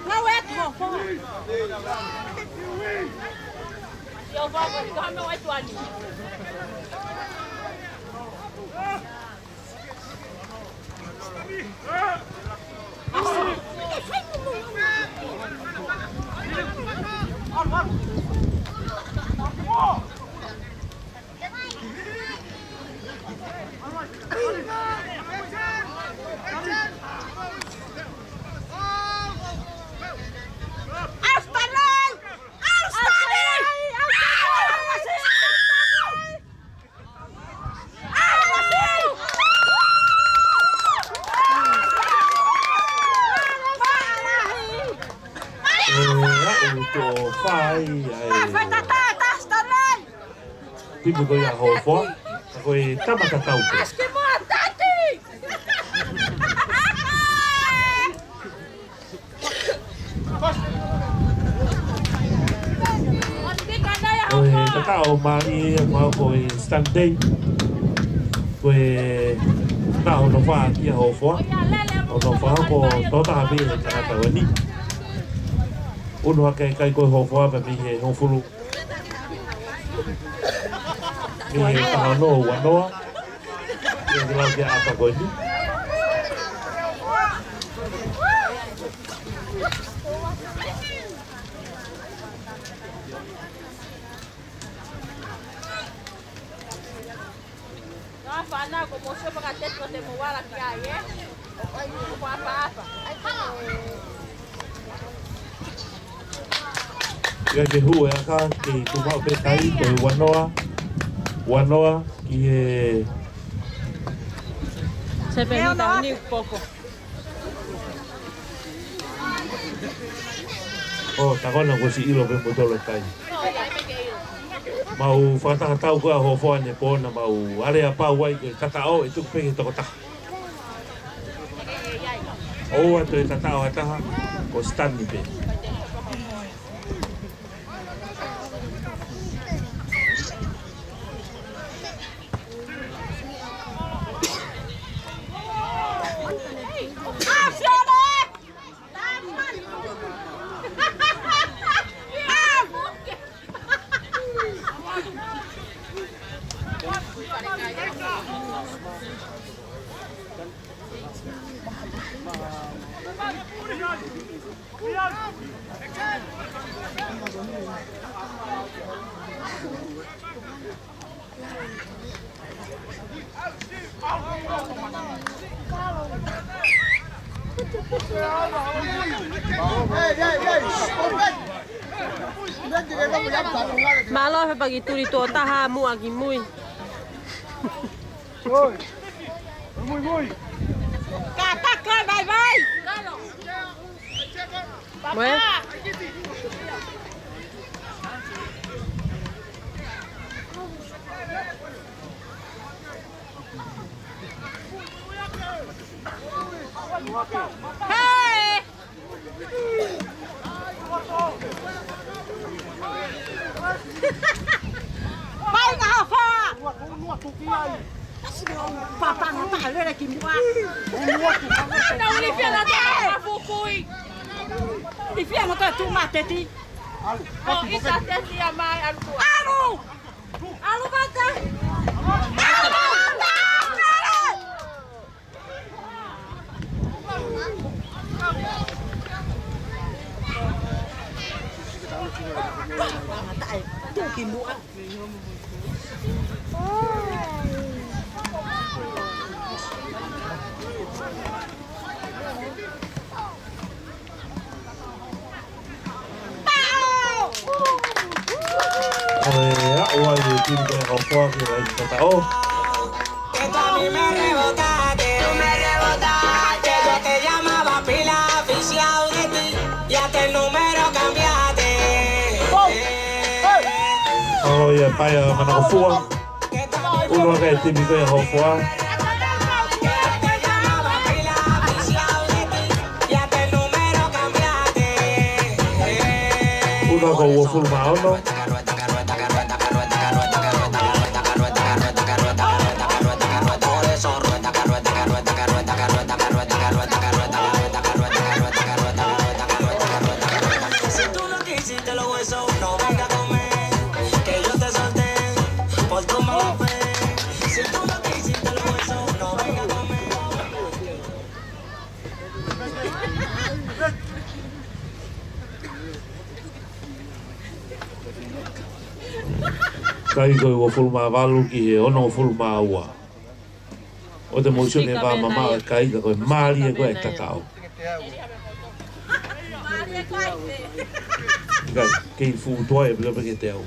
Ngawet mo. Yo bago di kami ay tuan. Tipu ko ya ho fo, ko e tama ka tau. Oi, takao mari ma ko e stande. Ko e na no fa ki ho fo. O no fa ko to ta bi e ka ta wani. Uno kai ko ho fo ba bi he ho fulu. Ni ta no wa no. Ni la ke apa ko ni. Ia ke hu e aka ke tumau pe tai ko wanoa ki e Se permita venir un poco. o takona ko si ilo pe motolo tai. Mau whakatau kua ho whane pōna mau are a pau wai koe tatao e tuku peke toko taha. O atu e tatao ataha ko stani pe. Malo he pagi turi tuo taha mua ki mui. Oi. Muy. Katakan bye-bye. Bueno. Hey! Vai na fa! Papa não tá vendo aqui mua. Não limpia na terra, fui. Limpia no tu mateti. Oh, isso até se amar algo. Alu! Alu mata! Tu que mua. Ua i tini koe hau whoa ki rai tatao. Que tú a mí me rebotaste, yo te llamaba pila oficial de ti, y hasta el número cambiaste. O ia pai a mana o fua. Uno ka e tini koe hau whoa. Uno ka ua fulu maono. Kai koe ua fulu maa walu ki he ono fulu maa ua. O te motion e wā mama e kai ka koe maari e koe e tatao. Kai, kei fu toa e bila peke te au.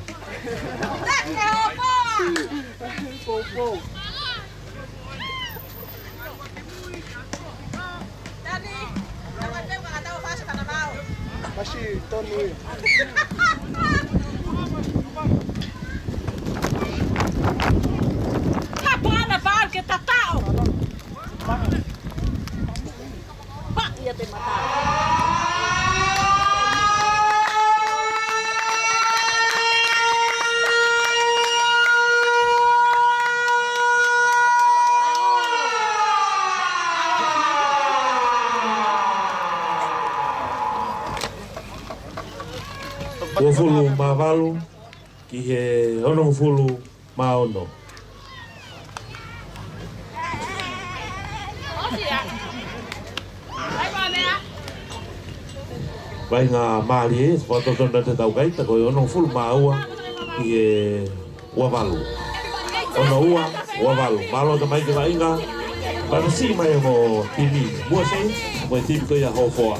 Masih Tony. Capana, vai, que tá tal! Ia te matar. Ua fulu maa walu ki he ono fulu maa ono. Vai ngā maari e, whatotona te tau kai, tako e ono fulu maa ua ki he ua walu. Ono ua walu. Malo te mai ki wa inga, Para si mai mo timi mua sei mo timi ko ya ho foa.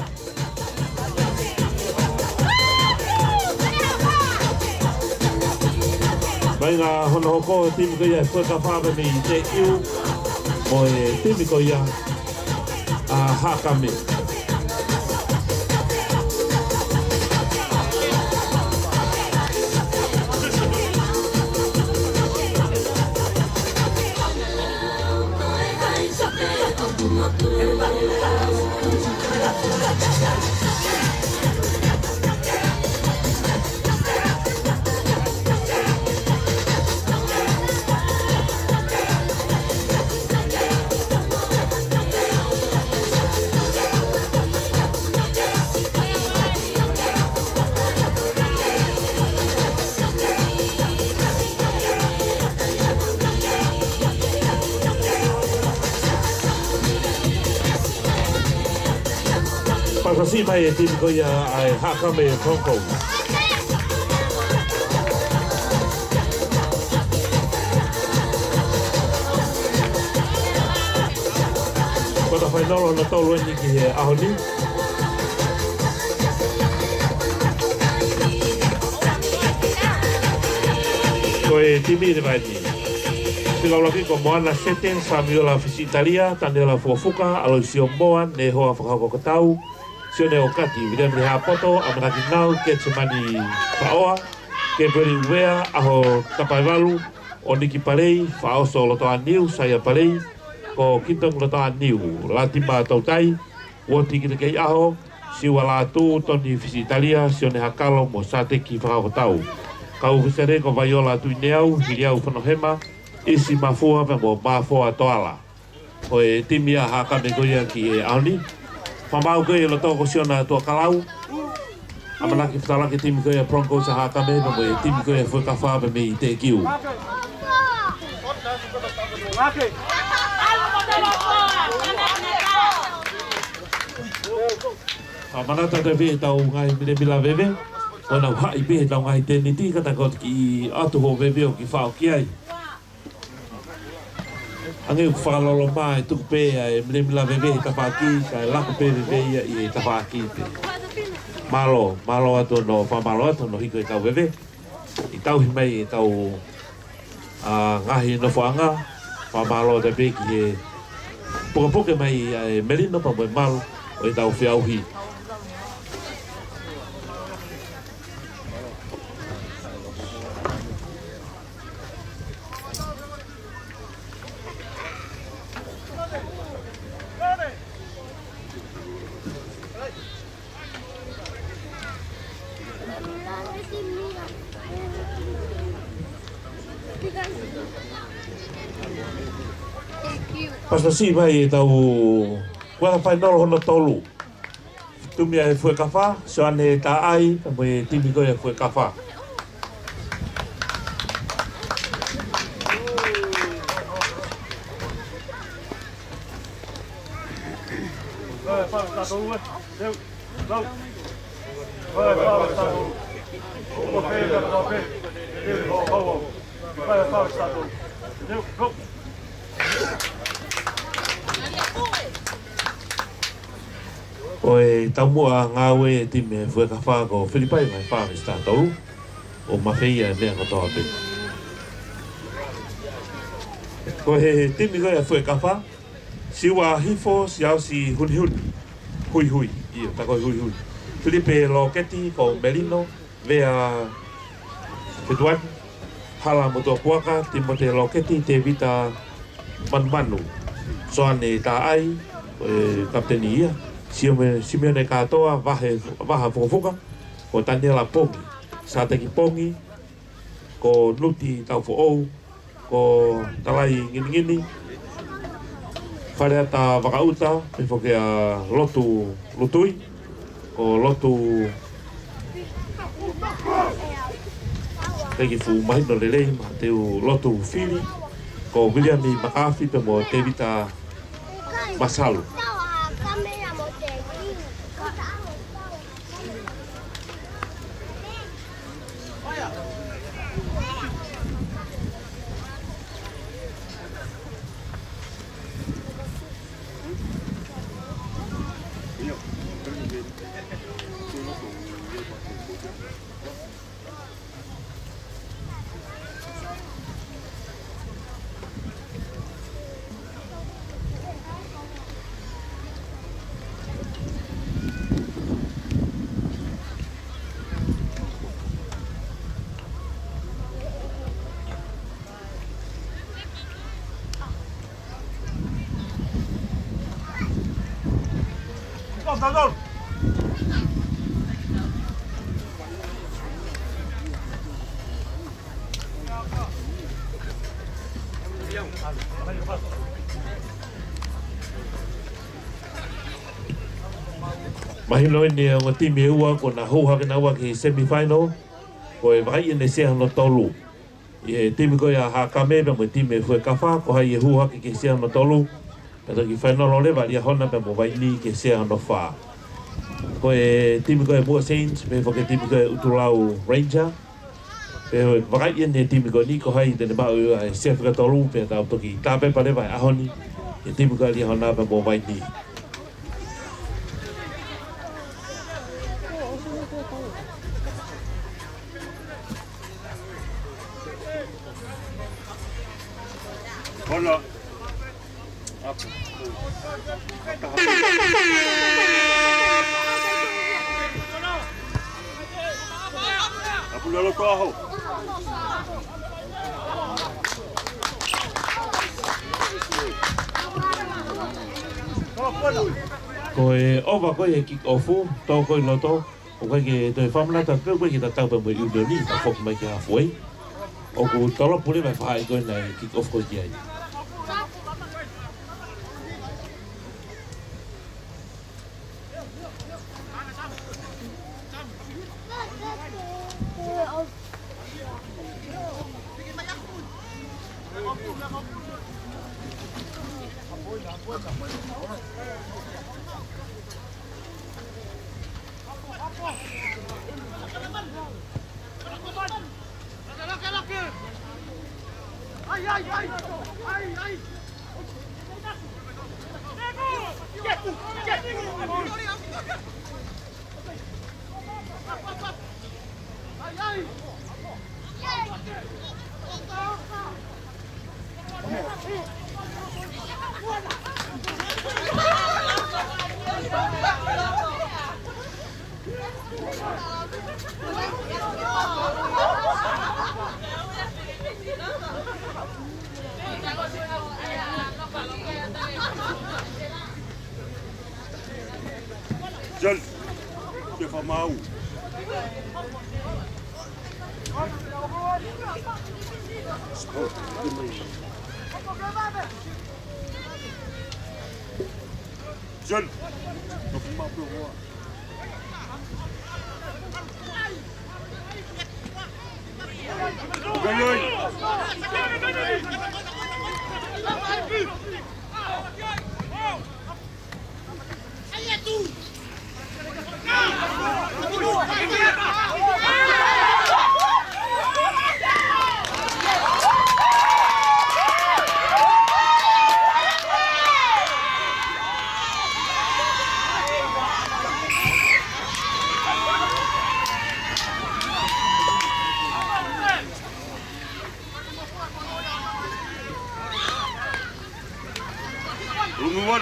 Mai ngā hono hoko timi ko ya whakawhāra me i te iu mo e timi ko ya a hakame. Pasasi mai e timi ko ia ai hakame e Kronko. Kota whainolo na tolu e niki he ahoni. Ko e timi re vai ni. Tika ulaki ko moana seten Samuela Fisitalia, Tanela Fuafuka, Aloisio Moa, ne hoa whakakokotau. Sione o kati, videm le hapoto, amanaki nau, ke tumani paoa, ke peri uwea, aho tapaiwalu, o niki parei, whaoso lotoa niu, saia parei, ko kitong lotoa niu, latima tautai, woti kita kei aho, siwa la tu, toni Fisitalia, sione hakalo, mo sate ki whakakotau. Kau visere ko vaiola tu neau, hiriau whanohema, isi mafua, mo mafua toala. Ko e timia hakame goia ki e aoni, Pamau koe e loto ko siona tua kalau. Amanaki whatalaki timi koe e Broncos sa hakame, ma moe timi koe e whakawhape me i te kiu. Amanata te vehe tau ngai mire mila veve. Ona whai vehe tau ngai tēni ti kata kot ki atu ho veve o ki whao ki ai. Ange u whakalolo mai tuku pē e mire mila veve i tawhaki, ka e lako pē veve ia i e tawhaki te. Malo atu no whamalo atu no hiko i tau veve. I tau hi mai i tau ngahi no whaanga, whamalo te pē ki e pukapuke mai i merino pa moe malo o i tau whiauhi. Pasasi mai e tau kua whainolo hono tolu. Tumia e fue kawha, soane e tā ai, ka moe timi koe e fue kawha. O e taumua ngā ue e time e fue kawha ko Filipai mai whāwe statou o mawhia e mea kotoa pe. Ko he timi koe e fue kawha, siwa hifo siau si huni huni, hui hui, iyo, takoi hui hui. Filipe Loketi ko Merino, vea Fetuan, hala motua puaka, Timote Loketi, te vita manmanu. Soane tā ai, kapteni ia, Simeone katoa, vaha fukafuka, ko Daniela Pongi, Sateki Pongi, ko Nuti Taufo'ou, ko Talai Ngini, Whareata Wakauta, me whoke a Lotu Lutui, ko Lotu Teki fu mahino lelei, ma teu Lotu Fili, ko William Makafi, pe mo te vita Masalu. Mahino ni o timi ua ko na ho ha na wa ki semi-final ko e vai ne se no tolu e timi ko ya ha kame be mo timi foi kafa ko ha ye hu ha ki se no tolu pero ki final ole va ya hona be mo vai ni ki se no fa ko e timi ko e mo Saints be fo ke timi ko e Utulau Ranger pe vai ne timi ko ni ko hai de ba e se fa tolu pe ta to ki ta pe pa le vai a honi e timi ko ya hona be mo vai ni Hola. Apura lo toho. ko e ova ko e kick off to ko no to o ka ke te famla ta ko ki ta ta mo yu ni ta fok mai ka foi o ko to lo pule vai fa ko na kick off ko ki ai Jal, que fa mau. Jal, no fa mau pro. Ganhou. Rumor.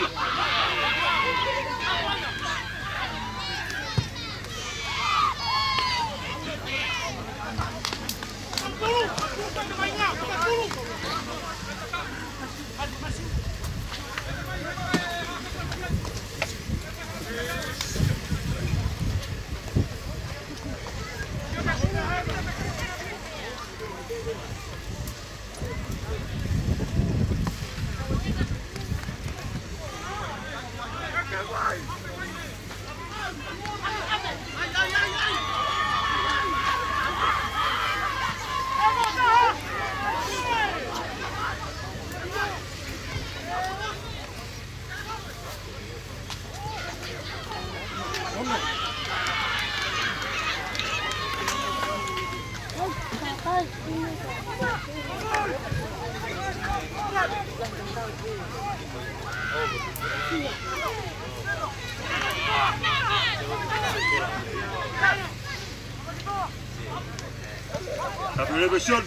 Televisión.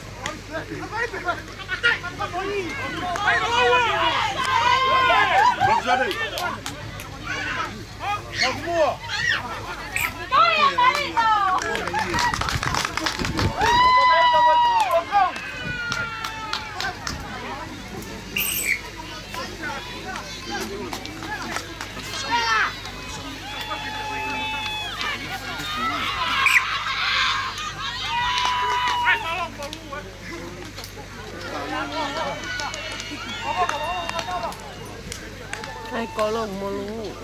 Vamos ali. Vamos. Ai có lồng mà lú.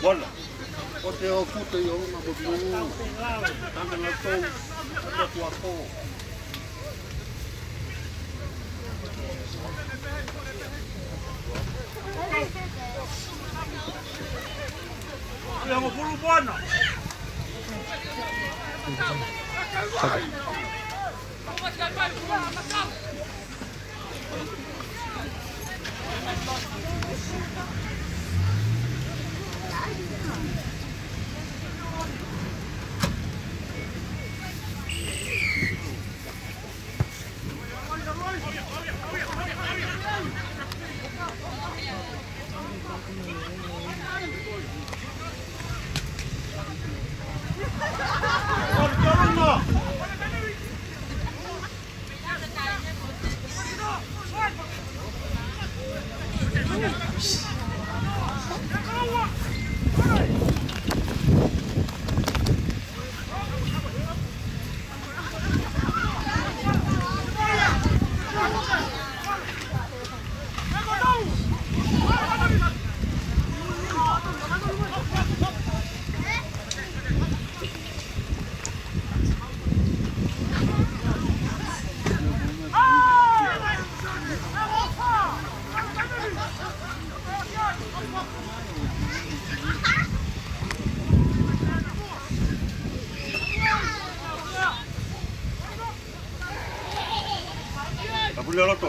Bola. O te o puta i o ma botu. Tanga na tau. Ka tua ko. Vamos por Urbana.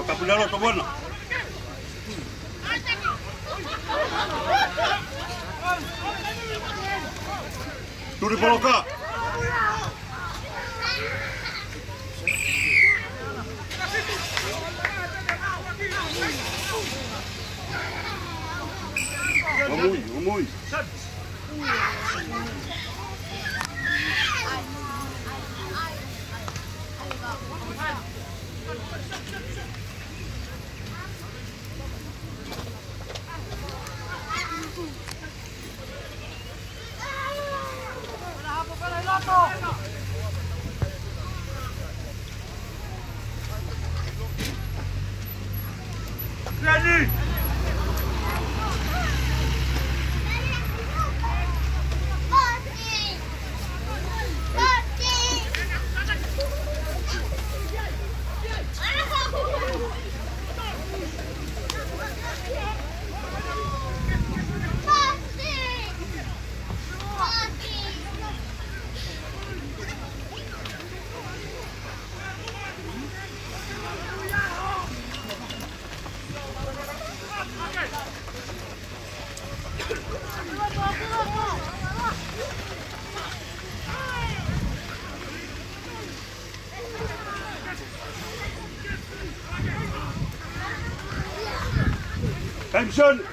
Tapulia loto bueno. Turi colocar. Vamos. Ready! Tension!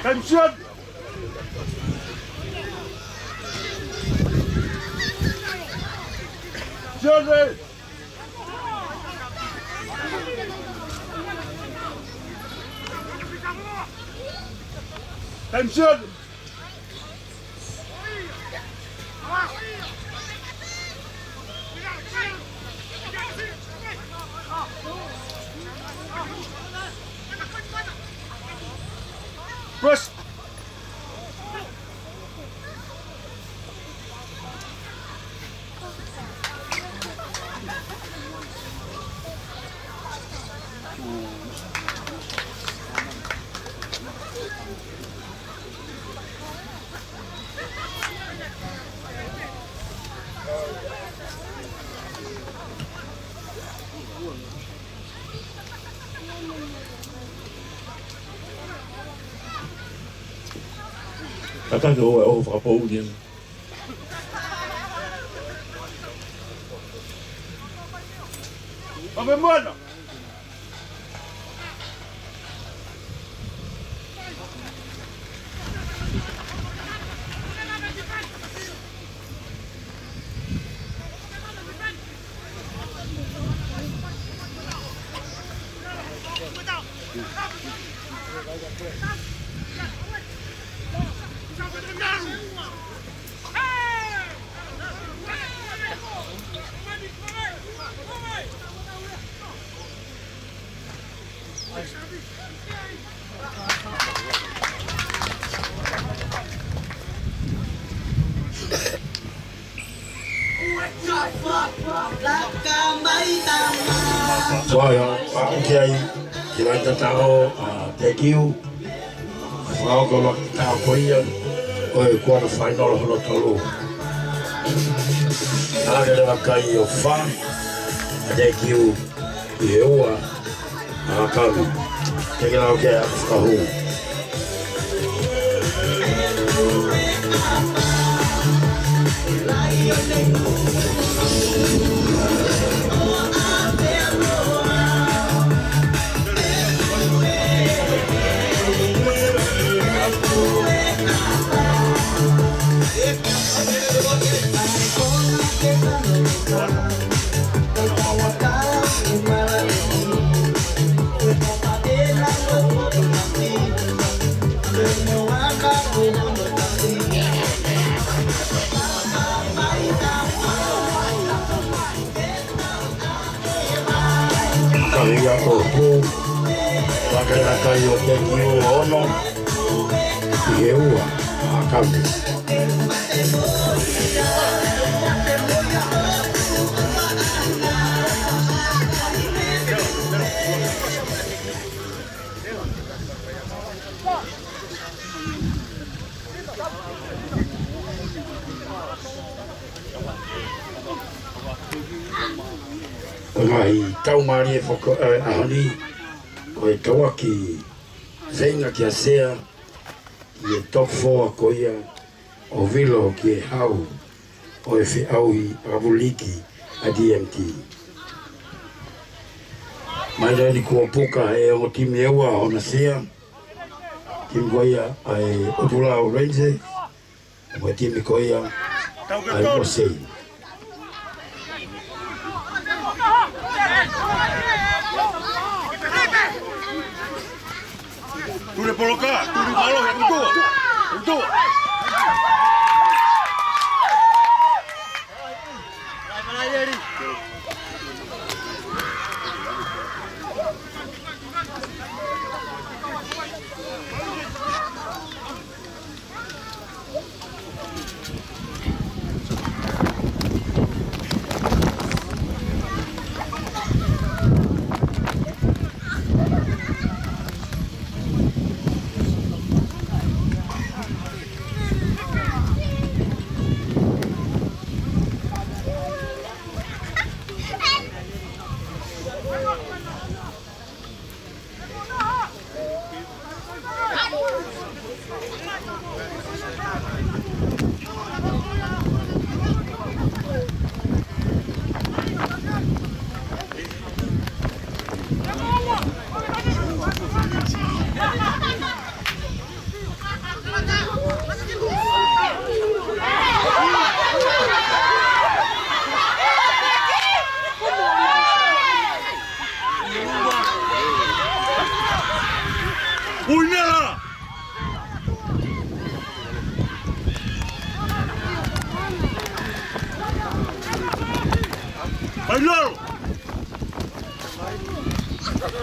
Attention! Jersey! Attention! Press! Kaka ko o whakapou nian. Ave mano! Soalnya aku kiai kira tahu tekiu, kalau kalau tahu koya, quarter final kalau tahu. Ada lewat kai ofa, tekiu yewa, kami. Kira okay aku tahu. Kalia Opo, Wakalaka Yote Ono, Yeua, Akame. Ngai tau mari e whaka ahani o e tawaki whenga ki a sea i e top 4 ko ia o vilo ki e hau o e whiaui ravuliki a DMT. Mai rani kua puka e o timi ewa o na sea, timi ko ia a e Otulao Rangers, o e timi ko ia a e Osei. Tule poloka, tule malo ya mtua. Mtua. Uinela! Ainalo!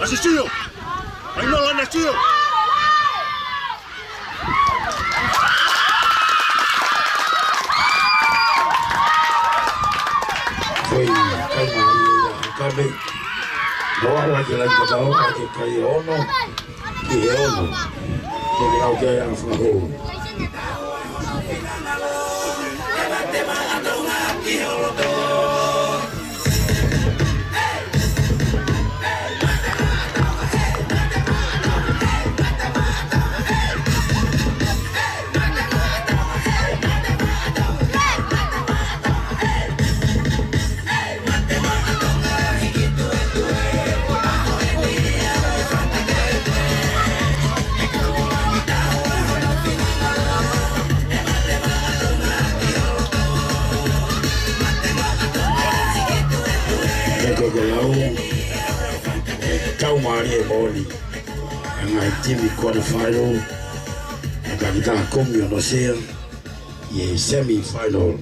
Asisio! Ainalo anasio! Foi kabe. Boa wa ke la ka o ke kai ono. Ki e ono. Ke la o ke ya fa ho. Tau mari e boli ngai timi quarterfinal ka kita komi no sea ye semi final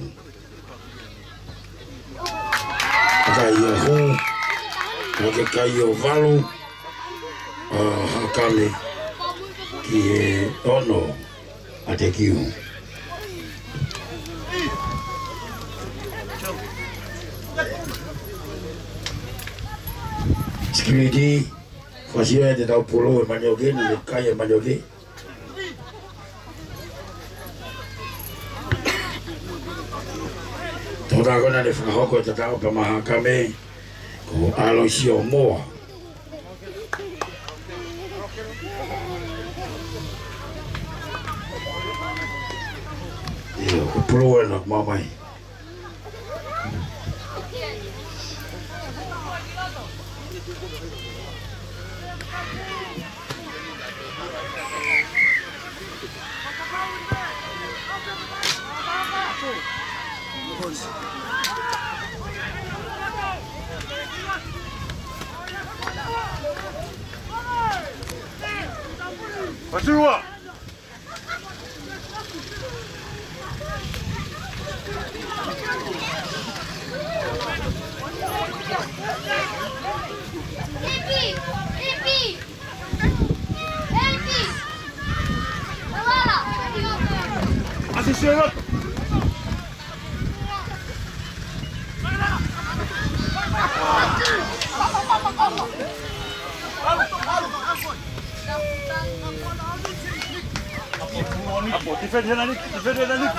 ka ia ho ke kai o valo hakame ki e ono atekiu Security, fazia de dar o pulo e manioguei, não caia manioguei. Toda agora ele falou que eu estava para Mahakame com Aloysio Moa. E o pulo é na mamãe. Continua! Senhor. Defende ele ali, defende ele ali.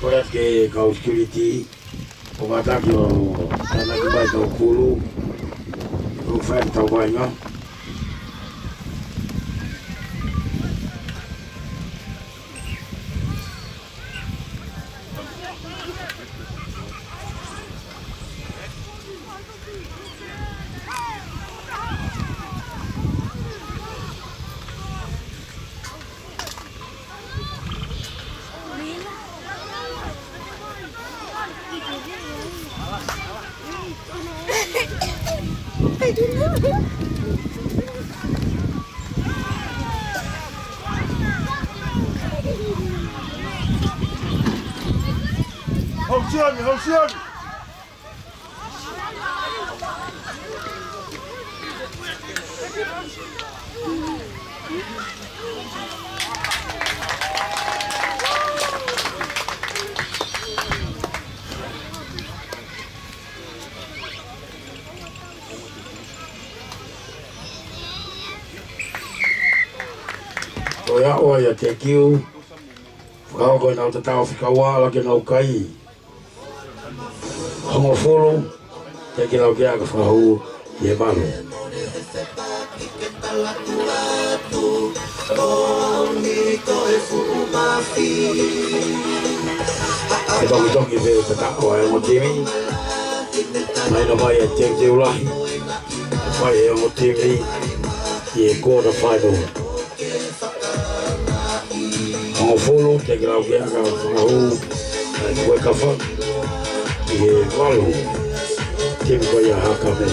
Ora que kau security o mata que o ana que vai do culo o oferta o banho Housiane, Housiane. Oia te kiu kau ko na tau fikawa ke na kai hongo folo te ki lau ke aga whahu i e malo e toki toki vere te tako e mo timi mai no mai e te ulahi e whai e mo timi i e quarter final hongo folo te ki lau ke aga whahu e koe kawha i e malo timi ko ia haka me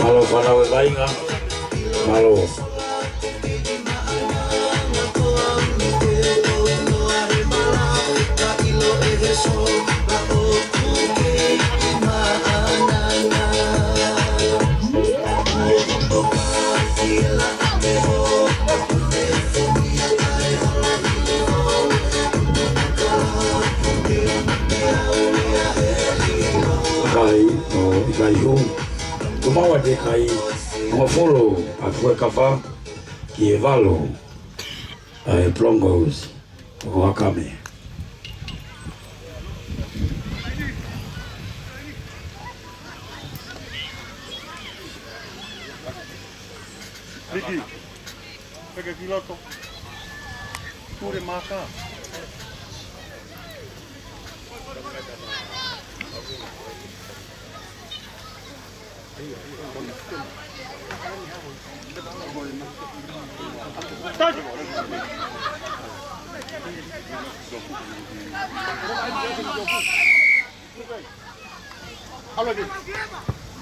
malo whanau e vainga malo kai hu kumawa te kai mo folo a fue kafa ki e valo ai plongos o akame Vicky, pega piloto. Tore maka.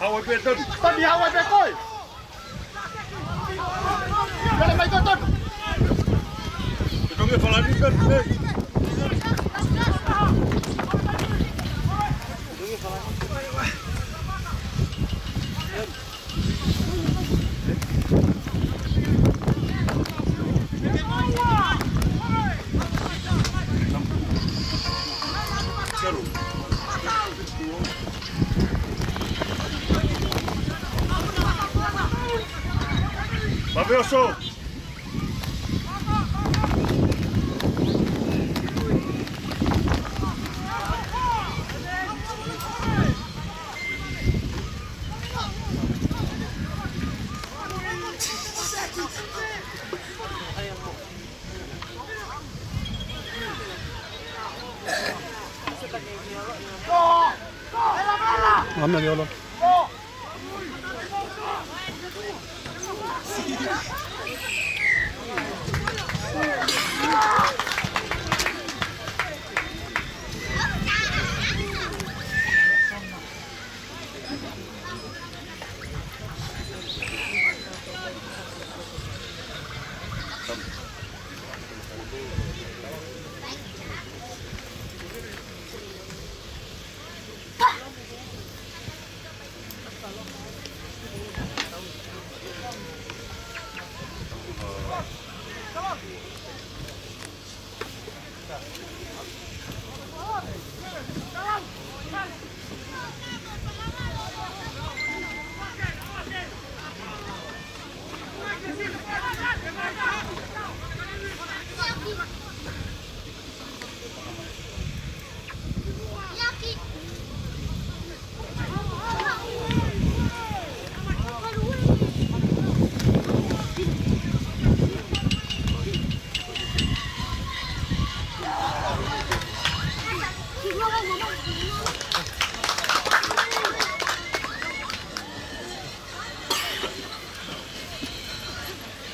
Hawai betul. Tadi awal bekoi. Jangan main tonton. Kita nggak falar ni kan? Mavioso. Mana dia lo?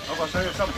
Apa saya sam?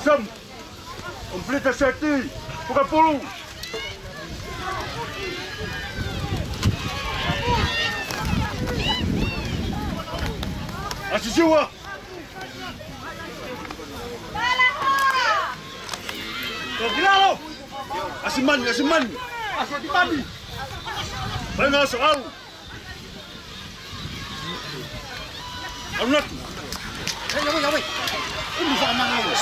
Sam, completa sete, bukan puluh. Asisiwa. Gila lo. Asiman. Asimani. Banyak soal. Anak. Hey. Ini sama lo.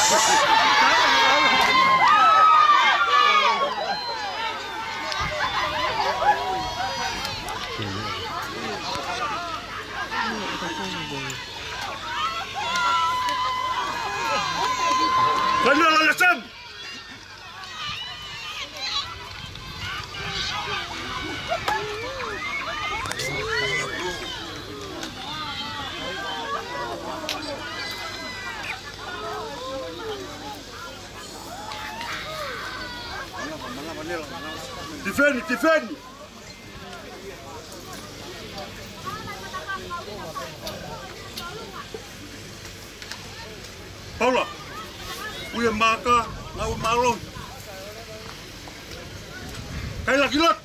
Benar alasan. Defend. Paula, uya maka ngau malon. Kai lagi lot.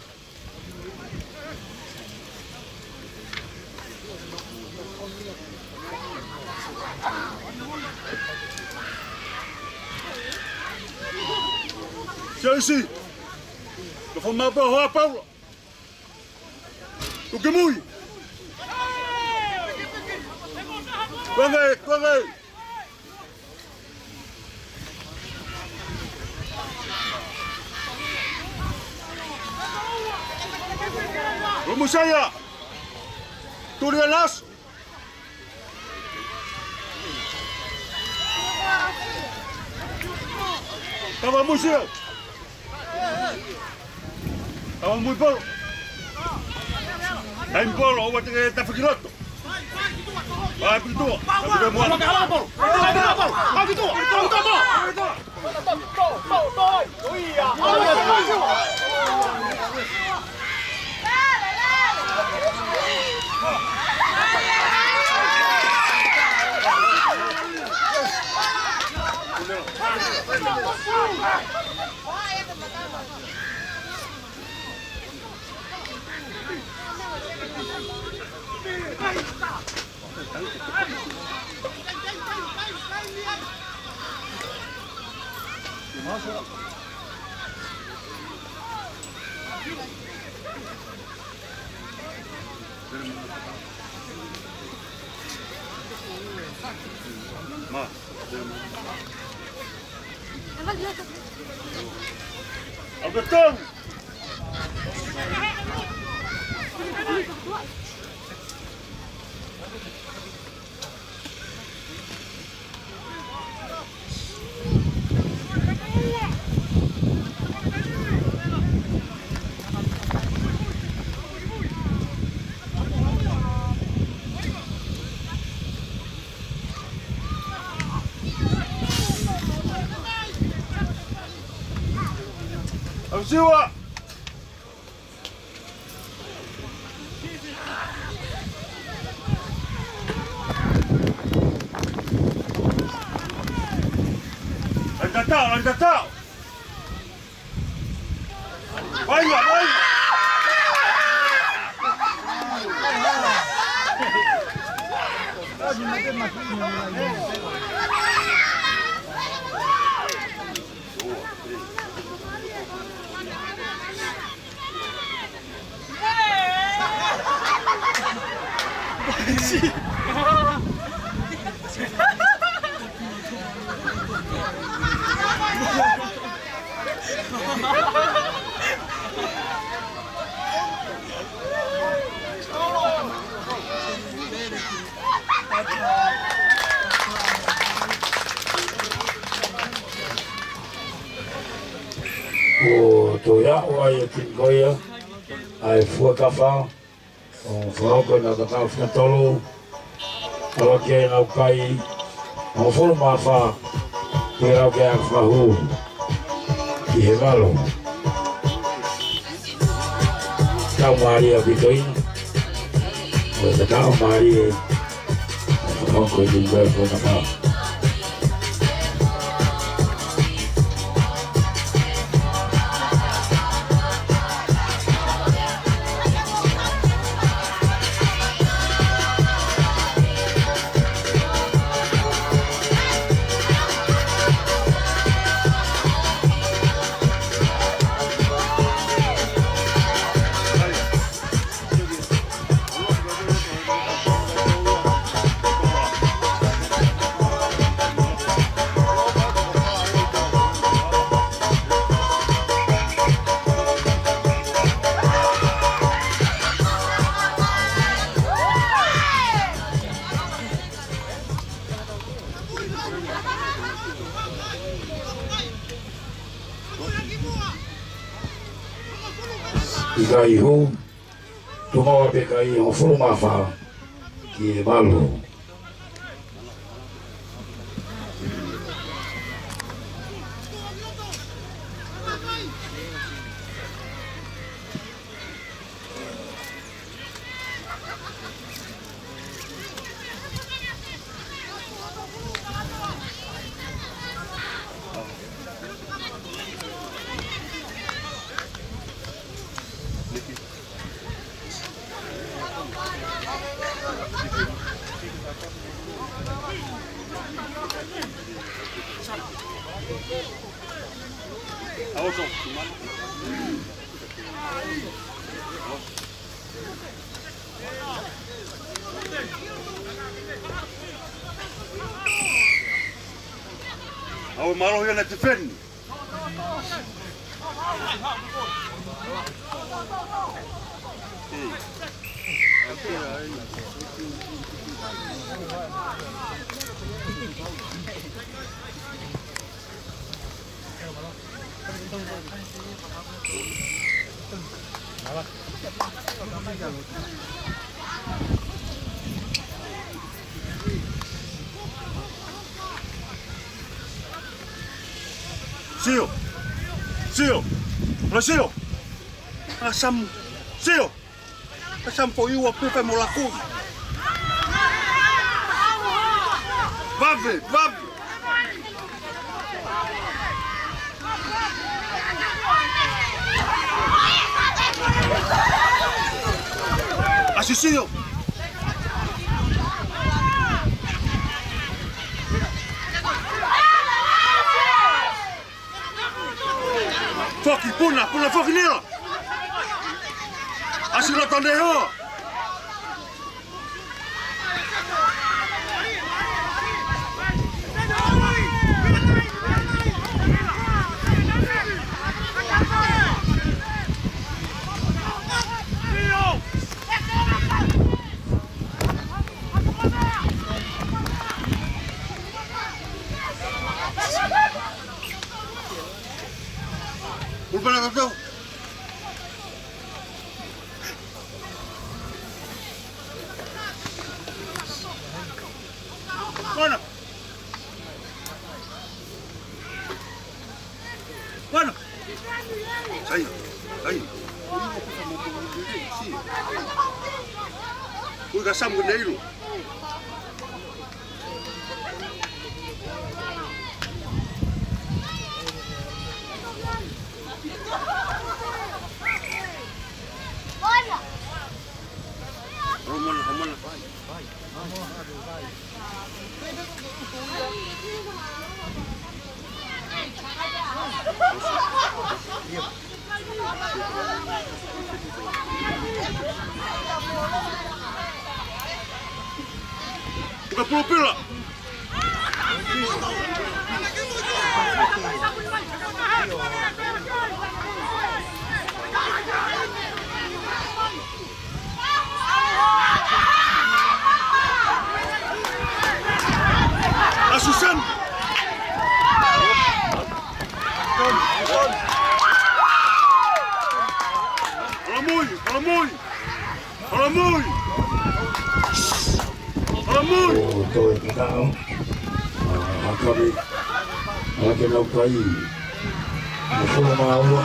Chelsea. Lo fa ma pa ho Paulo. Tu que muy. Corre. Vamos allá. Tú le das. Estaba muy serio. Estaba muy polo. Está en polo, agua te está fikiroto. Vai, Pitu. Vai, bola. Albertão! Siła! Lantatao! Vaya! Sí. O toia o ai tingoia ai fua kafa o foco na ka fitolo o ke na kai o forma fa pero que fa hu ki hevalo ta maria bitoina o ta maria o ko dingo ko na ka Ikai ho, tumawa pe kai o furuma fa ki malo. Aoso. Au malo yana defend. Siêu, siêu, là siêu, asam, siêu, asam po iwa pepe molaku. Vave, vave. Asisio. Foki, puna foki nila. Asilo tondeho. Pulpana tatau. Mana? Mana? Sai. Ui kasam gede lu. Roman. Buka profil lah. Asusan. Alamoy. Tôi cũng đạo Hakari Lagi Laukai Mufula Maua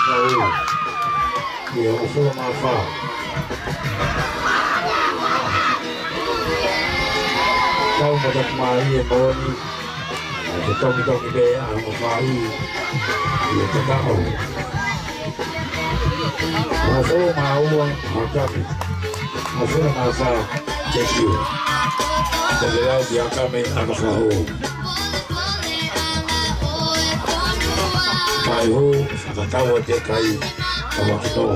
Kau Dia Mufula Mafa Kau Madak Mai Boni Tomi Bea Mufai Dia Takau Mufula Maua Hakari Mufula Mafa Thank you. Setelah dia kami anak fahu. Fahu katawa dia kai awak itu.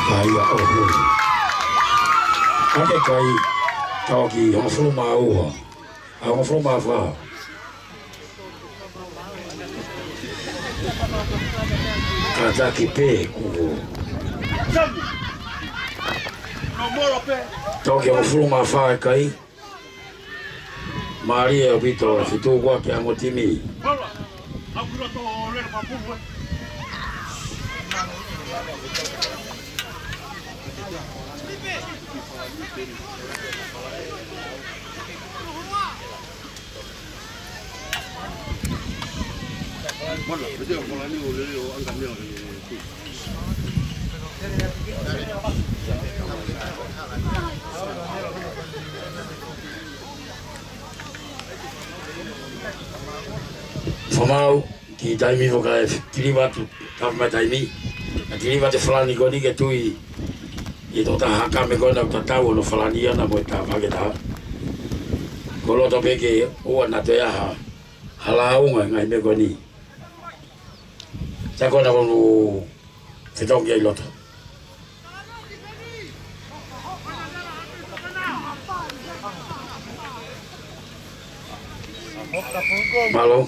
Kaya oh, ada kai toki yang flu mau, yang flu mafa. Kata kipe kubu. Toki yang flu mafa kai. Maria Vito, situ gua yang mutimi. Mana? Betul kalau ni oleh angkat ni. Famau ki taimi foka tiriwa tu kama taimi. Tiriwa te flani goni ke tui i to ta haka me gona ta tau no flani ana mo ta vageta. Kolo to peke o na te ha hala unga ngai me goni. Sa kona no te tongi ai loto. Malo.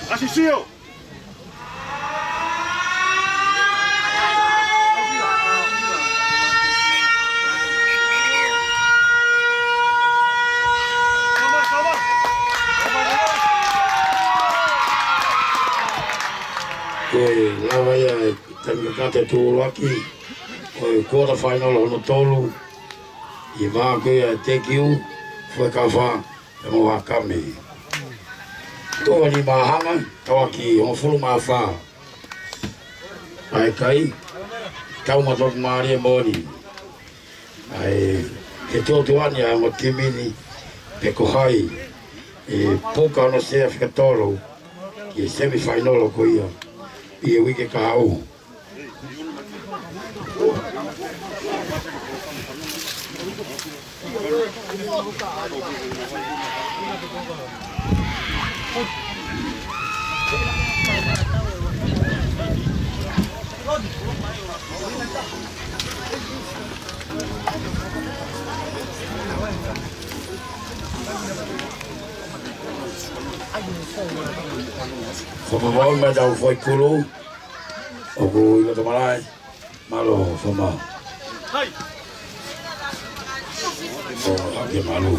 Asisio! Lawa ia tanga kate tūlaki o quarter final hono tolu i vā koe te kiu fue ka wha e mo hakame toa ni mahanga tawa ki hono fulu maa wha ai kai tau matot maari e moni ai ke tōtuani a mo timini pe kohai e poka no sea whikatolo ki semi-final o koia i e wike ka au. Whamawau me tau whai kulu o ku i kato malai malo whamau o hake malu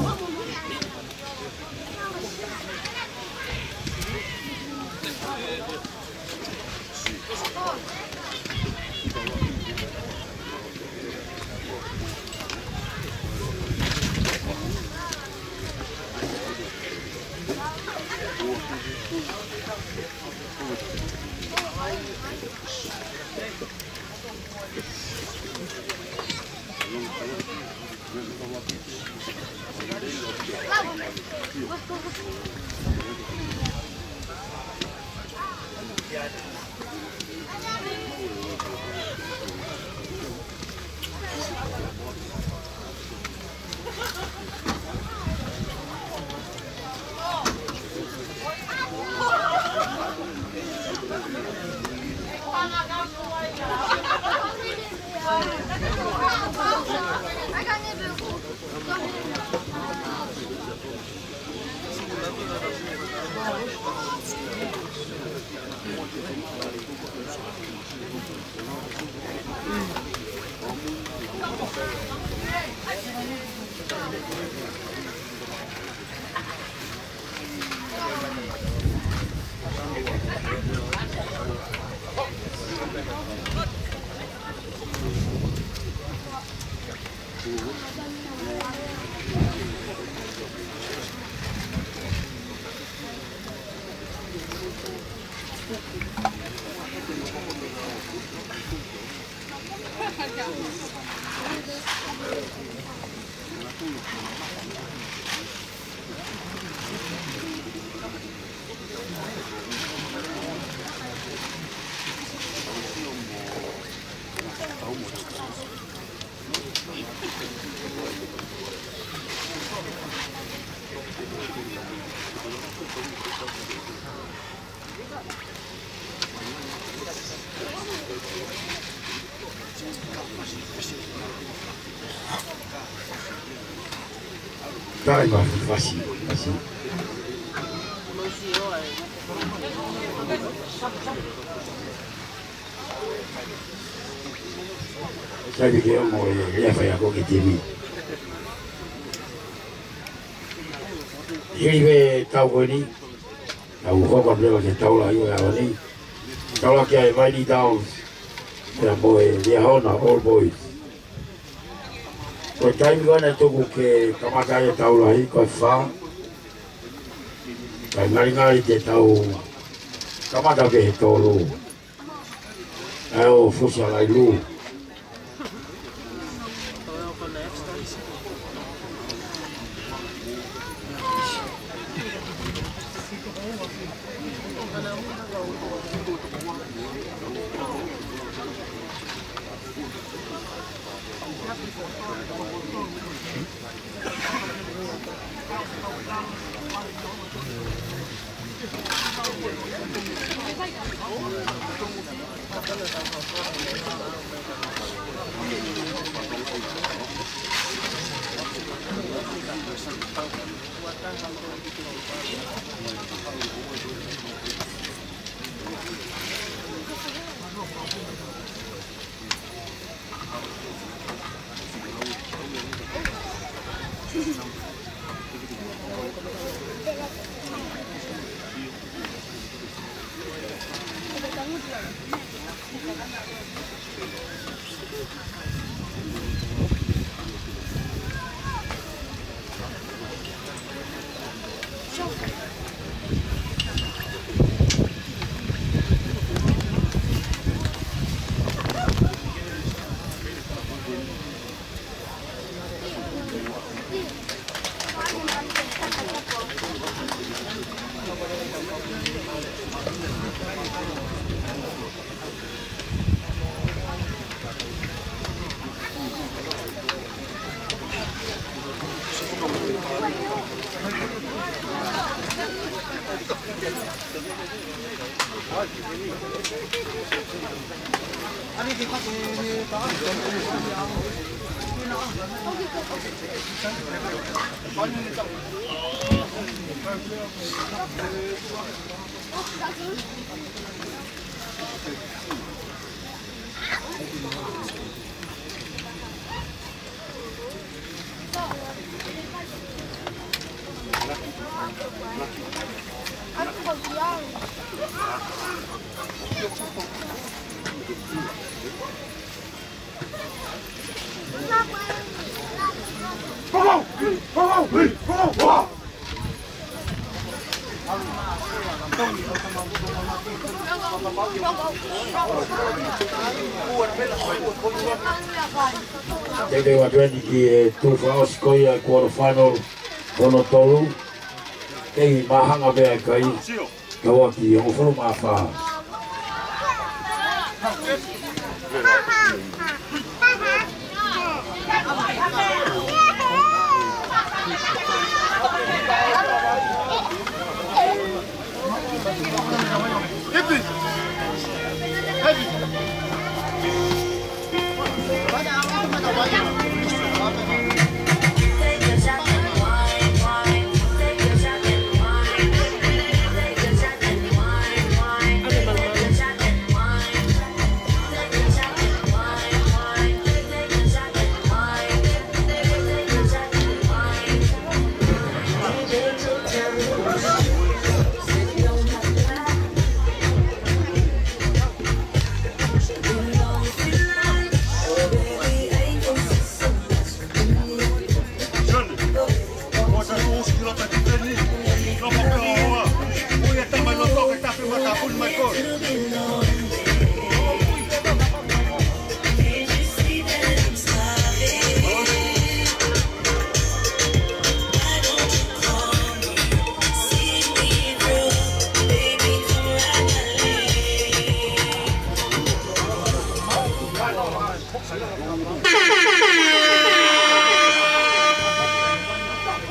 Tai ba fasi. Sabi ke mo ya fa ya ko ke timi. Hiribe tau ko ni. Tau ko ko le ke tau la yo ya ni. Tau la ke ai vai ni down. Ya boy, dia hona all boys. Ko tai ko na to ke kamata ya tau la ko fa. Kai ngari te tau kamata ke tolu. Ai fusa lai lu. They were ready to Koya quarterfinal Honotolu. They Mahanga Bear Kai Kawaki over Mafa.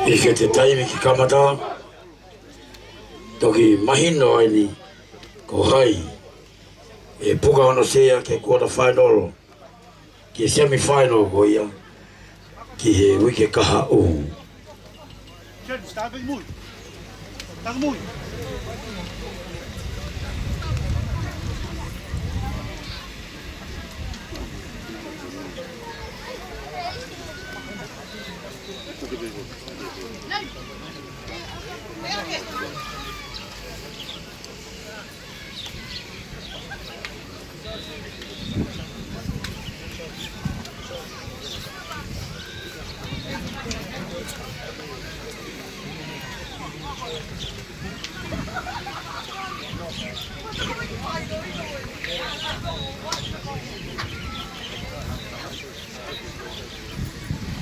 Ike te taimi ki kamata, toki mahino aini ko hai, e puka ono sea ke quarter final, Ki semi-final ko ia. Ki he wike kaha o. Chen, staan mooi. Staan mooi.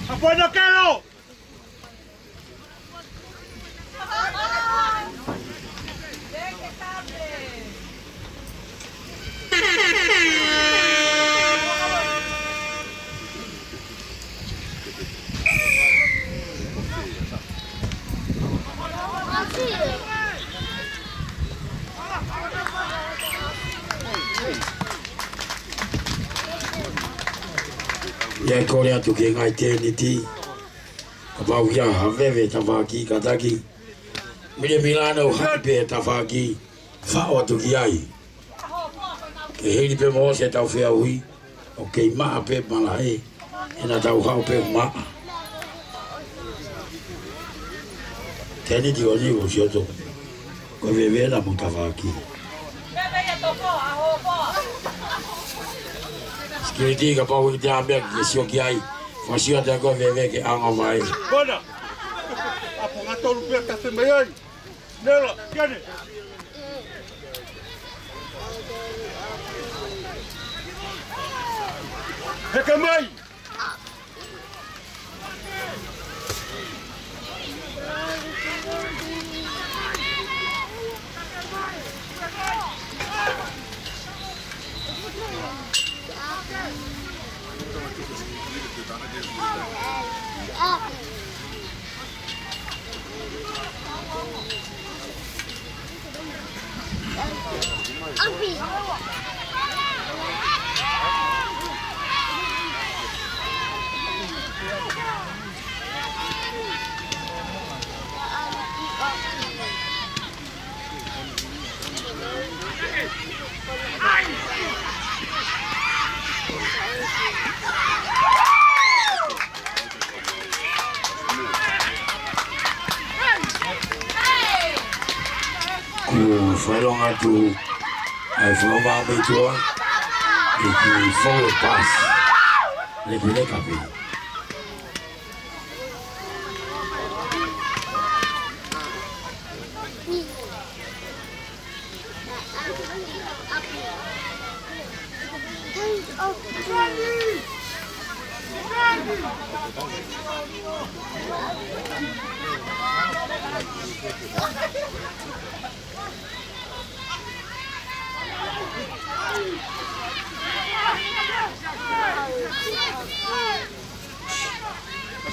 ¡Apoyo Quero! Ia kore atu ke ngai teniti. Ka pau ia hawewe tawaki kataki. Mire Milano hape tawaki. Whao atu ki ai. Ke heri pe mo se tau whea hui. O kei maa pe malae. Ena tau hao pe maa. Teniti o ni o sioto. Ko wewe na mo tawaki. Security ka pau i te ambia ki sio ki ai. Fasio te ko wewe ke anga mai. Bona. Apo ngatolu pe ka te mai ai. Nela, kiane. Heka mai. Fueron a tu forma habitual y tu forward pass le pide capi.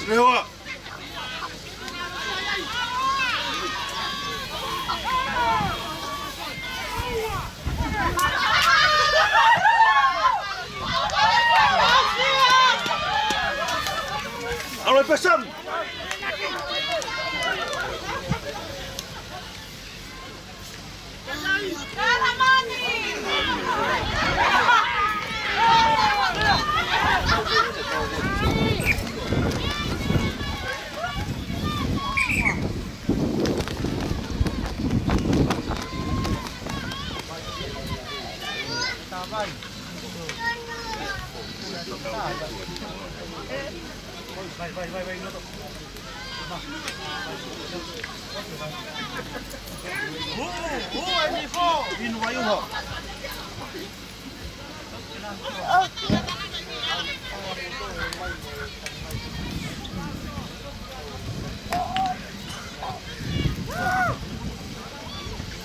Lewat. Alright, pasang.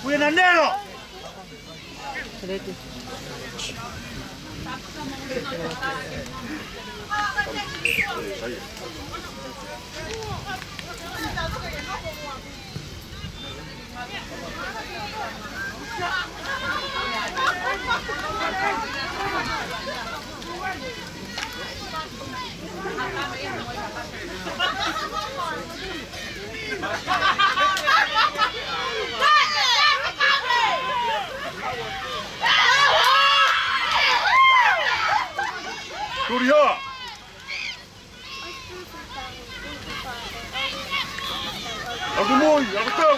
Buenanero. Turiha. Aku moi, aku tahu.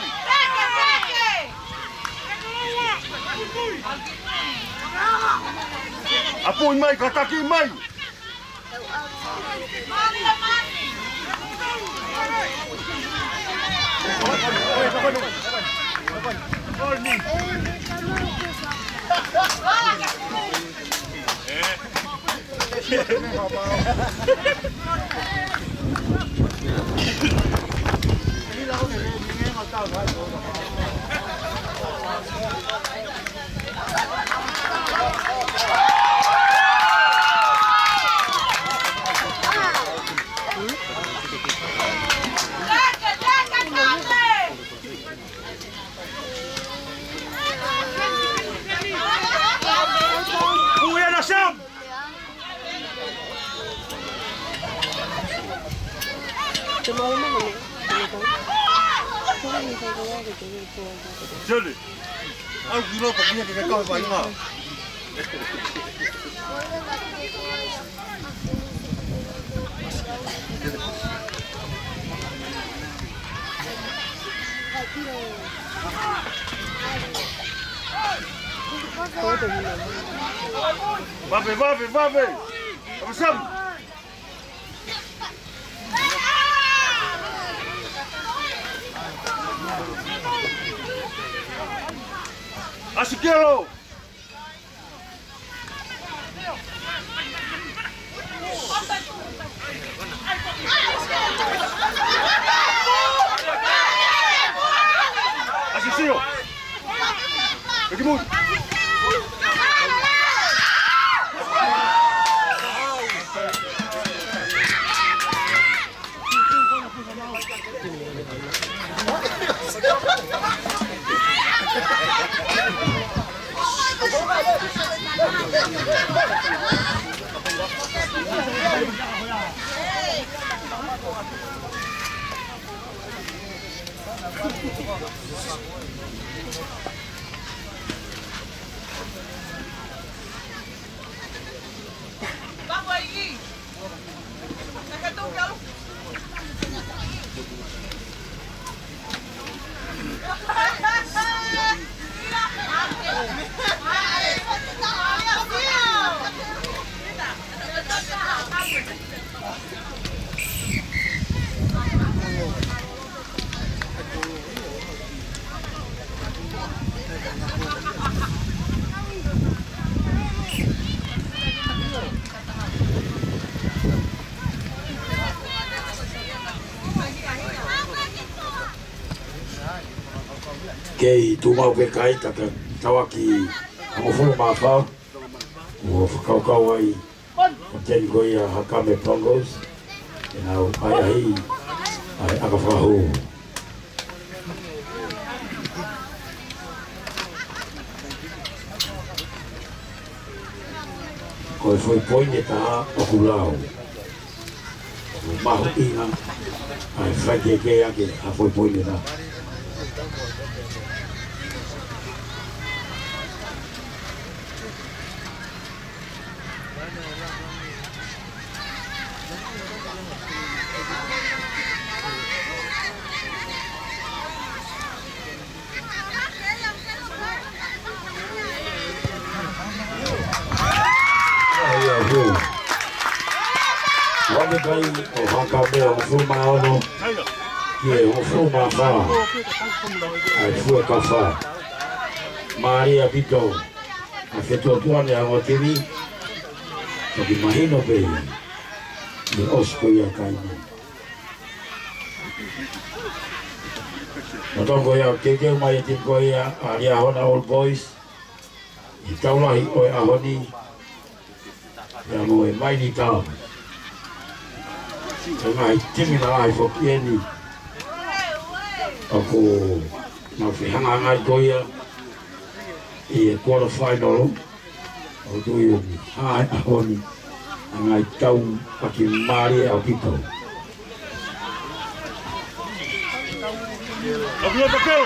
Apa mai kata ki mai? Jadi, aku kira perginya ke kau paling mah. Babe, apa sam? Asikelo. Asisio. Bagaimana? Kei tu mau pe kai taka tawaki ang fulu mafau o whakaukau ai o teni koi a Hakame Pongos e nau ai ai aka whahu koi foi poine ta o kulao o mahu ina ai whaike ke ake a foi poine ta Wame kai o Hakame o fuma ono ye o fuma fa ai fua ka fa Maria Pito a feto tuane a ngotiri o ki mahino pe ni osko ia kai no tongo ia keke mai tinko ia aria hona Old Boys i taulahi o e ahoni ia mo e mai ni tau ngai timi na ai fokieni ako na fihanga ngai koia e quarter final o tuio ai ahoni ngai tau paki mari au kito Ablo takelo.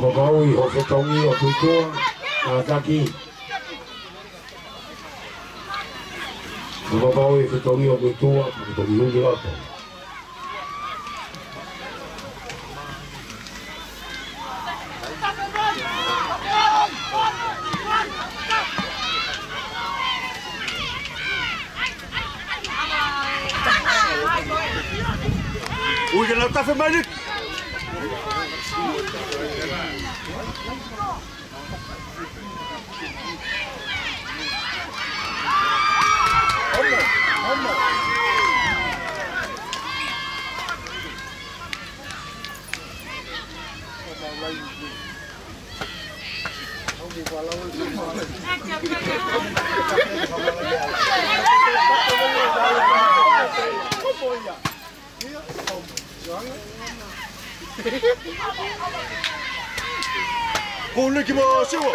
Papaui o Fetongi o Kuitua Taki. Papaui Fetongi o Kuitua Fetongi Hungi Lato. Ui, que não está filmando. Con l'équipe c'est bon.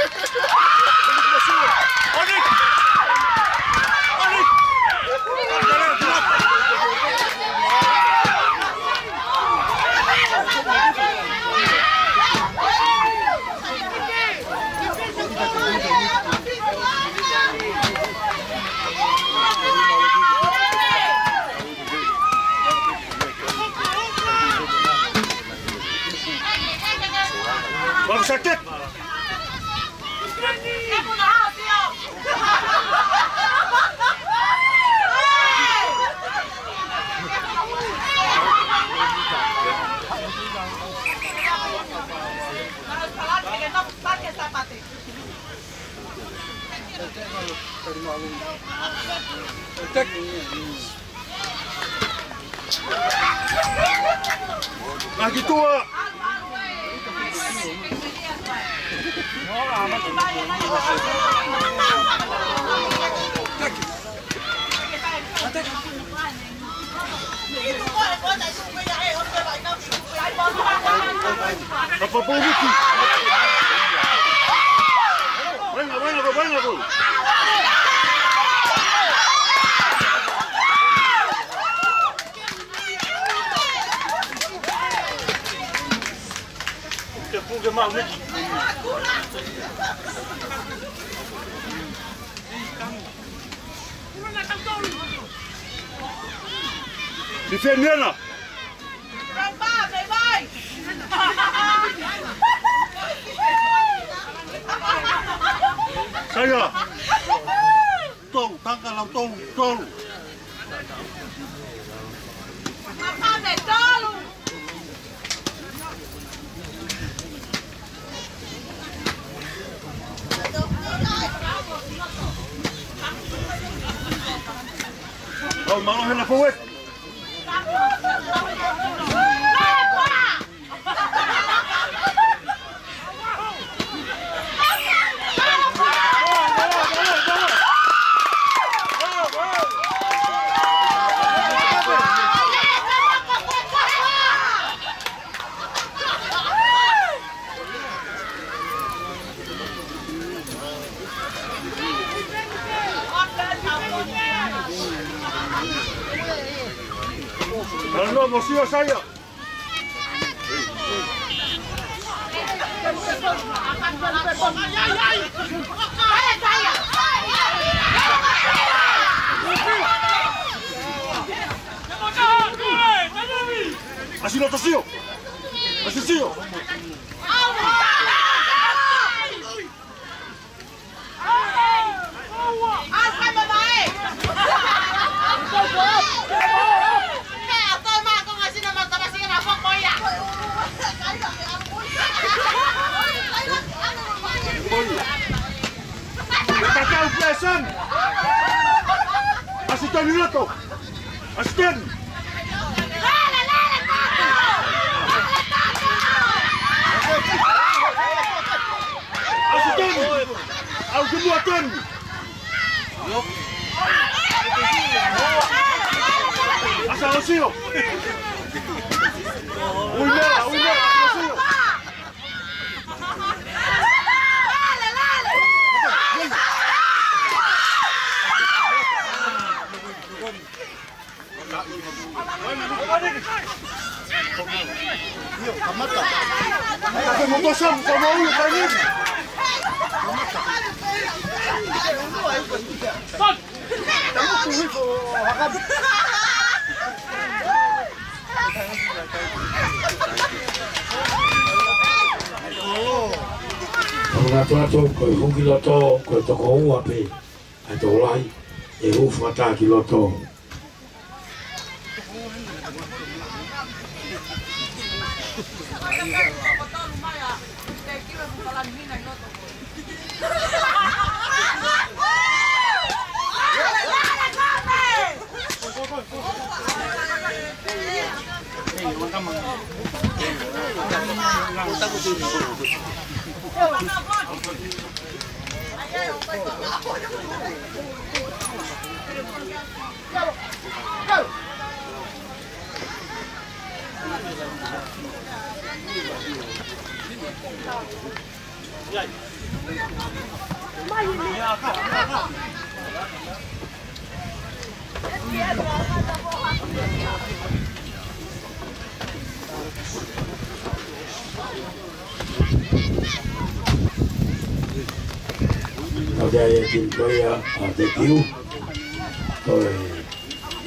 Vamos sakit. Lagi tua. Apa pun itu. Venga, gol. Que fuga mal Nicky. Defendendo. Saya. Tong, tangkal tong. Oh, malu hendak forward. Kalau mesti saya. Así lo tosió. Así sigo. Kakak Flesan. Asisten Nirato. Asisten. Asisten. Aku buatan. Asal sio. Uina, sio. Kamata. Ay, motosan sa maulo kanin. Stop! Tamo tuloy ko hakab. Ang nato ko hungi loto ko to ko ua pe. Ato lai e ufa ta ki loto. Ada yang kaya ada kiu,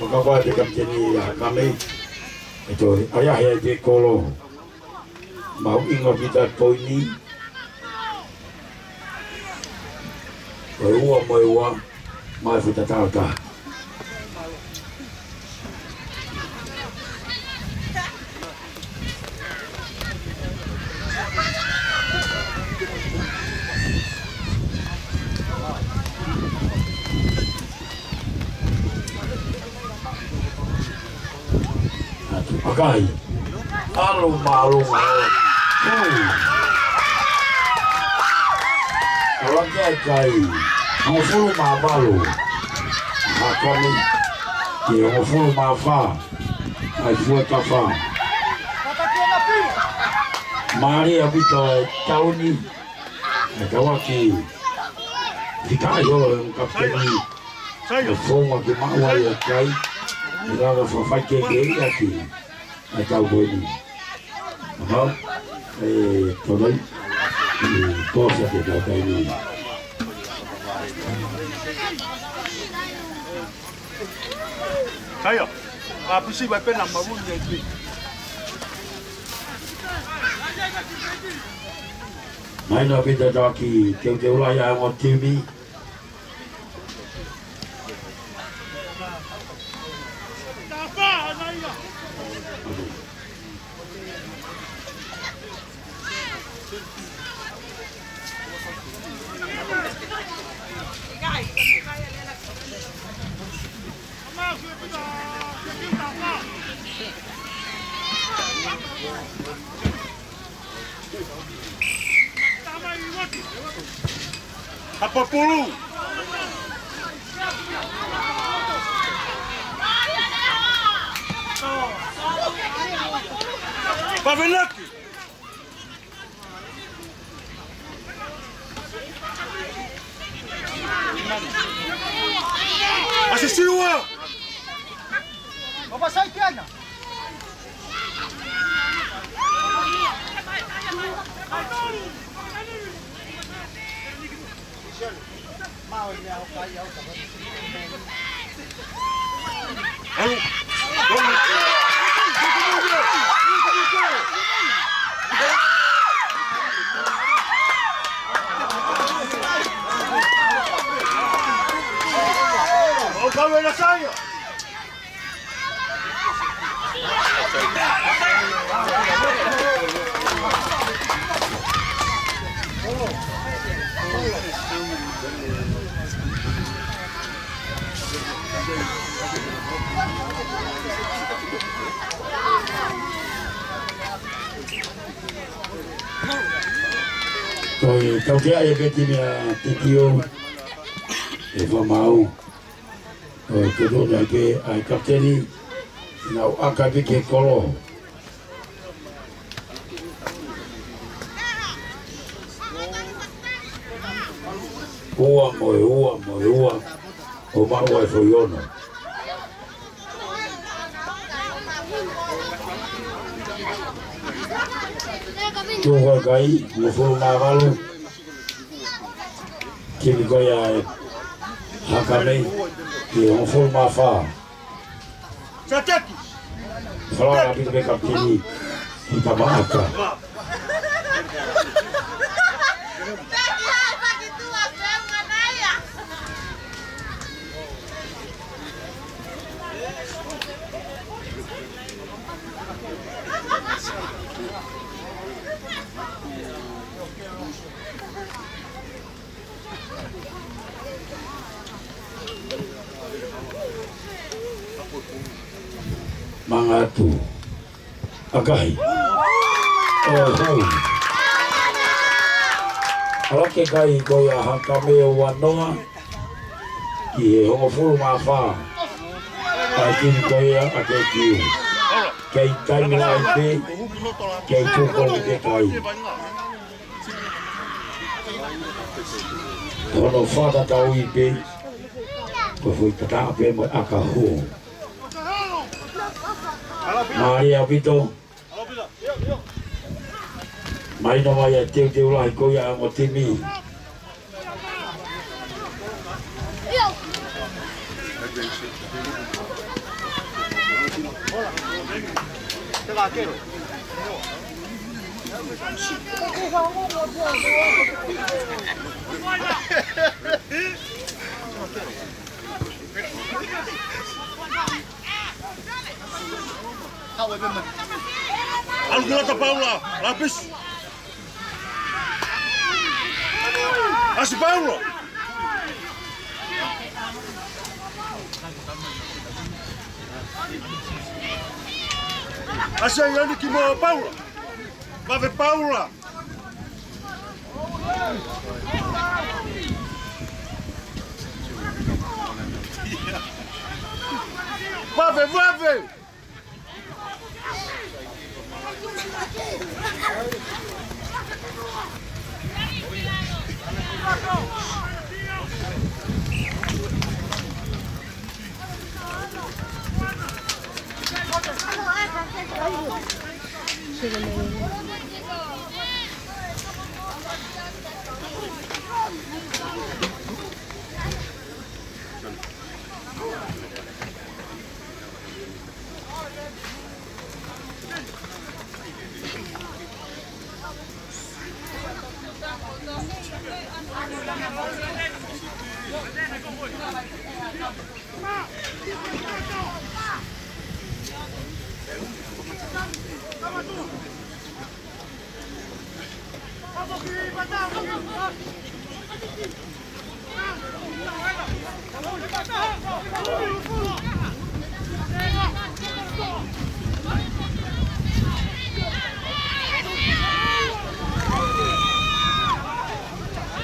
maka ada kami kami itu ayah yang di kolo mau ingat kita poini, mau kita tahu tak. Pakai, alung malung, kalau kai, mau full mabalu, kami, dia mau full mafa, full kafa. Mari abito tahun ni, kawaki, kita yo kapten ni, forma que mawai kai, kita fafai ke lagi. Atau boleh, apa? Tolong, cosa kita ini. Saya, apa sih bapak nama pun jadi. Main apa kita lagi? Jauh-jauh lah yang mau TV. Apa puluh? Pavelaki. Assistiu-a! Vamos sair piano. Cabe la saya. Kau dia yang ketimnya titio, eva mau. Kedua lagi kapten nak akabi ke kolo. Ua, o mau foi ono. Tuwa kai, mufuru mavalu. Kimi koya hakame, ki mufuru mafa. Sataki. Fala na bitu beka pini, kita maaka. Mangatu agai hai alake kai koya hakame wanoa ki ho fulu mafa akin koya akeki kai kai milaipe kai chuko ke kai ono fada tauipe ko foi tata pe mo akahu Maria Vito Mai no mai teu lai ko ya mo timi Alguna Paula, lapis. Así Paula. Así hay alguien que mueve Paula. Va de Paula. Va de.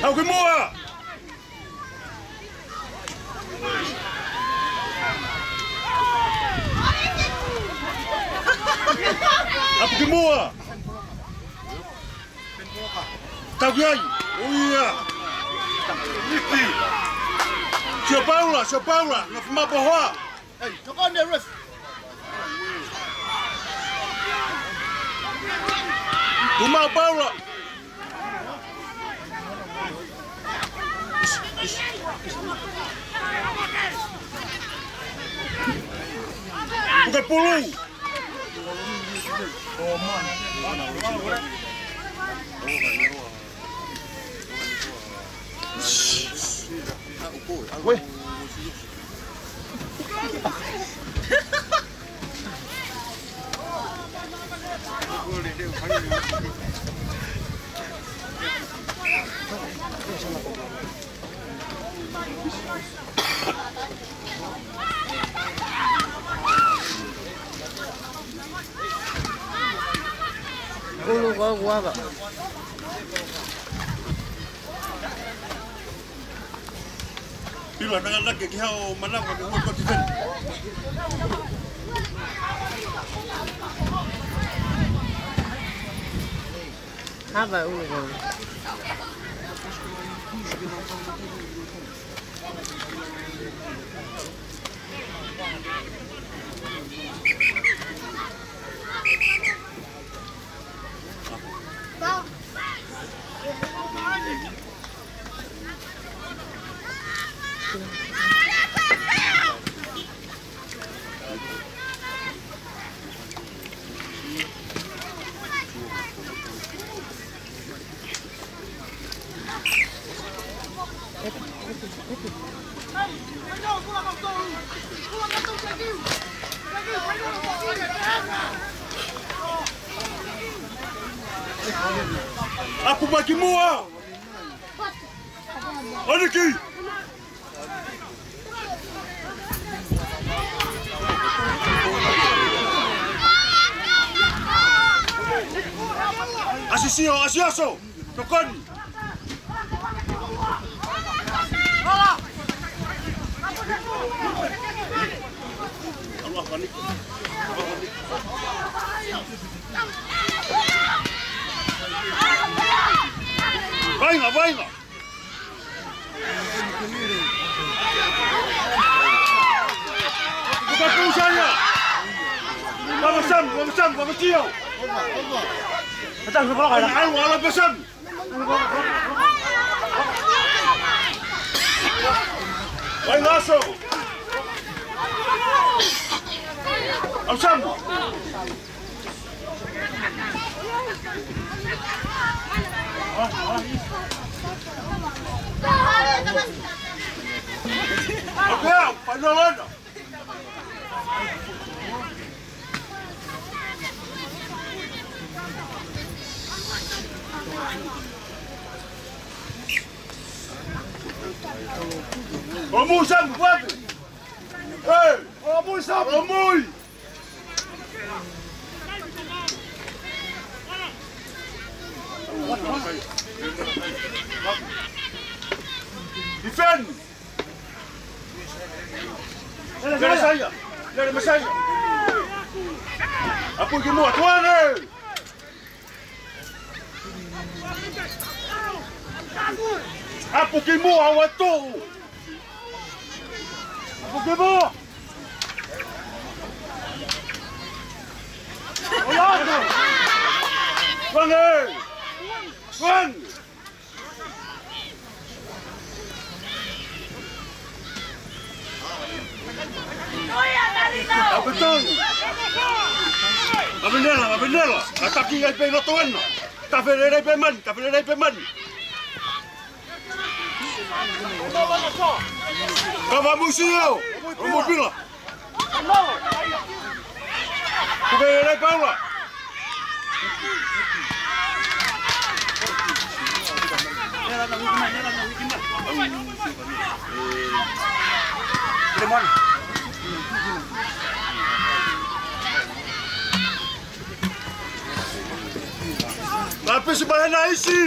Hau que moa! Apa que moa? Tau que ai? Uia! Lipi! Seu Paula, na fuma boa. Ei, toca on the roof. Fuma Paula. Bukan puluh. Weh. Guava. Pila dengan lagi kau mana kau buat kau tipen. Apa ulu? Apu bagi mua. Aniki. Asisio, asiaso. Tokoni. Allah balik. Venga, venga. Buka pusanya. Vamos Sam, vamos Tio. Datang sekolah kan? Ayo, ala pesan. Venga, Aso. Sam. Oke, pandangan. Omui Sam, buat. Omui Sam, omui. Defend. Dari saya. Apa yang mau tuan ni? Apa yang mau awak tu? Apa yang mau? Olak tu. Tuan ni. Tuan. Betul. Abendela. Ataki ay pelotuan. Tafelere peman. Kavamusio. Romopila. Tafelere Paula. Lapis sebahan na isi.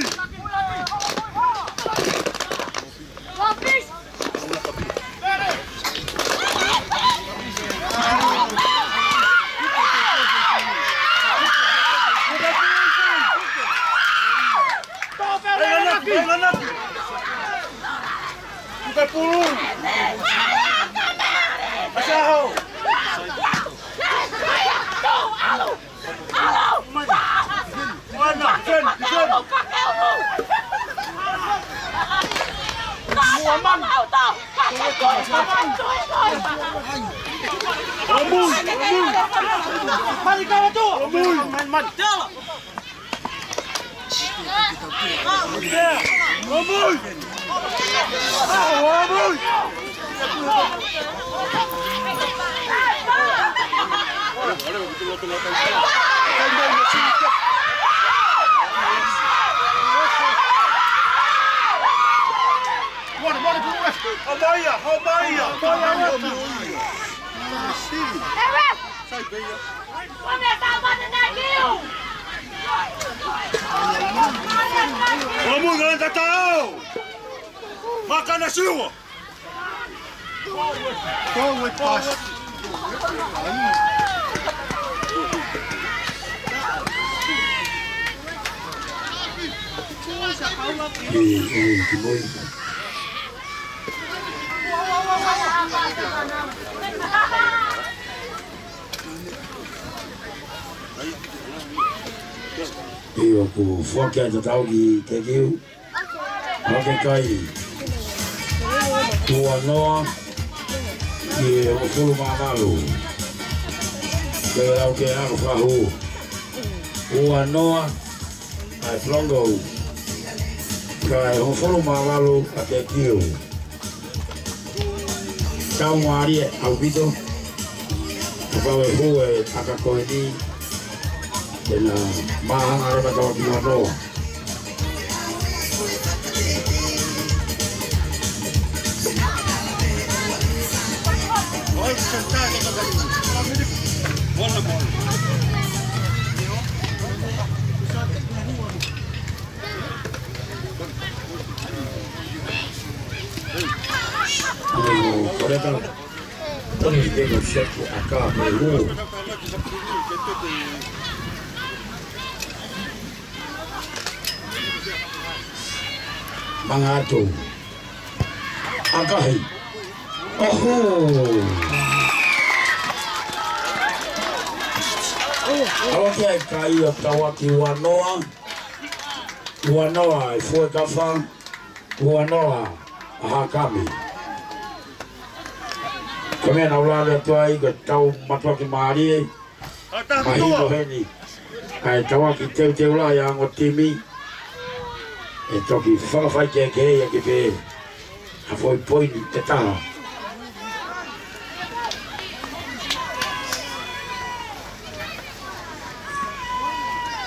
Lapis. Buka pulung. Asaho. Mana? Jen. Muhammad. Omul. Mari kau tu. Omul. Man. Omul. Omul. Habaya. Kamu jangan tak tahu. Makan nasi lu. Forward pass. Iyo ku fokia tatau ki te kiu. Oke kai. tua noa e o fulu mamalu ke au ke anu fahu ua noa ai flongo kai o fulu mamalu a te kiu tau maari au vito kawe hue aka koe ni tena mahanga reba kawa kima noa Oni tengo certo acá Peru. Mangato. Akahi. Oh. Awa kia e kai o tawa ki Wanoa. Wanoa e fue kafa. Wanoa a Hakami. Kami na ulale tuai ke tau matua ki maari mahino heni ai tawa ki teu la ya ngotimi e toki whakawhai ke ya ki pe a foi poini te taha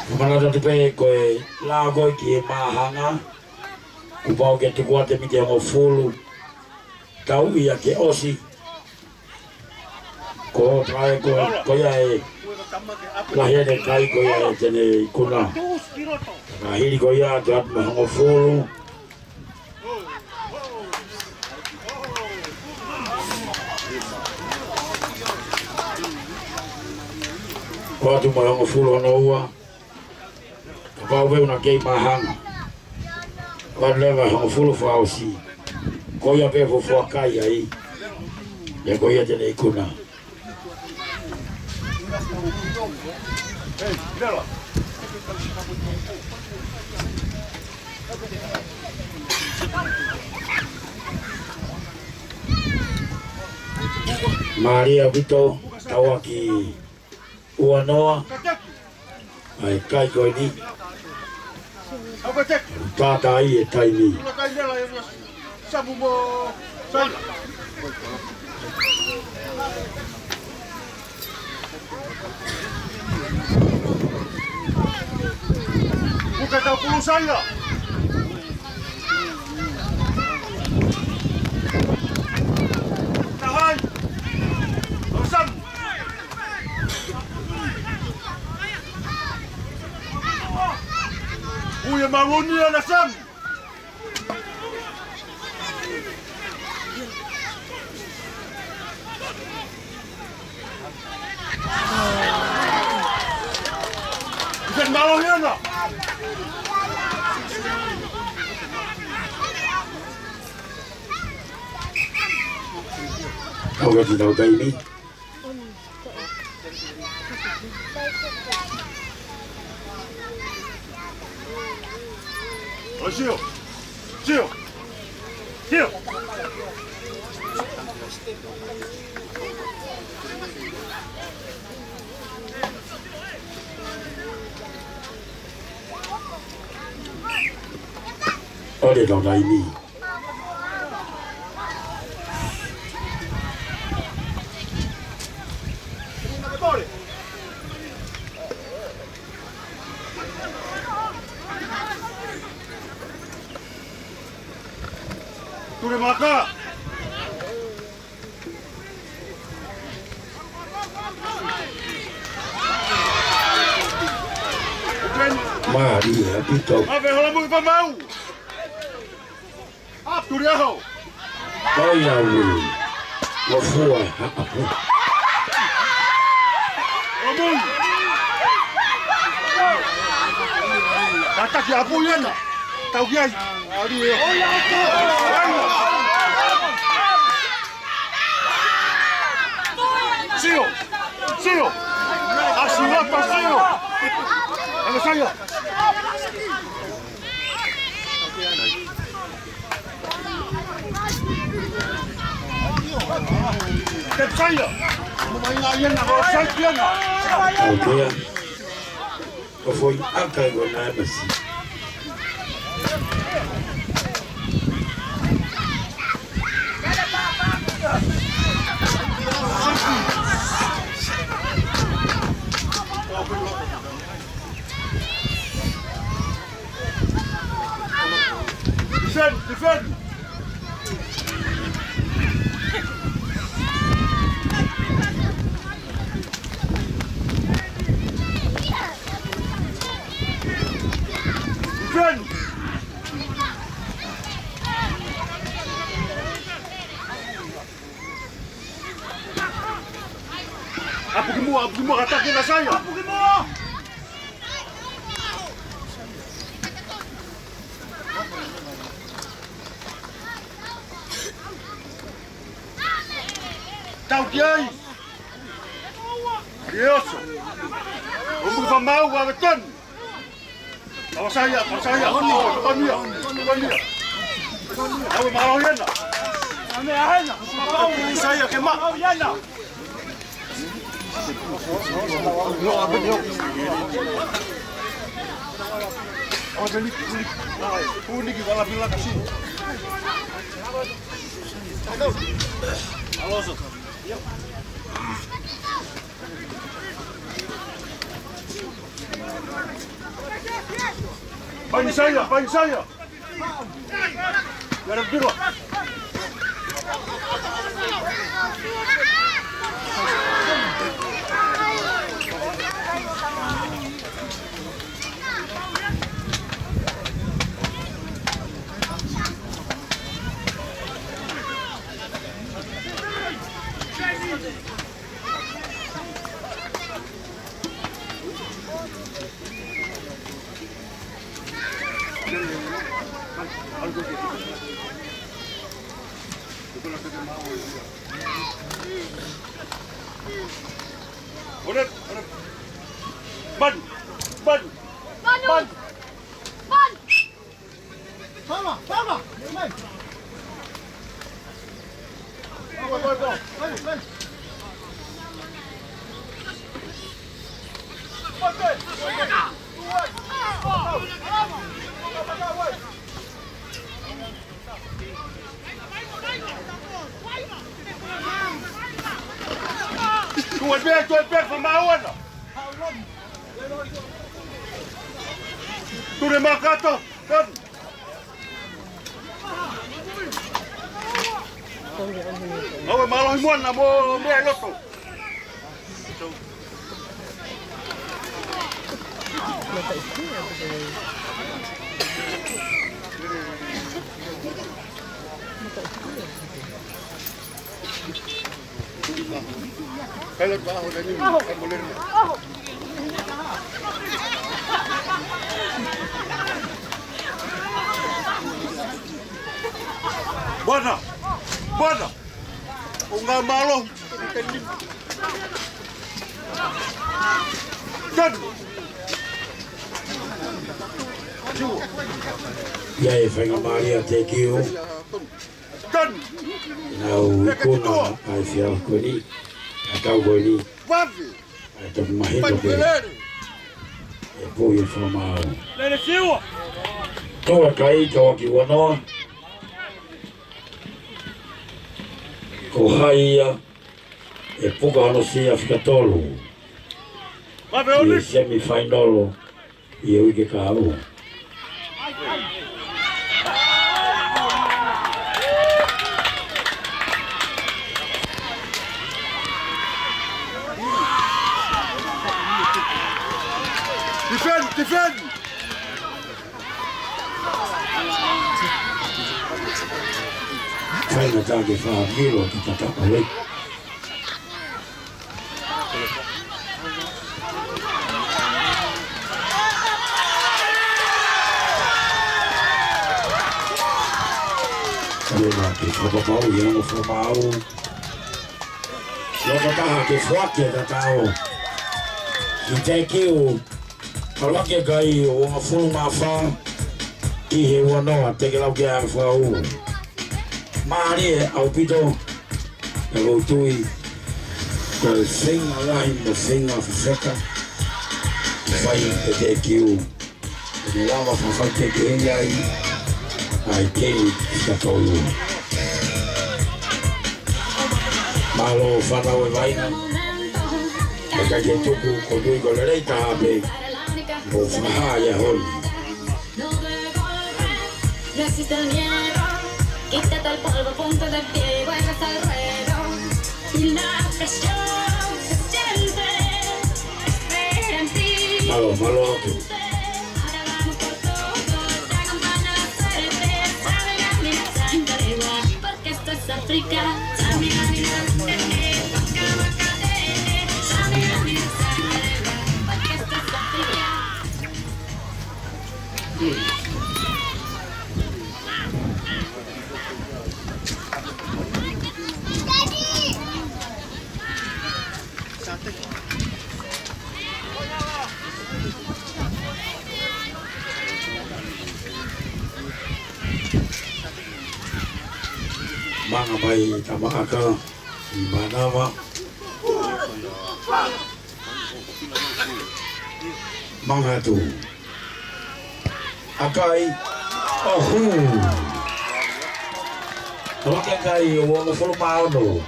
Kumanata te pe koe lagoi ki e mahanga kupau ke te kuate mi te ango fulu tau ia ke osi ko trae ko ya e la hene kai ko ya e tene kuna na hiri ko ya te atu mahango fulu ko atu mahango fulu ana ua ka pau veu na kei mahanga ko atu lewa hango fulu whaosi ko ya pe fufua kai ai ya ko ya tene kuna Maria Vito tawa ki Wanoa ai kai koe ni tata ai e taimi Buka tahu puluh saya. Tahan. Osam. Uya maruni ala sam. Bukan malahnya nak. Kau kasi daw tayo ni Siyo! Siyo! Siyo! Ode daw tayo ni Tule maka! Maria Vito Ave hola mo pa mau! Up to the ho! kau ya ulu wafua Omul! Tatak ya apu yan! Tau kiai! Siyo! Siyo! Asilat pa siyo! Ano sa'yo? Kep saya. Mamainga yan ako sa yan. Okay. Kau akan guna besi. Defend, defend. Defend. Apa semua katakan saya. Apa semua? Tao kiai. Adios. Umur pamau wa beton. Tawa saya. Depan dia. Tahu malu yan. Ame ahan. Saya kemak. Yan. Lo apa dia? Oh balik. Puni ki wala bila kasi. Halo. Pani saya. Garap dulu. Ban. Sama. Tuan biar pemauan. Tu de makato, kan? Awe malah imuan amo melo tu. Kalau bahu dan ini kan boleh. Buana. Unga malo. Kan. Ya ifanya Maria take you. Kan. Now kuna afya kweli. Akagoni. Wapi? Atamahendo kwa. Epoyo famao. Lele siwa. Toa kai toa kiwanoa. Ko haia e puka ano si Afrika tolu. I semi-final i e wike ka au. Defend! Fai na tage fa miro ki tatapa wei. Luna ke whakapau i ango whakapau. Loka taha ke whake tatao. Ki te kiu. Kalake kai o ngā whunu ngā whā. I he wanoa teke lau ke a whau. Maari e au pito. E rau tui. Ko finga lahi mo finga feka. Fai e te kiu. E lava fa te ke ai. Ai ke ka tolu. Malo fana we vaina. E ka ke tuku ko dui ko le reita ape. O faha ya holi. No existe el miedo, quítate el polvo, ponte de pie y vuelves al ruedo. Y la presión se siente, espera en ti. Malo. Ahora vamos por todo, te acompaña la suerte. Saben a mi sangre, porque esto es África. Saben a mi sangre, porque saben a mi sangre, porque esto es África. Mga may tamaka Manawa mga tu akai kai o formado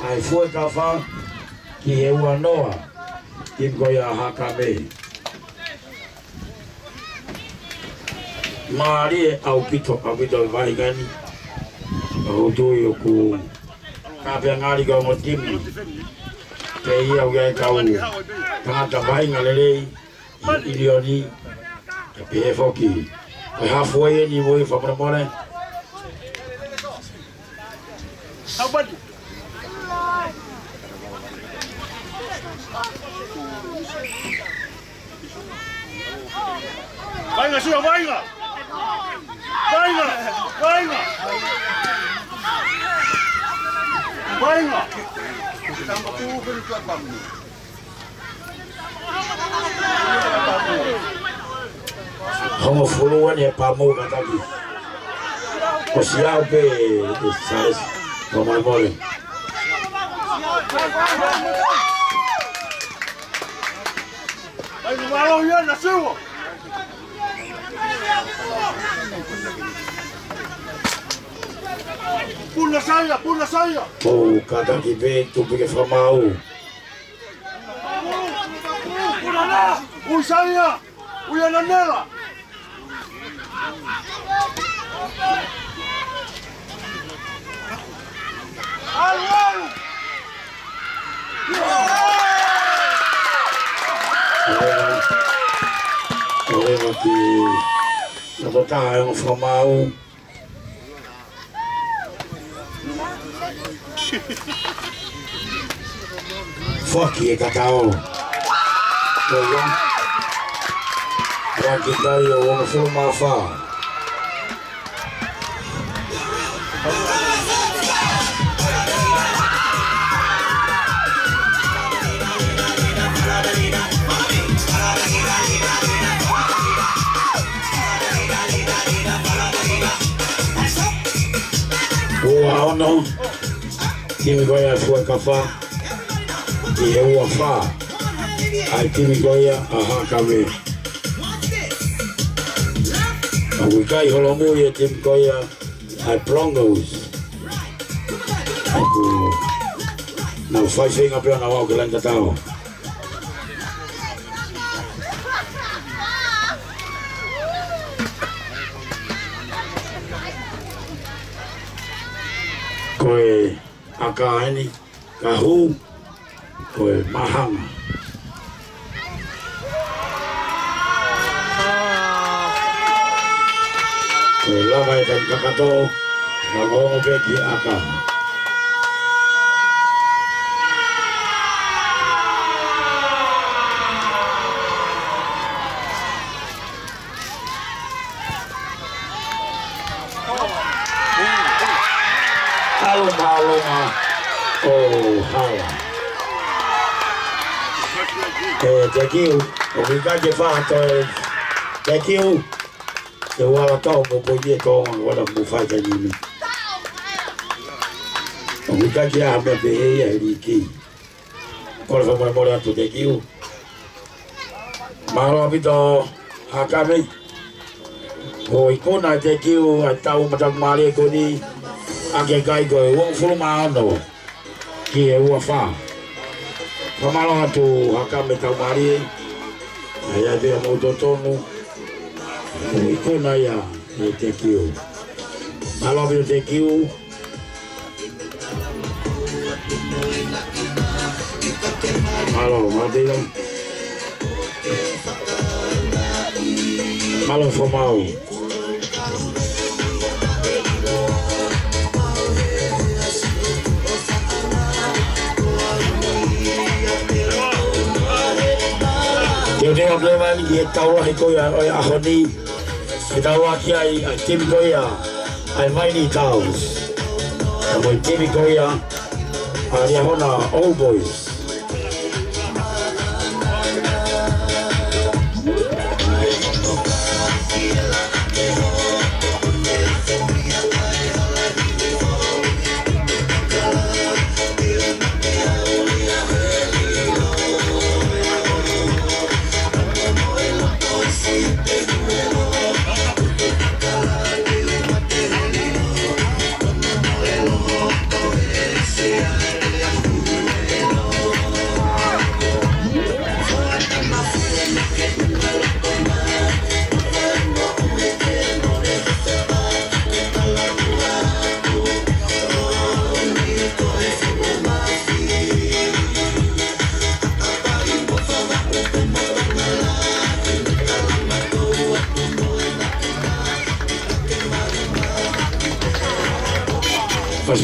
ai foi kafa que eu anoa que goia hakame Mari au kito vai gani o doio ku kape ngari ko mo timi pe ia o gai kau tanga vai ngalele ilioni pe foki ai ha foi ni voi fa promore Venga, sí, venga. Como fuluan e pamu kataki. Osiau pe sabes como mole. Ai, malo ya na suo. Pula saya. Oh, kataki pe tu pe famau. Pula na. Saya. Uya na nela. Alvaro! Olha aqui, eu vou estar um formal. Foque é cacau. Aqui tá eu vou filmar fa. Uau não, time goia foi cafá e eu a fa, aí time goia a hakame, o cai rolomu e time goia a prongos, não faz sem a pena o que lá ainda tá. Koe akaini, kahu, koe mahanga. Koe lava e tan kakato, na ngongo peki aka. Aloma, oh, hala. Tekiu, obrigado fato, tekiu. Eu vou lá mo podia com agora mo faz ali. Obrigado a me ver ali aqui. Kole fa mo atu te kiu. Malo apito hakame. Ko ikona te kiu a tau matak mari ko ni ake kai ko wong fulu maano. Ki e ua fa. Fa malo atu hakame tau mari. Ai be mo totonu. Ko ikona ya te kiu. Malo apito te kiu. Malo, Martino. Malo formado. Yo tengo problema y esta hora estoy a Joni. Esta hora aquí hay típico ya. Hay Mighty Towns. Muy típico ya. Hay una Old Boys.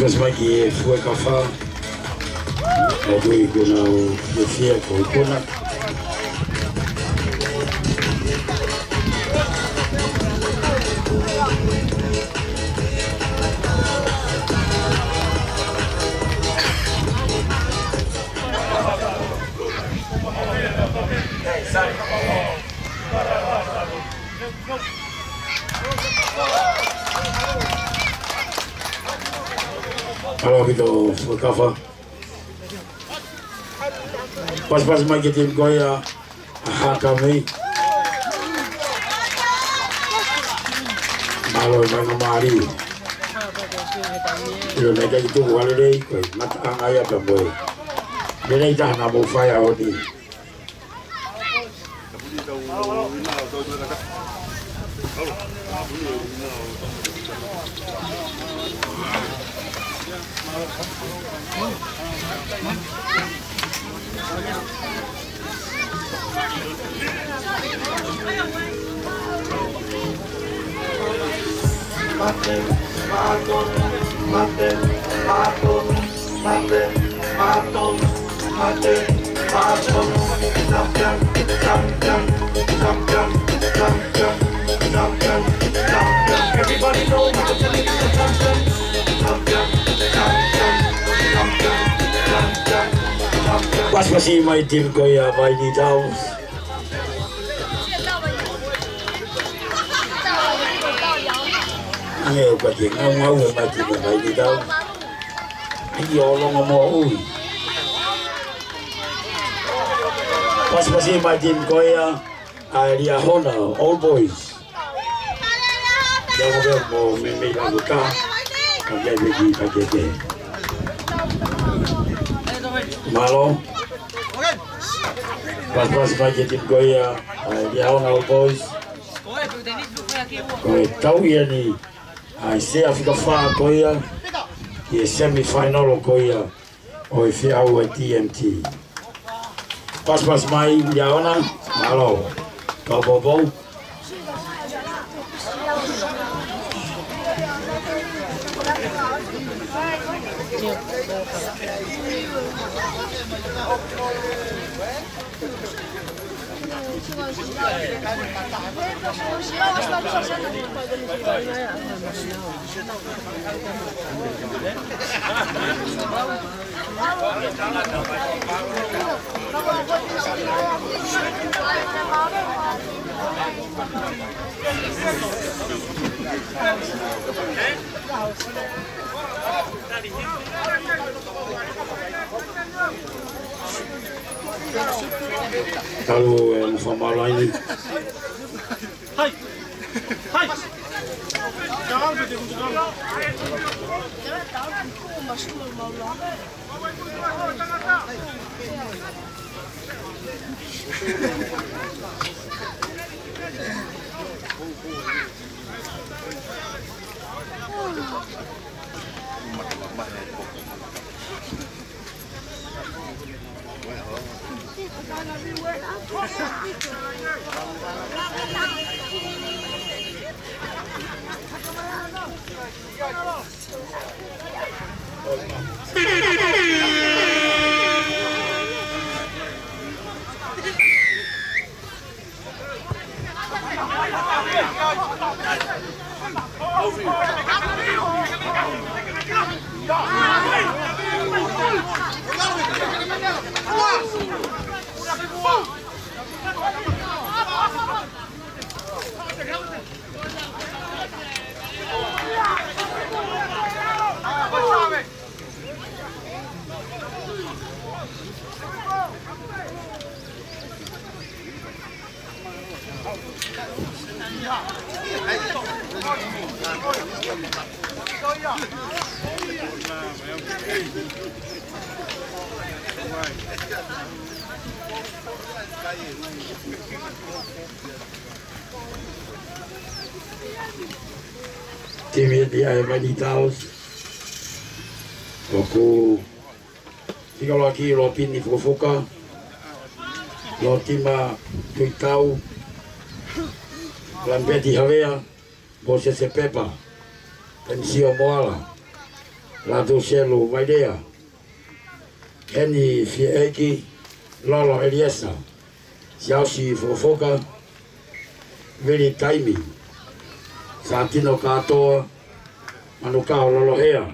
Mas vai que foi cafá, é do Igona o Defia com o Igona. Kalau gitu berkafah, pas-pas makitin goya, kami malu mengemari. Kalau mereka itu kalau deh, mata angaya tamboy. Dia dah nak berfaya oni. Everybody knows Pas masih main tim goya main di Towns. Nghe qua chuyện ngâu main tim main di Towns. Ayo lo ngomong. Pas masih main tim goya Aria Hona Old Boys. Jangan mau main lakukan. Kaya begini kaya Malo. Pas-pas main tim goya Aria Hona Old Boys. Kau tahu ya ni, saya Afrika Far goya, ye semi-final goya, oi fiau TMT. Pas-pas main Aria Hona, malo, kau bobo. Talu mfamalaini. Hai. Hai. Jangan begitu jangan. Tim di Mighty Taos. Oku tika lagi lo pini fofoka. Lo tima tuitau. Lambeti havea. Bose se pepa. Pensio moala. Lato selo vaidea. Eni fieki. Lolo Eliesa. Siausi fofoka. Very timing. Satino katoa. Manukao lolohea.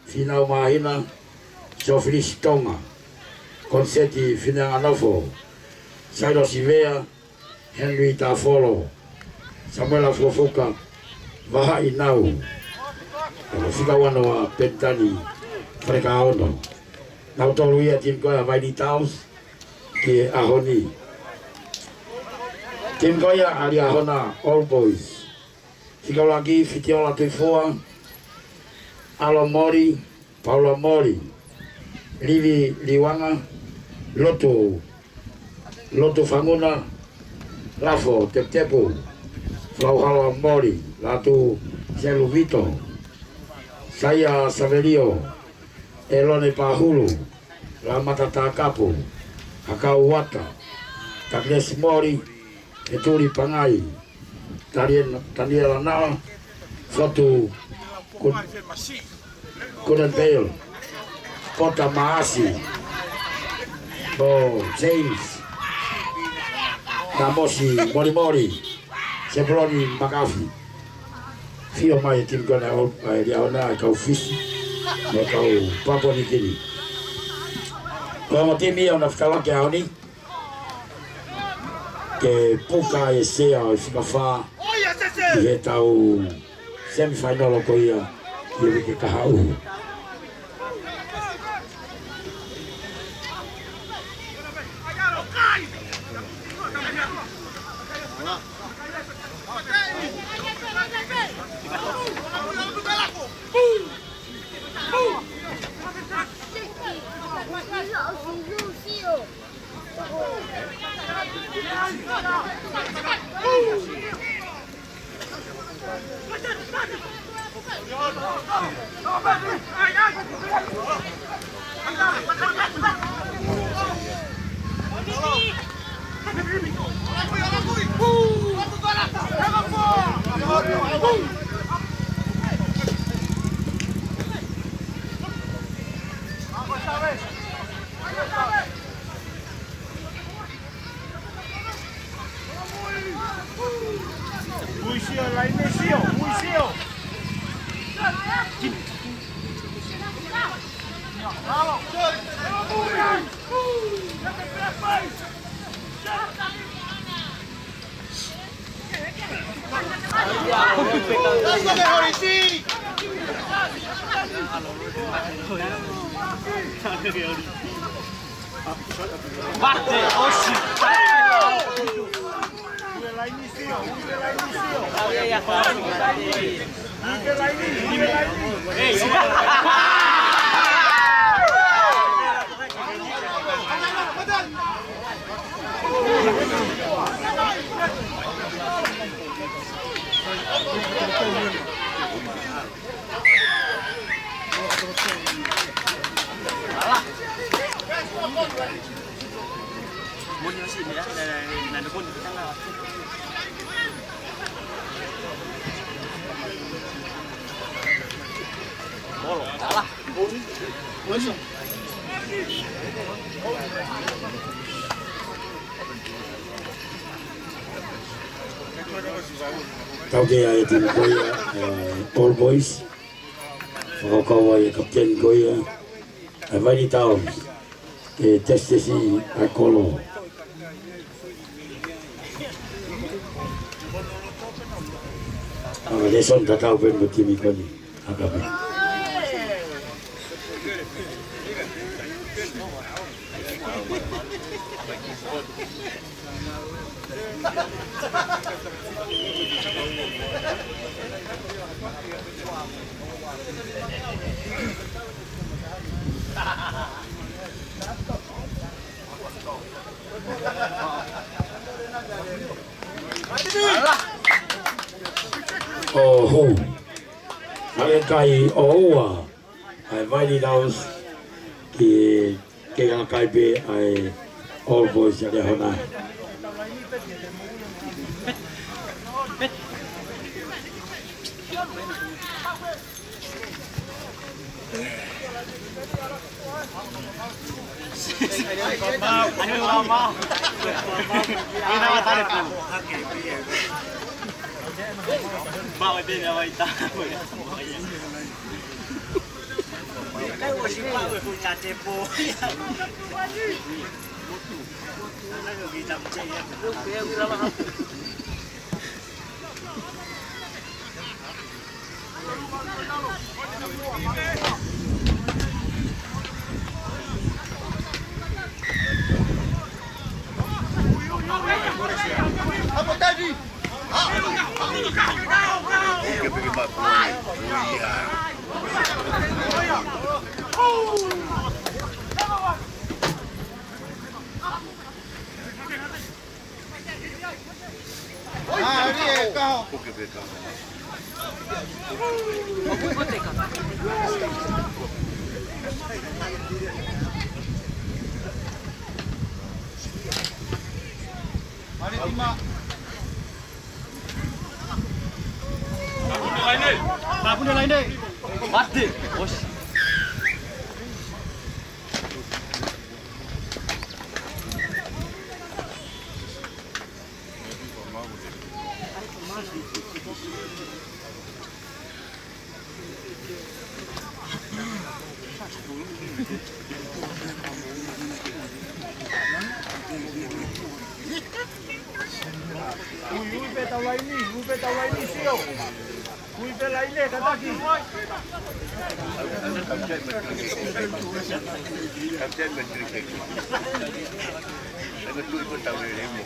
Finau mahina. Sofris tonga. Konseti fina anofo. Sairo Sivea. Henry Tafolo. Samuela fofoka. Vaha inau. Fika wana wa pentani. Freka ono. Nau tolu ia tim koia Mighty Taos. Ki ahoni. Tim koia ali ahona All Boys. Fika lagi Fitiola Tuifoa. Alo Mori. Paula Mori. Livi Liwanga. Loto Fanguna. Lafo Tep-Tepu. Flauhala Mori. Latu Selu Vito. Saya Saverio. Elone Pahulu. Lamata Takapu. Hakau Wata. Tagnes Mori. Eturi Pangai. Taniela Nao. Foto Kudan Bale. Kota Maasi. Bo James. Namosi Mori. Sebroni Makafi. Fio mai tim kona dia ona kau fish. Mo kau papo ni kini. Como tim ia ona fala ke aoni. Que puka e sea o ficafa. E tau semifinal ko ia. Ia ke kahau. Bate, oshi. Munyo sini ya, dan pun kita lah. Oh, salah. Munyo. Tau ke ai tim koia All Boys. Whakakawa i kapten koia. Ai vai tau e testesi a kolo. Leson tatau pen mo timi koni. Akabe. Oh, ai kai oa ai vai di daus ki ang kai be ai All Boys ya de hona Bawa dia bawa ita. Kai wo shi bawa fu cha te po. Ana go gi jam che ya. Lu pe u ra ba. Apa tadi? Bunda lain deh. Mati. Bos. Tau lain sio. Kui pe lain le kata ki. Kapten menteri. Aku tu pun tahu dia remo.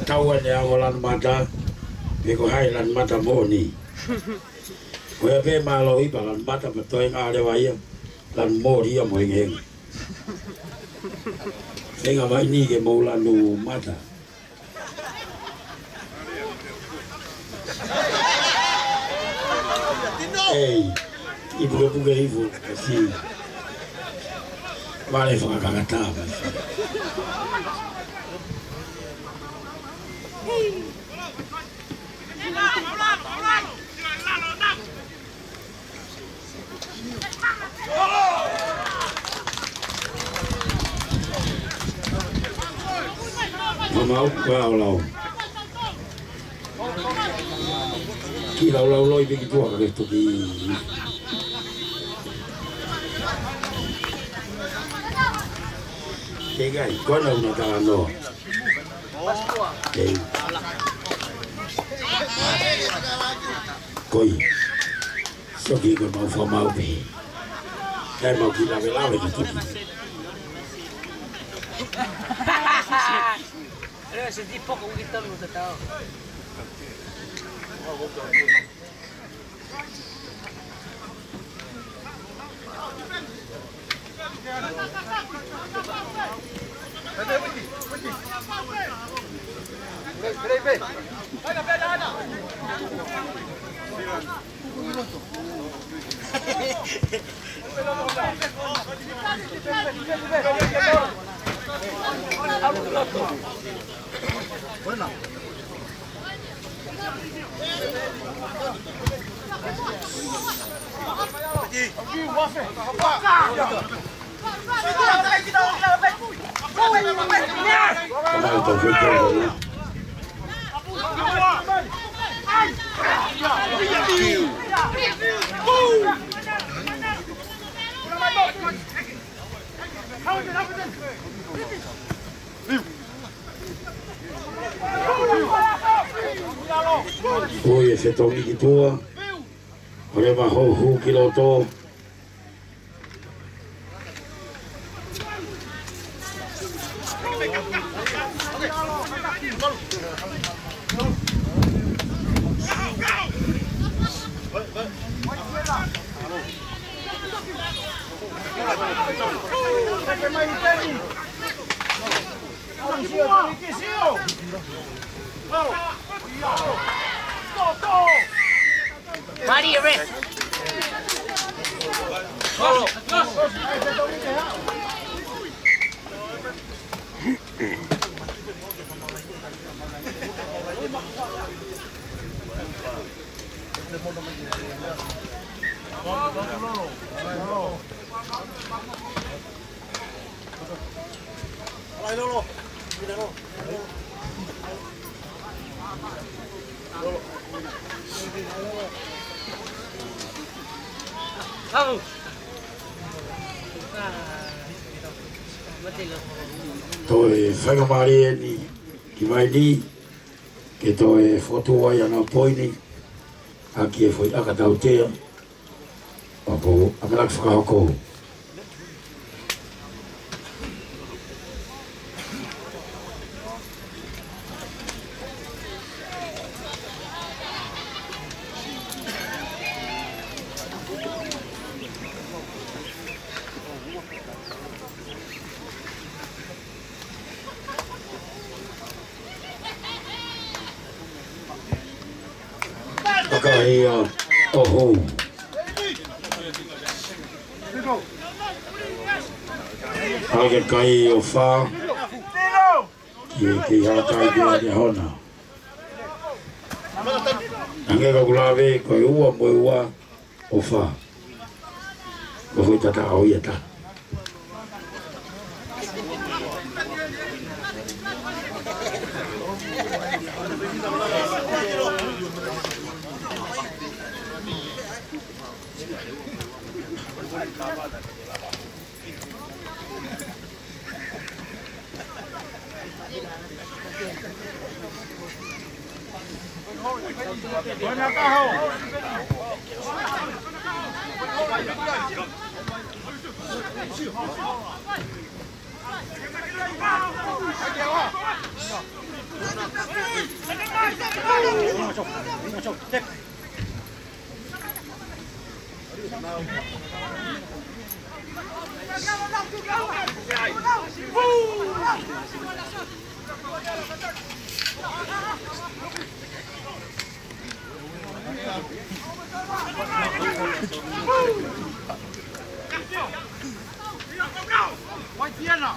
Tauan ya ngolan mata, beko hai lan mata moni. Kaya pe malo i balan mata betul yang ada waya lan mori yang mau ingin. Saya nggak ini ke mau lalu mata. Ibu kasih. Vale, fue cagata. Mau vào lầu khi lâu lâu lôi cái chùa cái tụi cái gái có đâu mà ta nó cái coi sau khi cái máu phao máu về cái máu khi làm cái lao về cái tụi sentí poco un guitarro no te estaba. Bueno. Oi, se tomi ki tua. Ore ma ho kilo to. Maria Rick. Vamos. Tôi phải có mari ni, ki mai ni, ke tôi foto ai ana poi ni, aki foi aka tau te, apo aka lak whakahoko. Pakai tohu. Pakai kai ofa. Ki hatai dia di hona. Angge ka kulave ko ua mo ua ofa. Ko hui tata au yata. Buena cajo. Vai Tiena!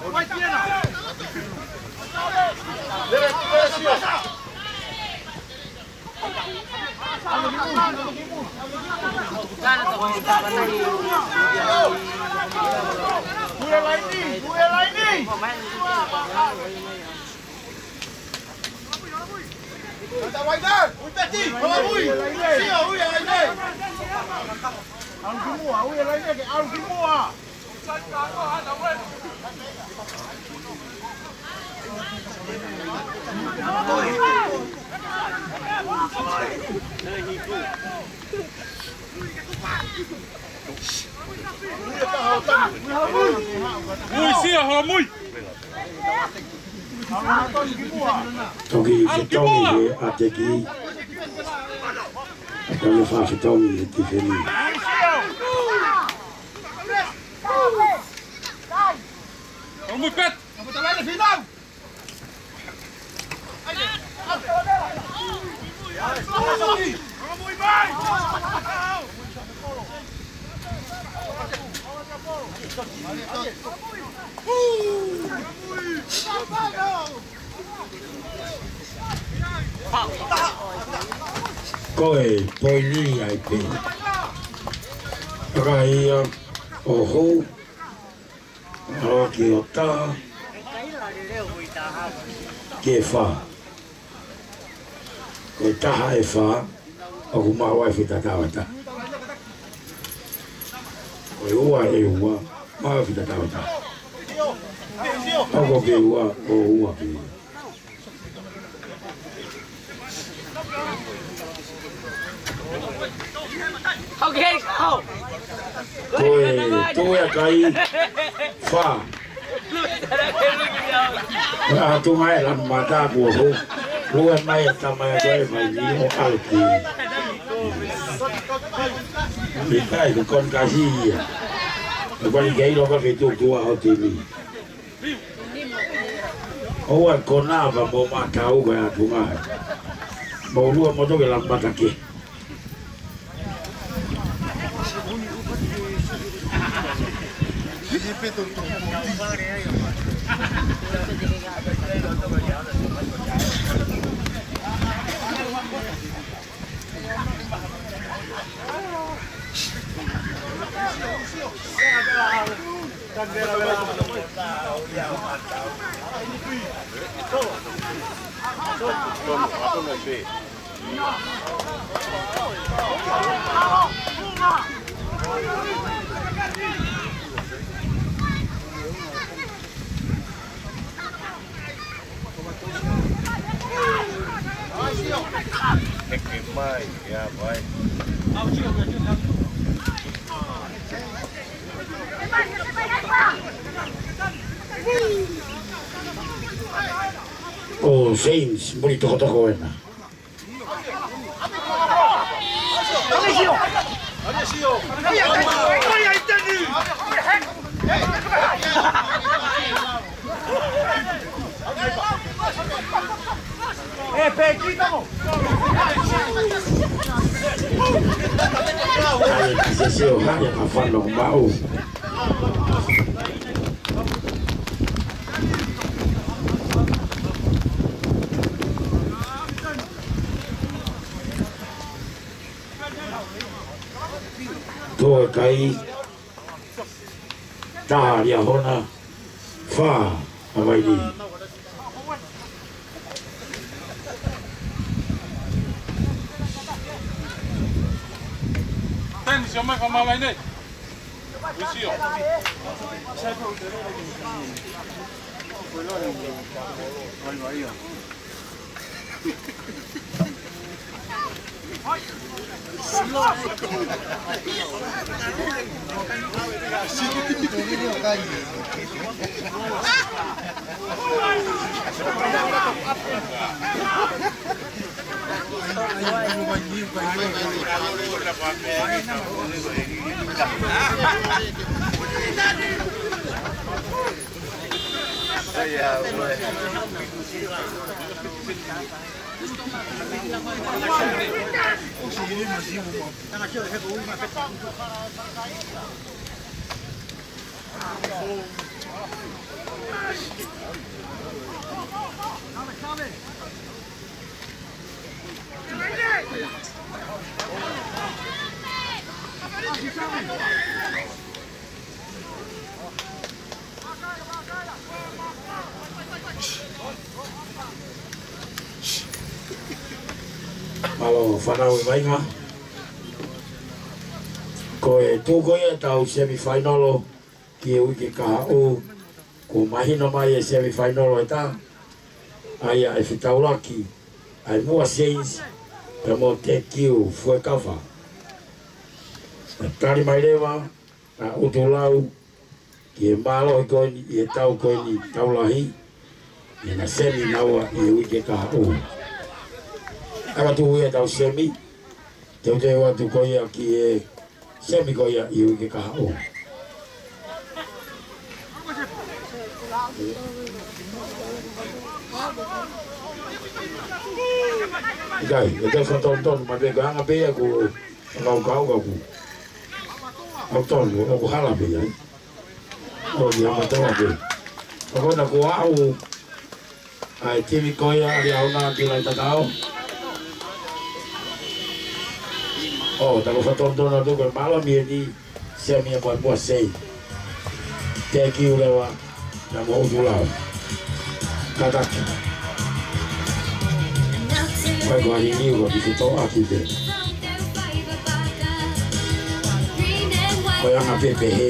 Toki fitomi he ateki. Kale fa fitomi he tifeni. Vamos pet. Vamos trabalhar no final. Vamos vai. Koe poini ai pe. Rai oho. Roki o ta. Ke fa. Koe taha e fa. O kumawa e fita tawata. Koe ua e ua. Maa fita tawata. Ako ke ua o ua ke. Okay, go. Koe kai fa. Tu mai la mata bu ho. Lua mai ta mai dai mai ni o alki. Ni kai con ca hi. Con gay lo ka fe tu ku a ti mi. O wa kona ba mo ma ka u ga tu mai. Mo lua mo to ke la mata ke. Oh, Saints, bonito toko ena. Sio haya mafano mbao. Toi kai ta dia hona fa avai ni. Siamo come vai ne? Uscio. Malo whanau e mainga. Ko e tūkoia tau semi-finalo ki e wiki kaha o. Ko mahina mai e semi-finalo e tā. Aia e whitauraki. Ai mua seis. Pe mo te kiu fue kawha. Tari mai rewa. A utu lau. Ki e malo e koini. I e tau koini taulahi. I na semi naua i e wiki kaha o. Aka tu ia tau semi, te ute watu koia ki e semi koia i uke kaha o. Ikai, e te whatonton, ma peka hanga pea ku ngau kauka ku. Au tonu, o ku hala pea. O ki hama tawa pea. Pakona ku au, ai timi koia ali au nga ki lai tatao. Oh, tako whatondona tuko e mala mia ni sea mia mua sei. Te kiu lewa na mo utu lau. Kataki. Wai ko ani niu ko ki to aki te. Ko anga pepe he.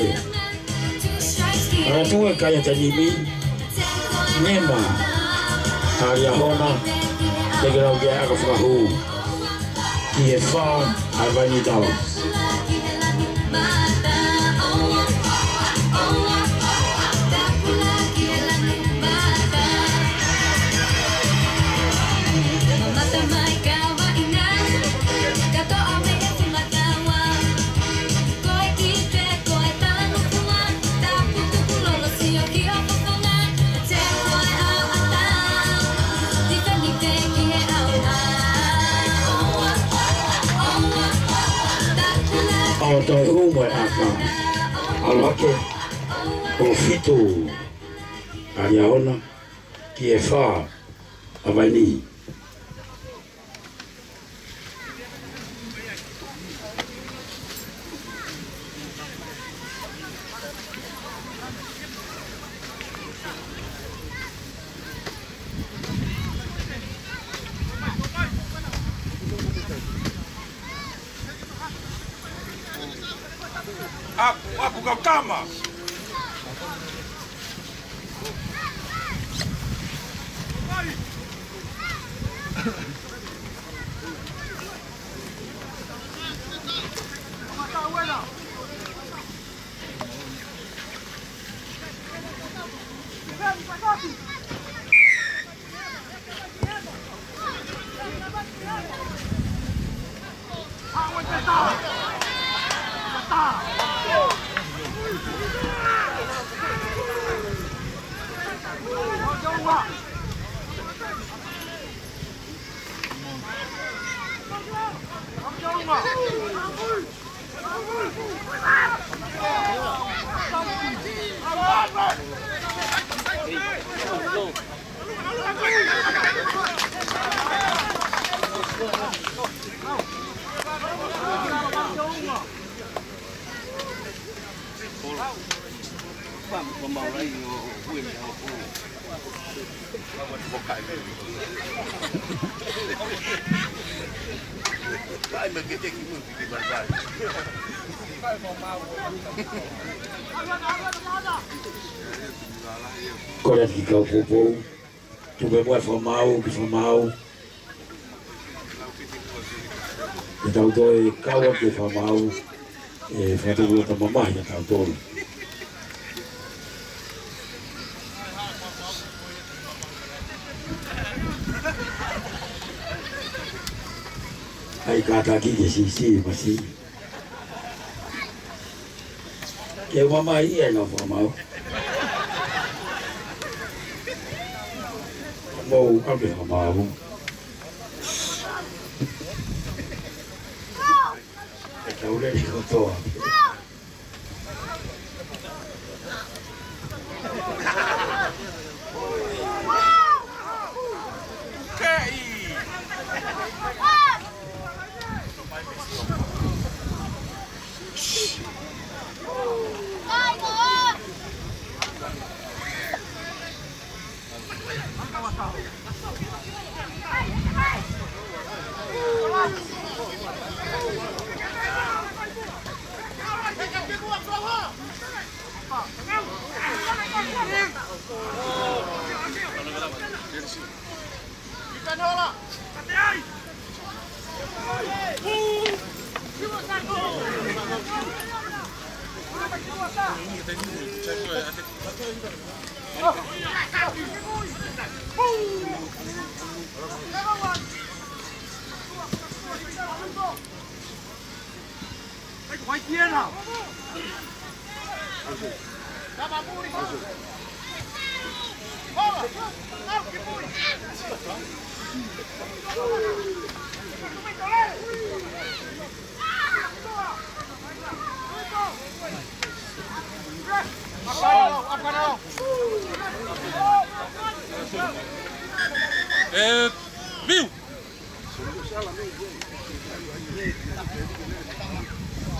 Ara tu e kaya tanimi. Nema. Aria hona. Te grau ke aga whahu. Ki e whao. Ai vai ni tau. O toi umo e aka alake o fitu aria ona ki e wha a vai ni. Aku kau kama. Ko le ki kau popo, tu me mua whamau ki whamau. E tau toi kaua ke whamau e whatau ta mamai e tau toi. Ai kātaki ke si masi. Ke mamai e ngā whamau. Mou ame whamau. E kaure ni kotoa.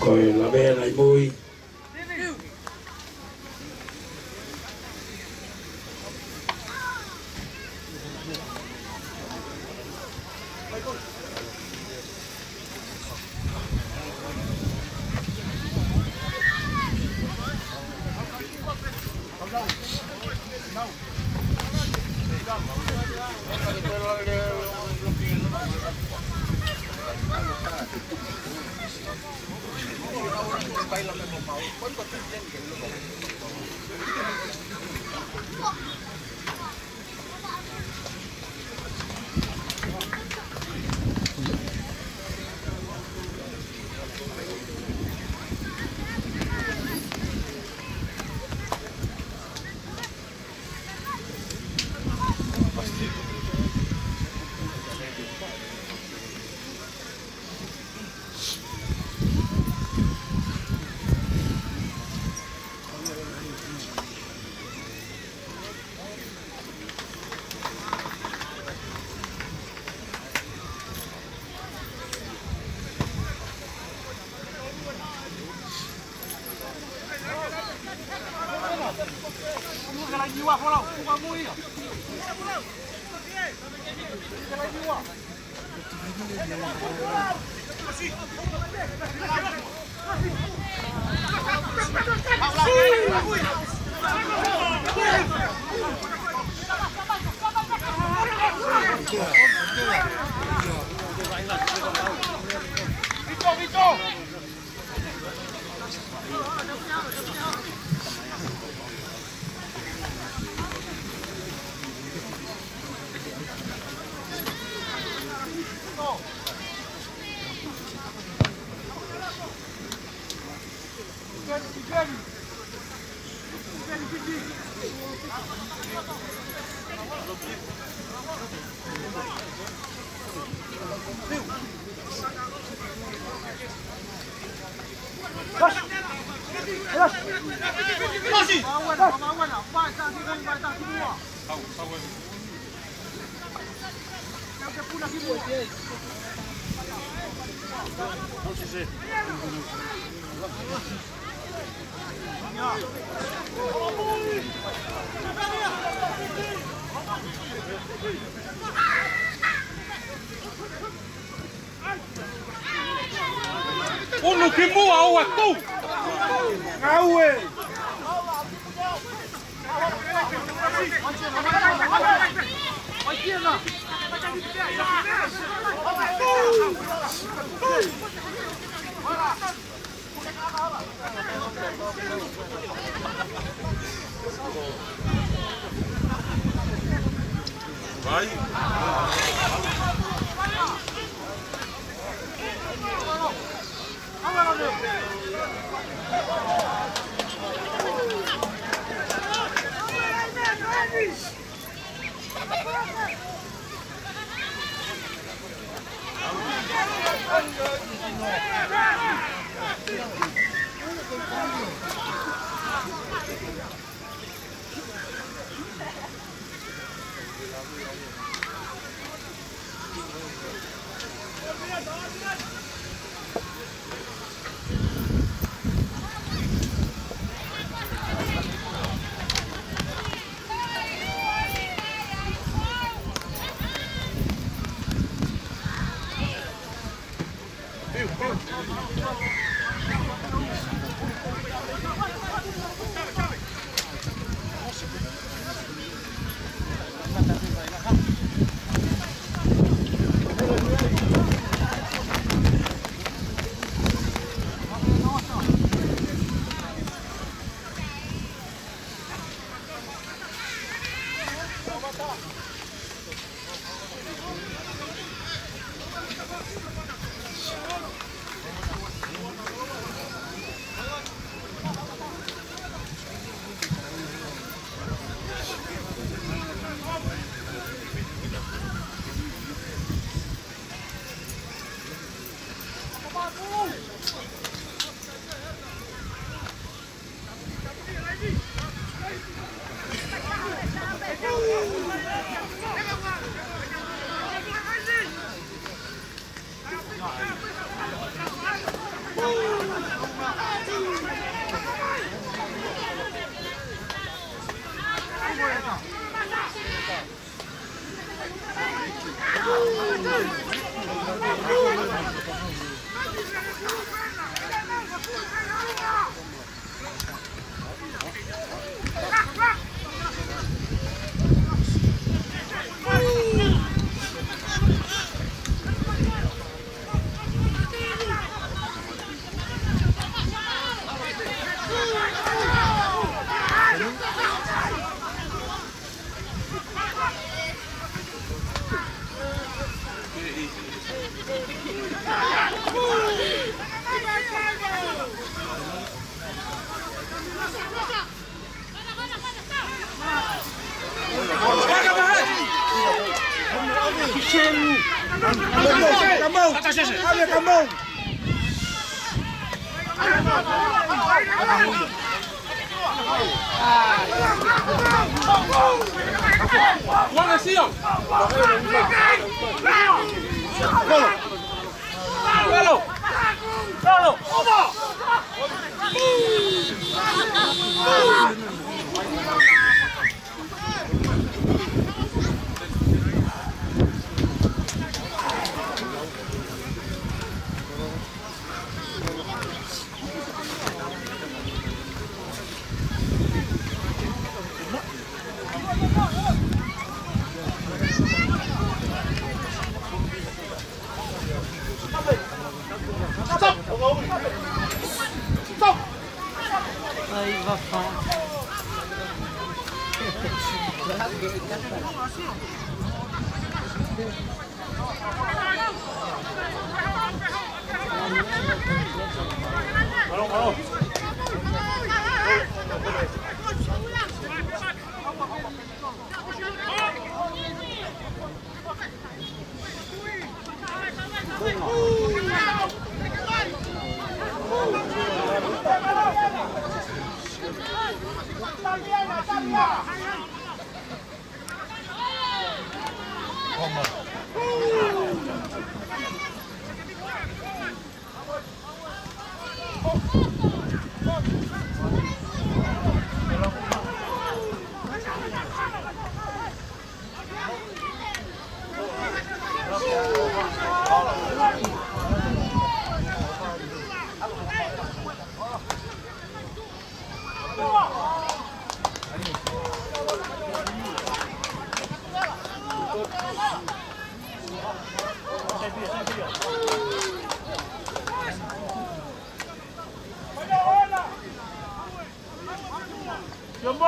Koe la mea nai mui. Unu kimua aua tu. Aue. Vai Vai.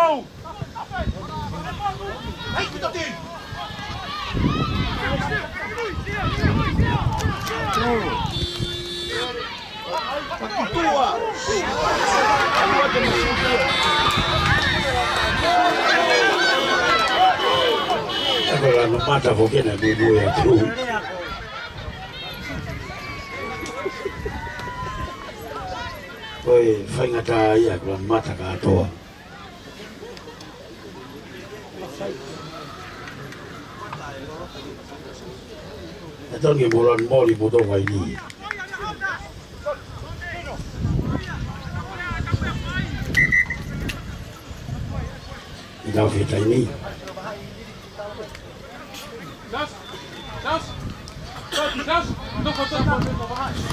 mau. Hai kita tin. Tua. Agora não mata porque na bibu ya tu. Oi, fai ngata ya agora mata ka toa. Então que moran mori botou vai ni. Ida fita ini.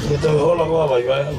Kita hola gua vai deh.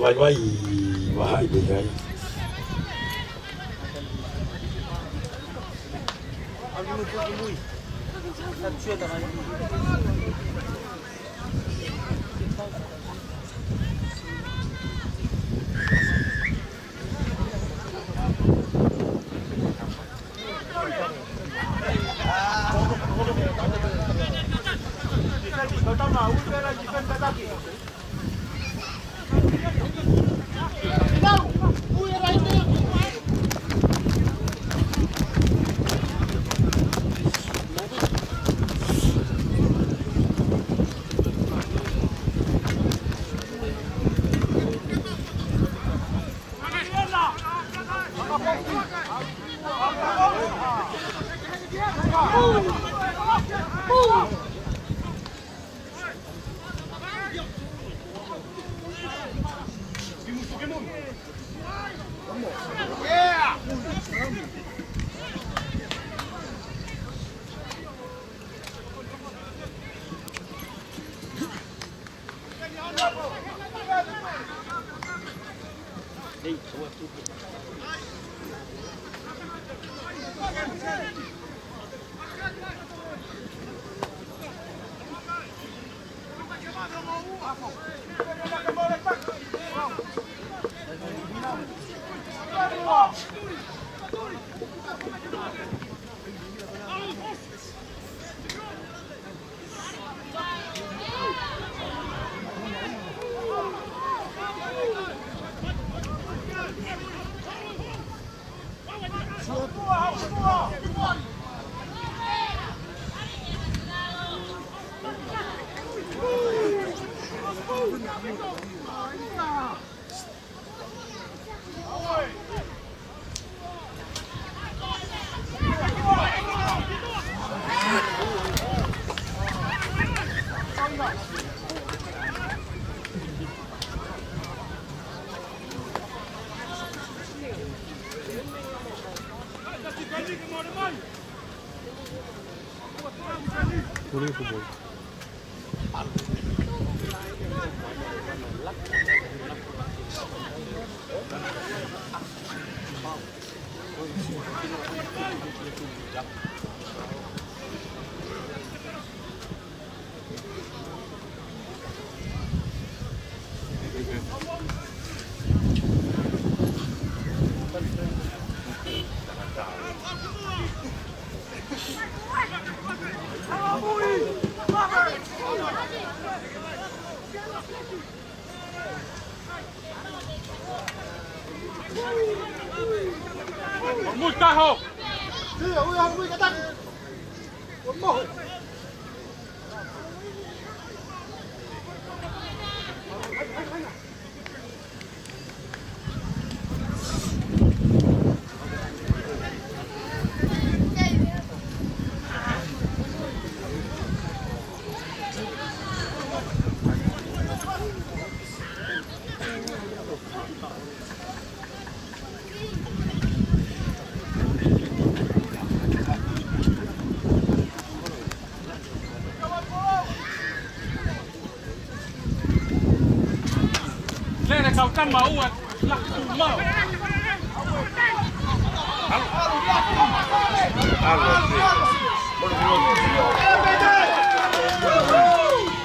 Một ca hộp. Ui, cái tắc. Một mẫu. Kau kan mau laku mau.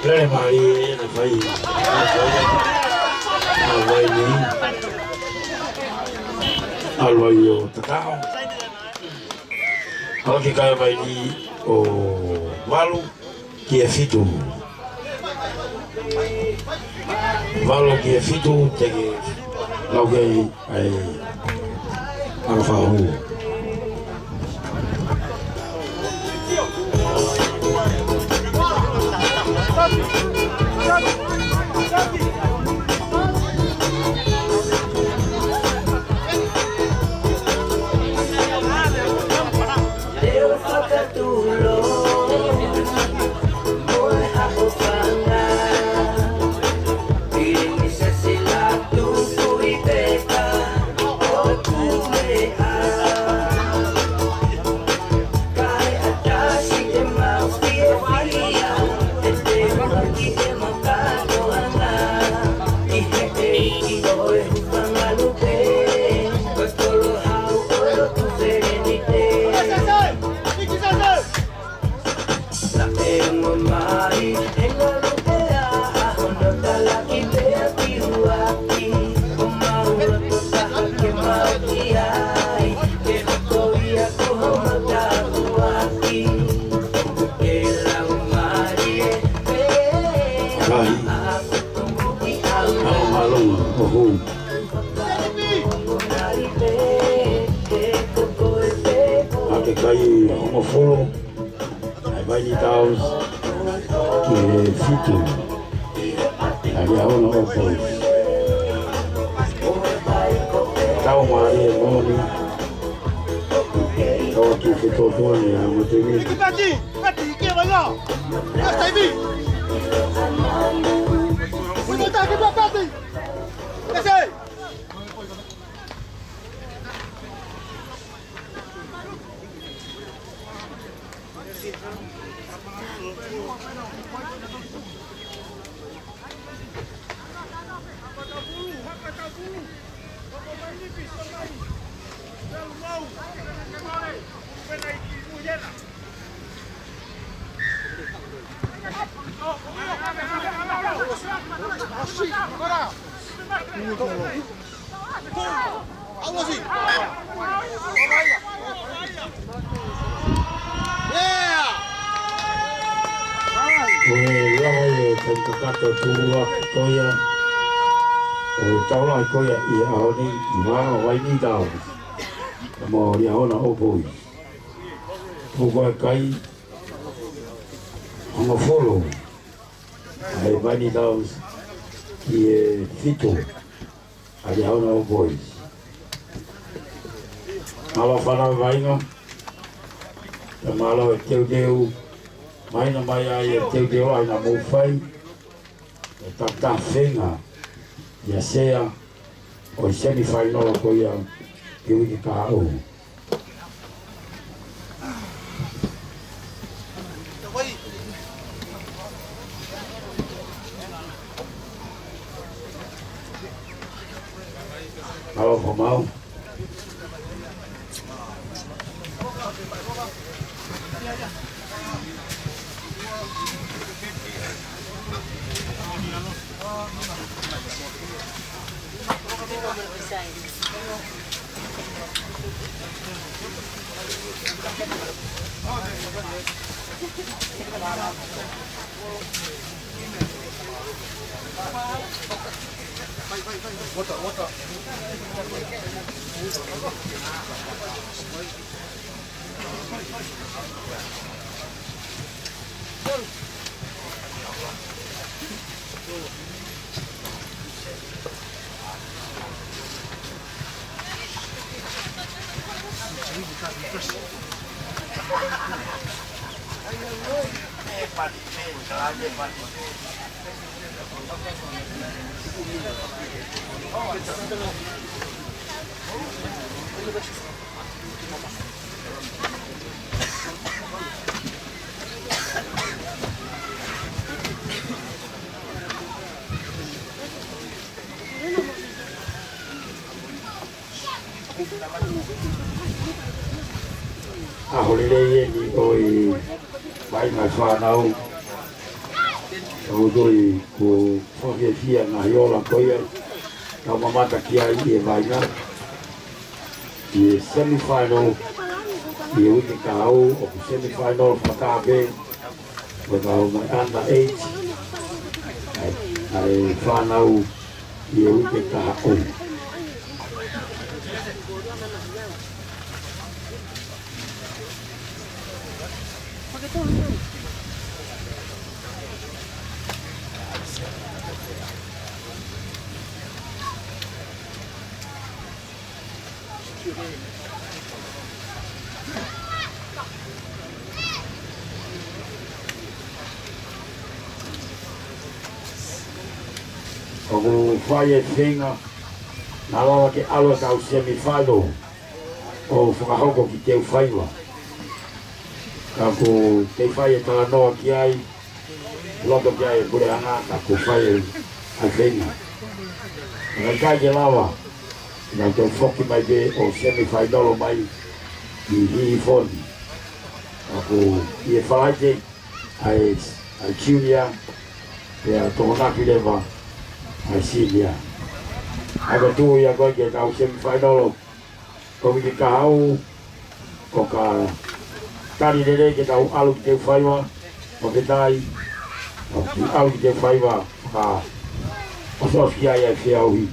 Lele mari na fai. Alwai ni. Alwai yo takao. Hoki kai vai ni o walu ki e fitu. Walu ki e fitu te ke laugei ai arafahu. Kai homofolo ai vai ni taus que fitu ali a ono opo tau mari e moni tau ki fitu tone a motemi Pati ke wala ya stai vi Uno ta ke pati Ese Koia o tau lai koia I ao ni I wāna wai ni tau mo I ao na opoi Puko e kai Hanga wholo Ai wai ni tau Ki e fitu Ai ao na opoi Mala whana wainga Te mala e teu teu Maina mai ai e teu teu ai na mowhai Tata whenga Ia sea O I semi whainoa ko ia Ki wiki ka au Awa whamau Water. A holiday ni oi vai mai whanau o doi ko whakewhia na hiola koia ka mamata ki ai e vai nga I semi-final i wiki ka au o ku semi-final whakabe with our under 8 ai whanau i wiki ka au. O ku whai e whenga nā lawa ke alua kau semi-final o whakahoko ki teu whaiwa. Ka ku te whai e tala noa ki ai, loto ki ai e pure anga, ka ku whai e whenga. Nā kai ke lawa, nā te whoki mai be o semi-final mai i hii whoni. Ka ku i e whalaite ai Julia, pia tohonaki lewa, ai Silvia. Ako tu ia koe ke tau semi-final ko wiki ka hau ko ka tari rere ke tau alu ki teu whaiwa o ke tai o ki alu ki teu whaiwa ka osos ki ai ai whiauhi.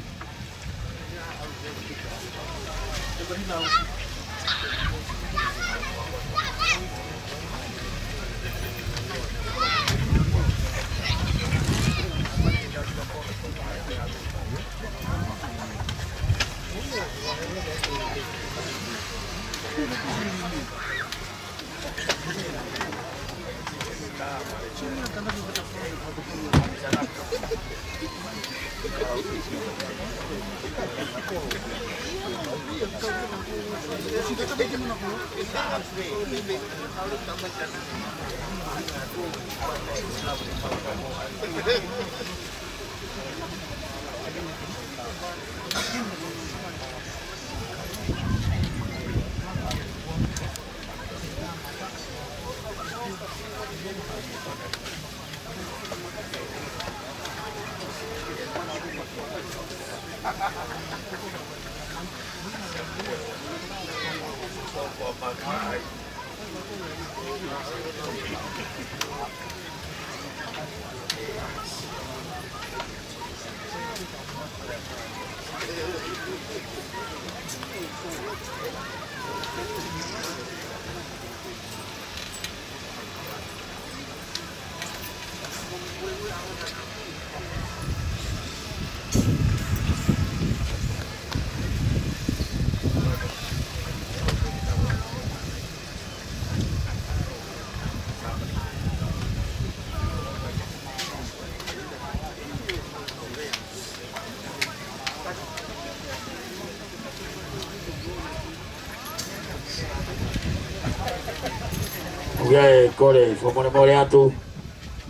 Ugai kore whamone more atu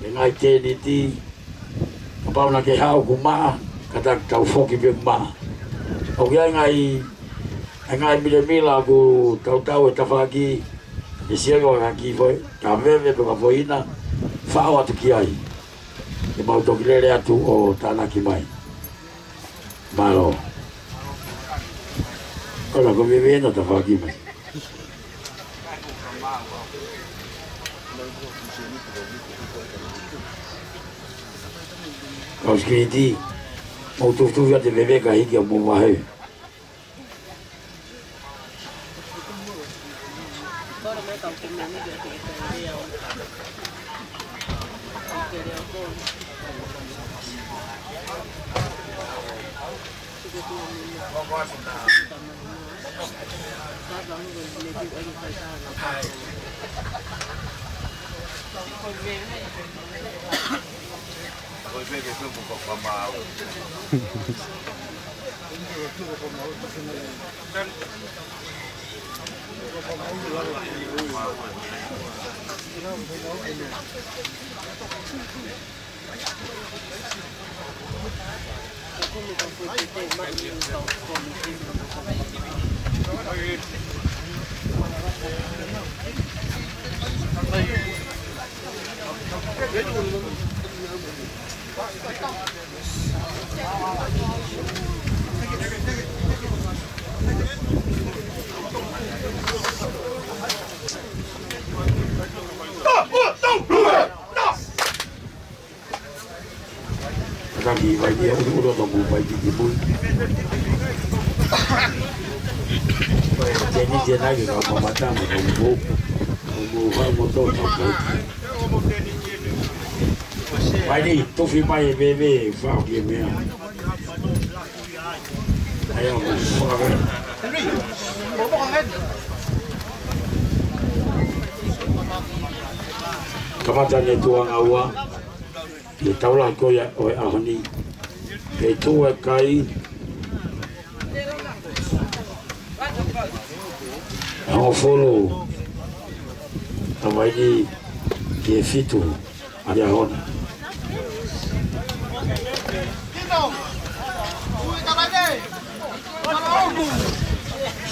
e ngai tēni ti ka pauna ke hao ku maa ka tak tau whoki pe maa ugai ngai mile mila ku tau e tawhaki e siago ka ki foi ka vewe pe ka foina whao atu ki ai e mau toki lere atu o tāna ki mai malo kona ko vewe na tawhaki mai Kau skriti, mau tufu ya te bebe ka hiki a mo wahe. Oi, bebe, foi um pouco mal. ka mu pai ki mu jadi dia lagi kalau mata mu ha mo to pai ni tu fi pai bebe fa ki me ayo mo fa ka kamata ne tuang awa e taula ko ya o ahoni e tua kai ao follow tamai ni ke fitu ada hona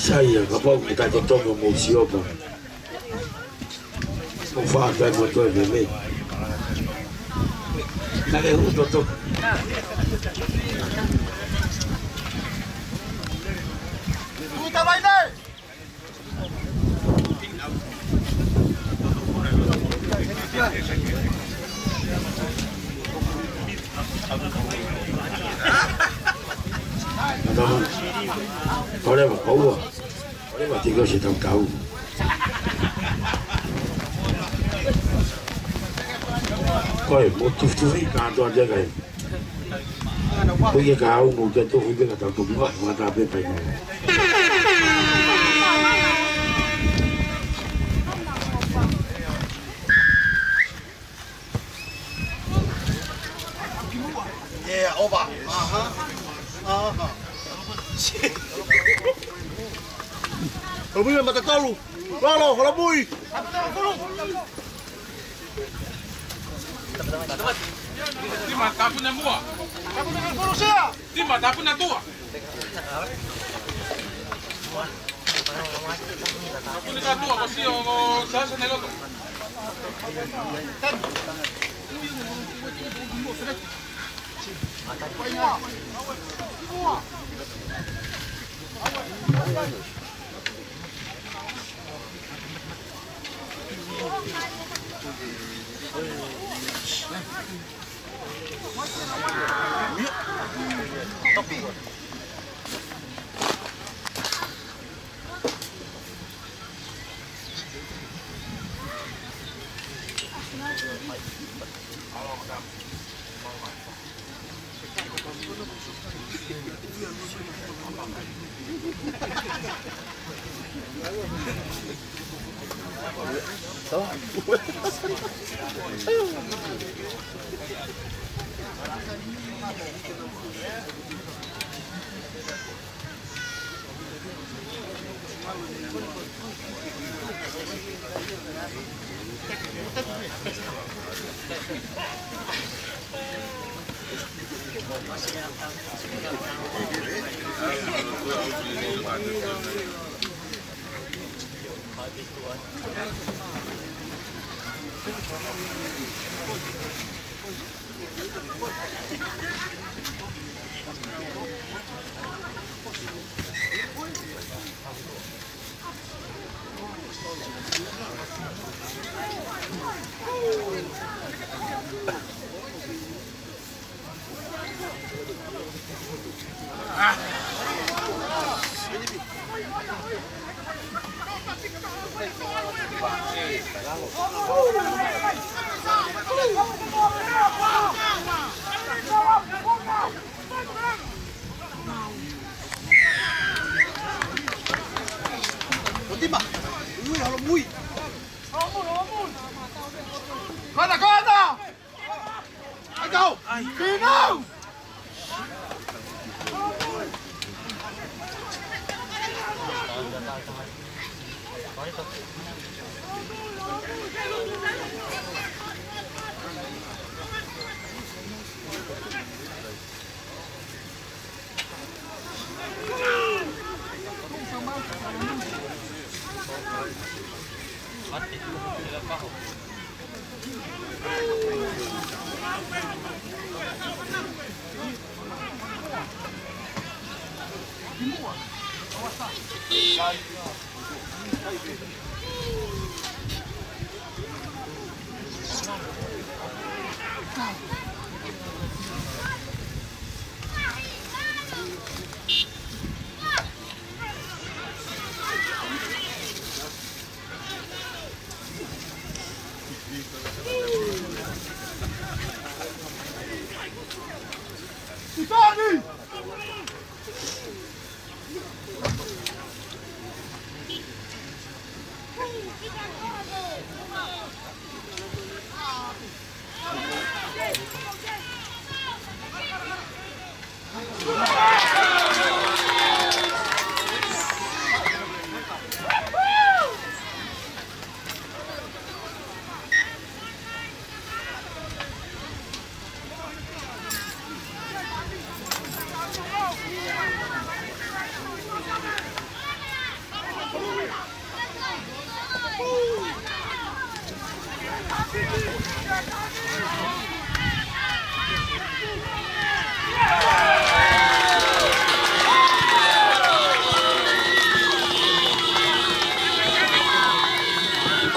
saya kapau kita tongo mo siopa mo fa ta mo to bebe na le to Puta baile! Olha, boa. Olha, tem que ser tão caro. Coi, một chút chút ít cả toàn ra cái. Bây giờ cả ông một cái tôi không biết là tao cũng gọi mà ta biết phải này. Yeah, over. Kalau boleh mata kau lu, lalu kalau boleh. Tima, tapu na mua. Tapu na kau siapa? Tima, tapu na tua. Tapu na tua, kasi o sasa na loto.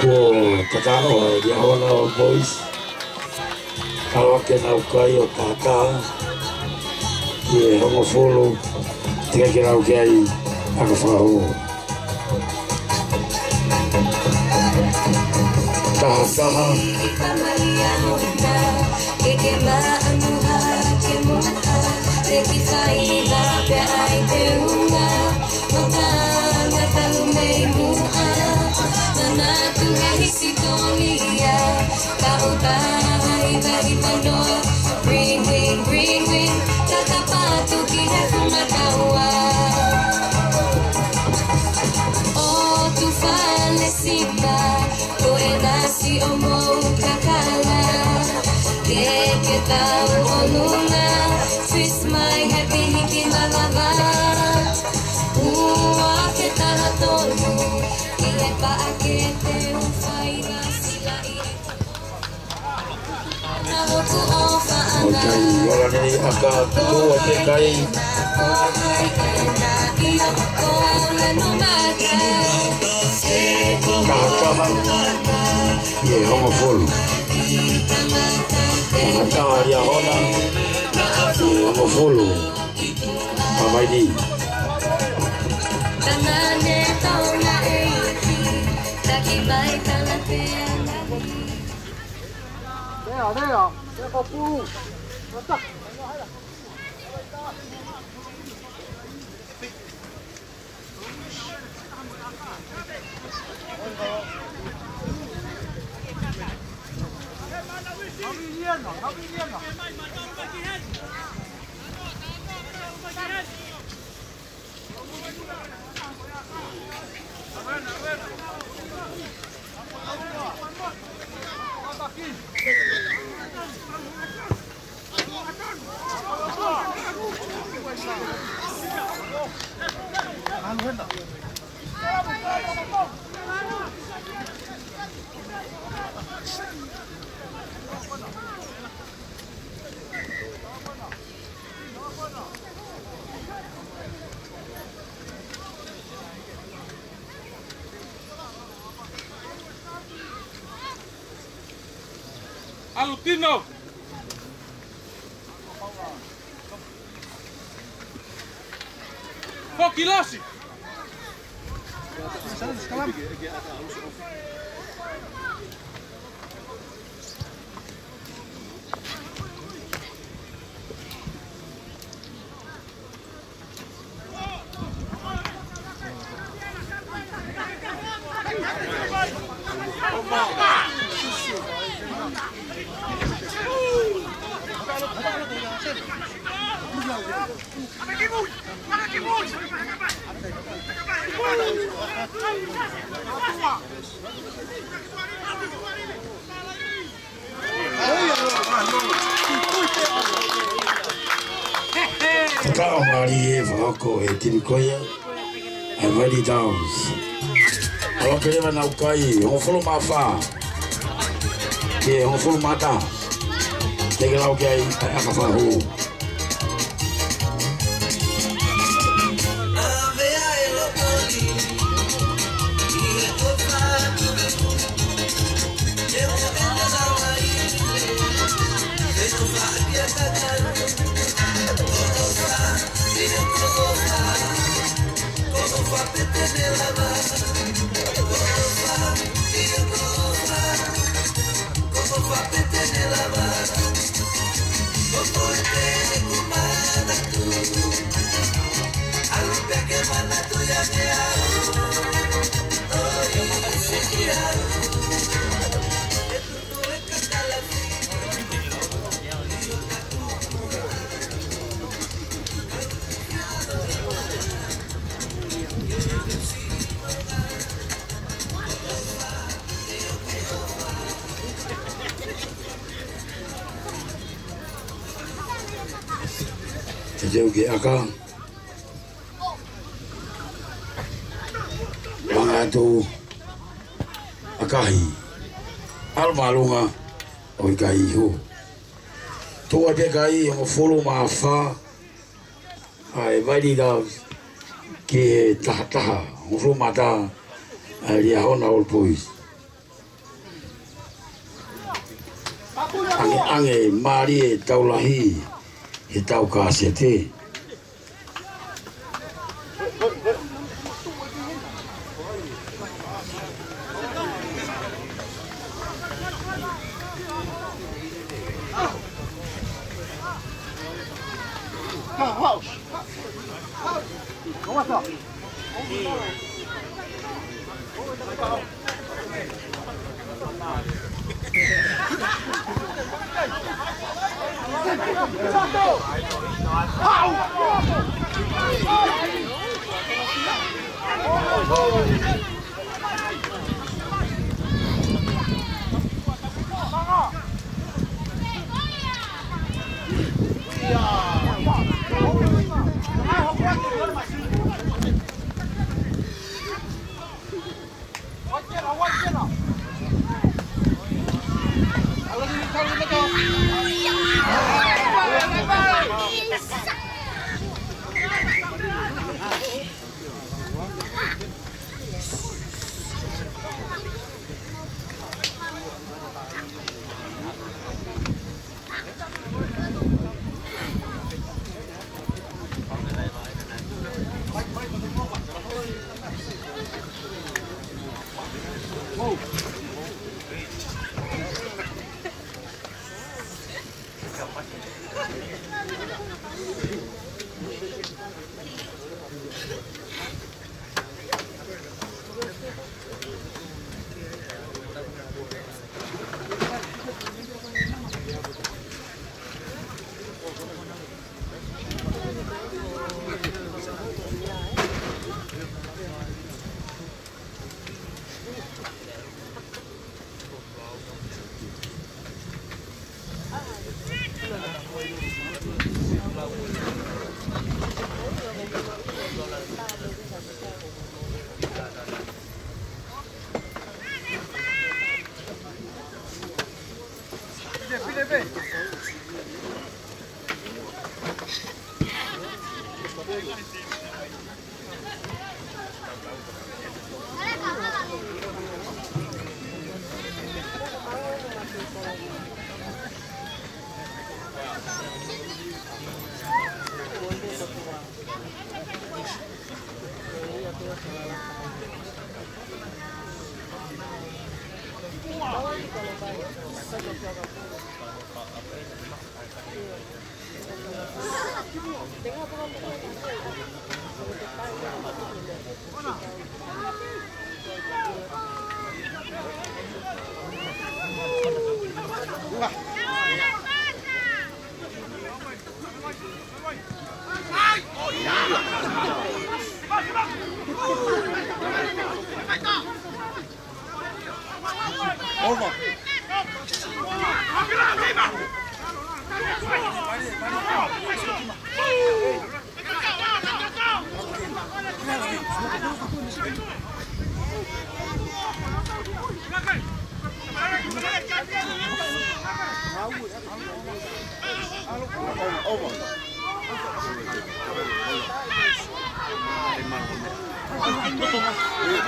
Tatao dia hola boys. Kalau kena ukai o tata. Ye homo follow. Tiga kira ukai aku faham. Tata. Twist my happy hiki lalava. Ake taratonu, ie pa ake te ufaira sila ie. Nahoku ofa ana. Ora nei aka tua te kai. Ye homo follow. Mata dia hola. Homo follow. Papai di. Tanane tauna eiti, taki bai talatea nani. Đây có phu. Nó Alutino. Fokilasi. Tatao ngari e whako e tirikoia e Valley Downs. Alo kerewa na ukai, hofolo mawha. Ke hofolo mata. Teke lau kia i aka whahu. Jauh ke aka mga tu akahi almalunga o kai ho tu ade kai o folo ma fa ai Valley Downs ke taha o folo mata ali a ona ol pois ange mari e taulahi he tau kasete.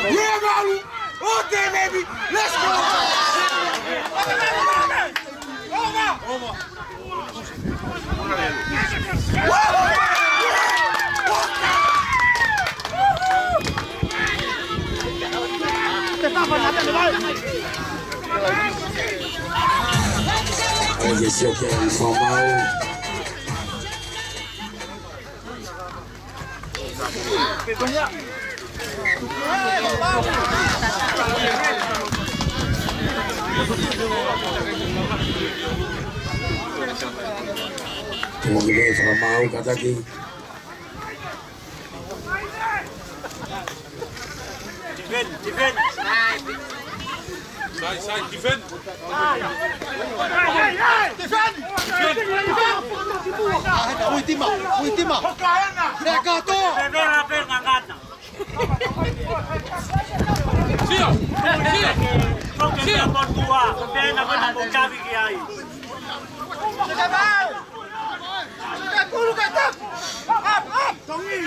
Yeah, Malu! Okay, baby! Let's go! Over! Oye, si yo quiero informar. Como que me informado, kata aquí. Defend. Side, defend. Última. Negato. Sia Portugal, pena para Bukavi que aí.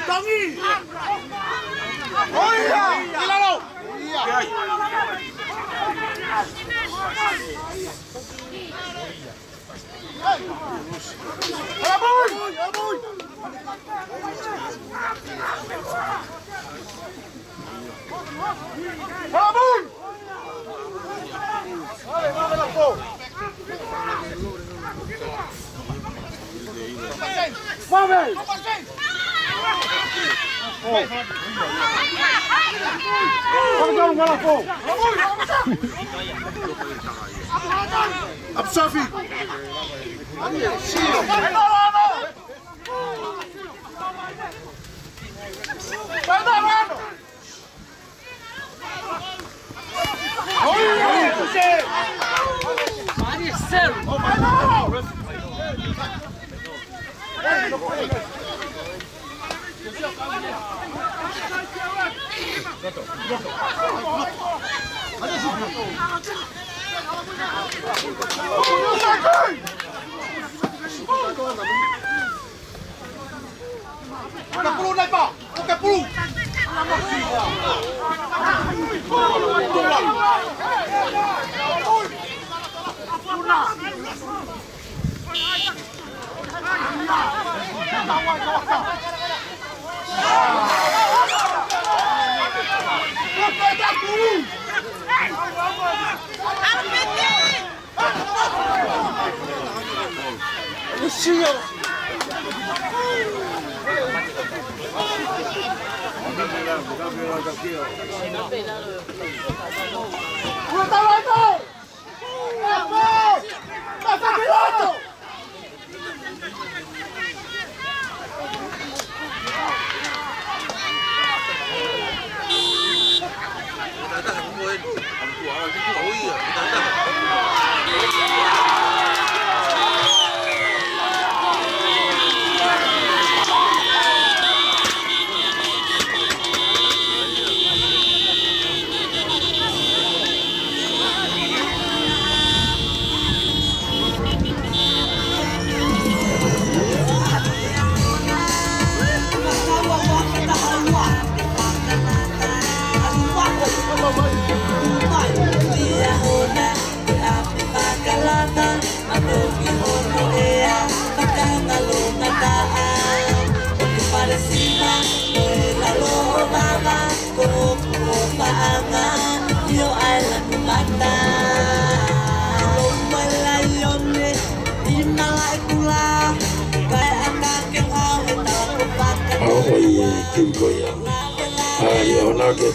Tongi. Olha, Ilalo. Absafi. Kapulu naik pak, kapulu.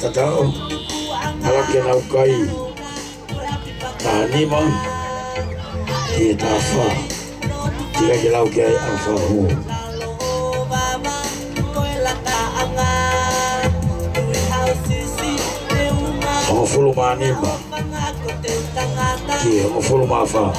Tatao, alaki na ukai, tanima, kita fa, jika jelau kiai afahu. Mafulu manima, kia mafulu mafa.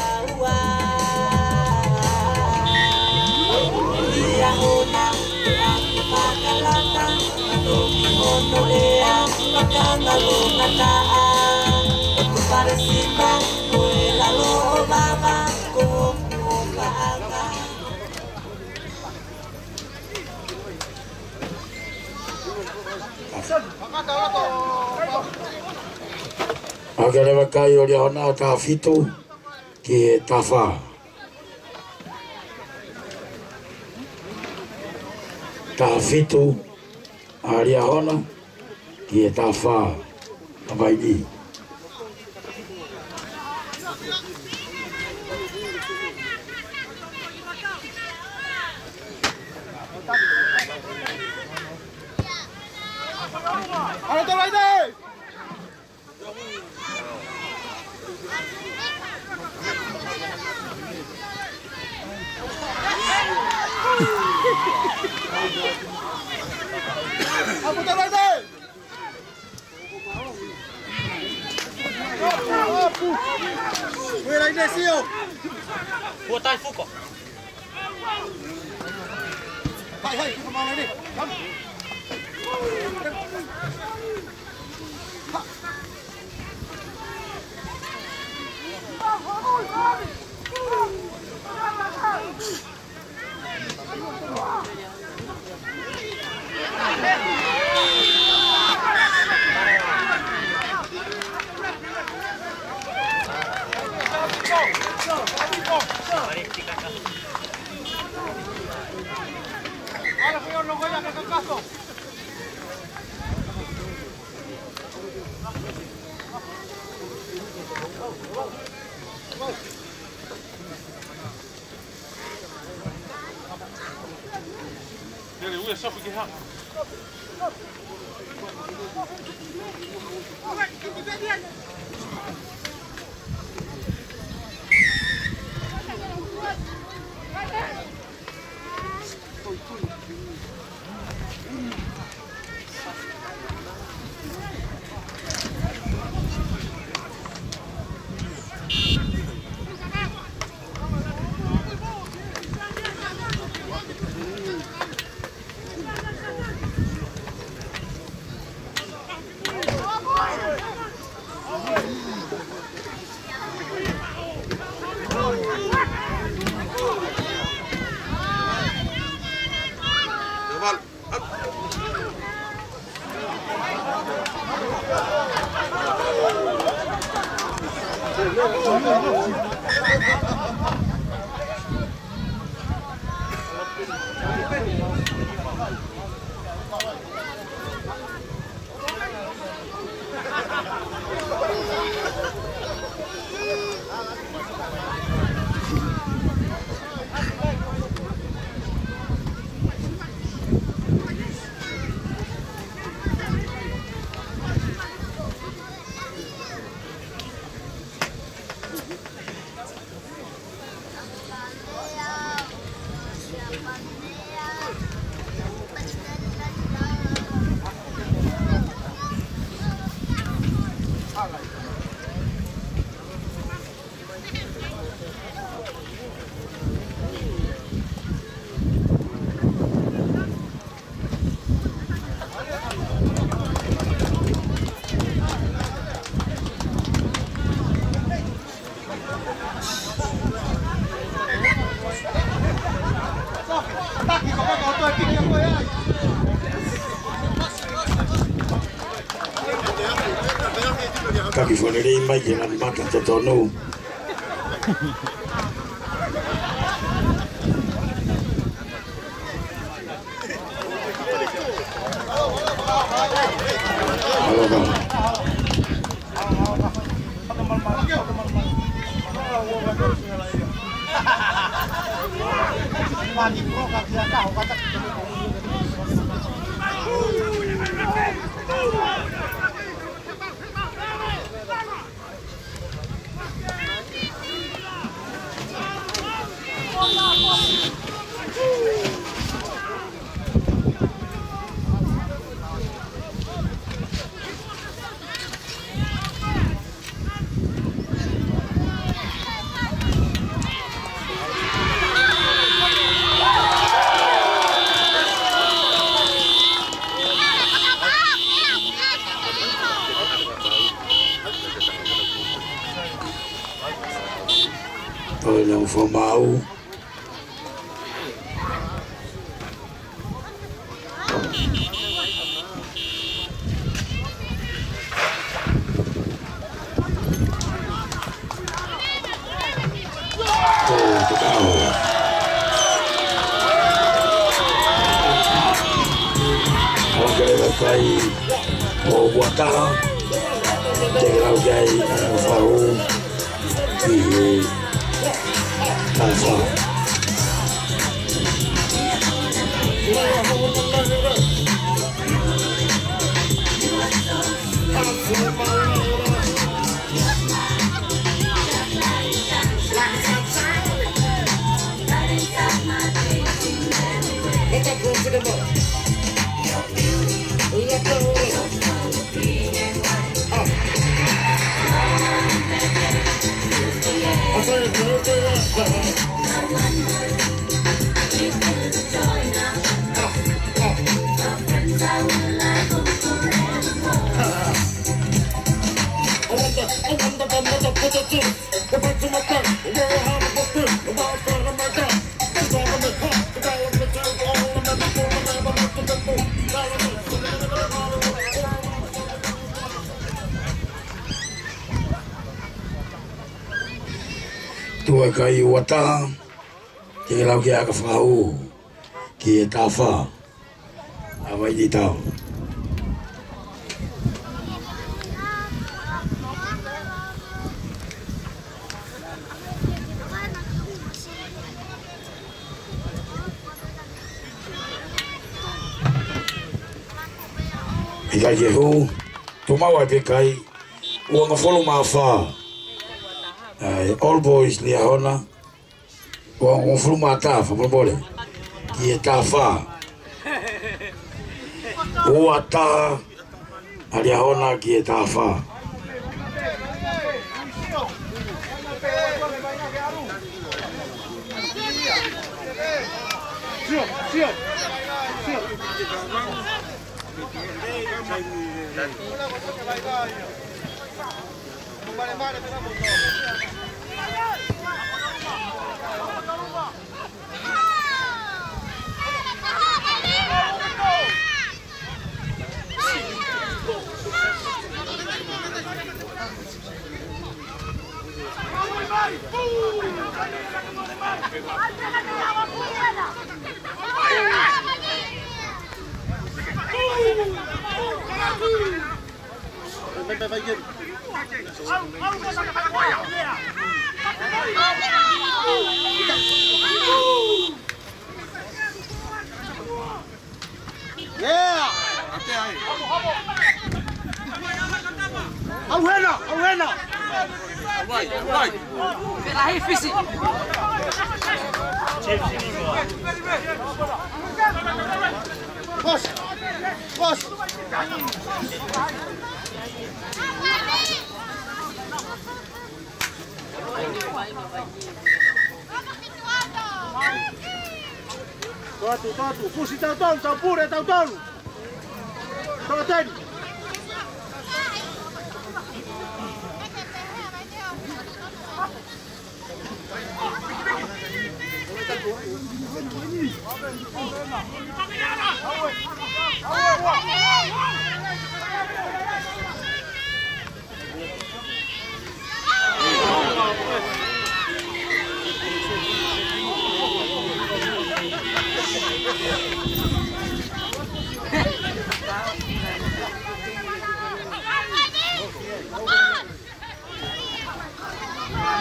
Agak lewat kayu dia hona tafitu ki tafa. Tafitu aria hona ki tafa abaidi. Vua tay phúc à? Hãy subscribe cho kênh Ghiền Mì Gõ để không bỏ lỡ Ele uia só porque rápido. Kaki fonere mai jangan makan tono. Não foi mal. Kai o wata te lau gai whau ki Alpha. Tua kai wata te lau ki aka whau ki e tawha Awai di tau. Ika Jehu, tumawa te kai, uanga folo mawha. All boys lia hona, uanga folo mawha, whapapole, ki e tā wha. Ua tā, alia hona ki e tā wha. Yeah! Auhena! Right. Pela refisi. Boss! Toatu, pusi tau pure tau tolu. Tau teni.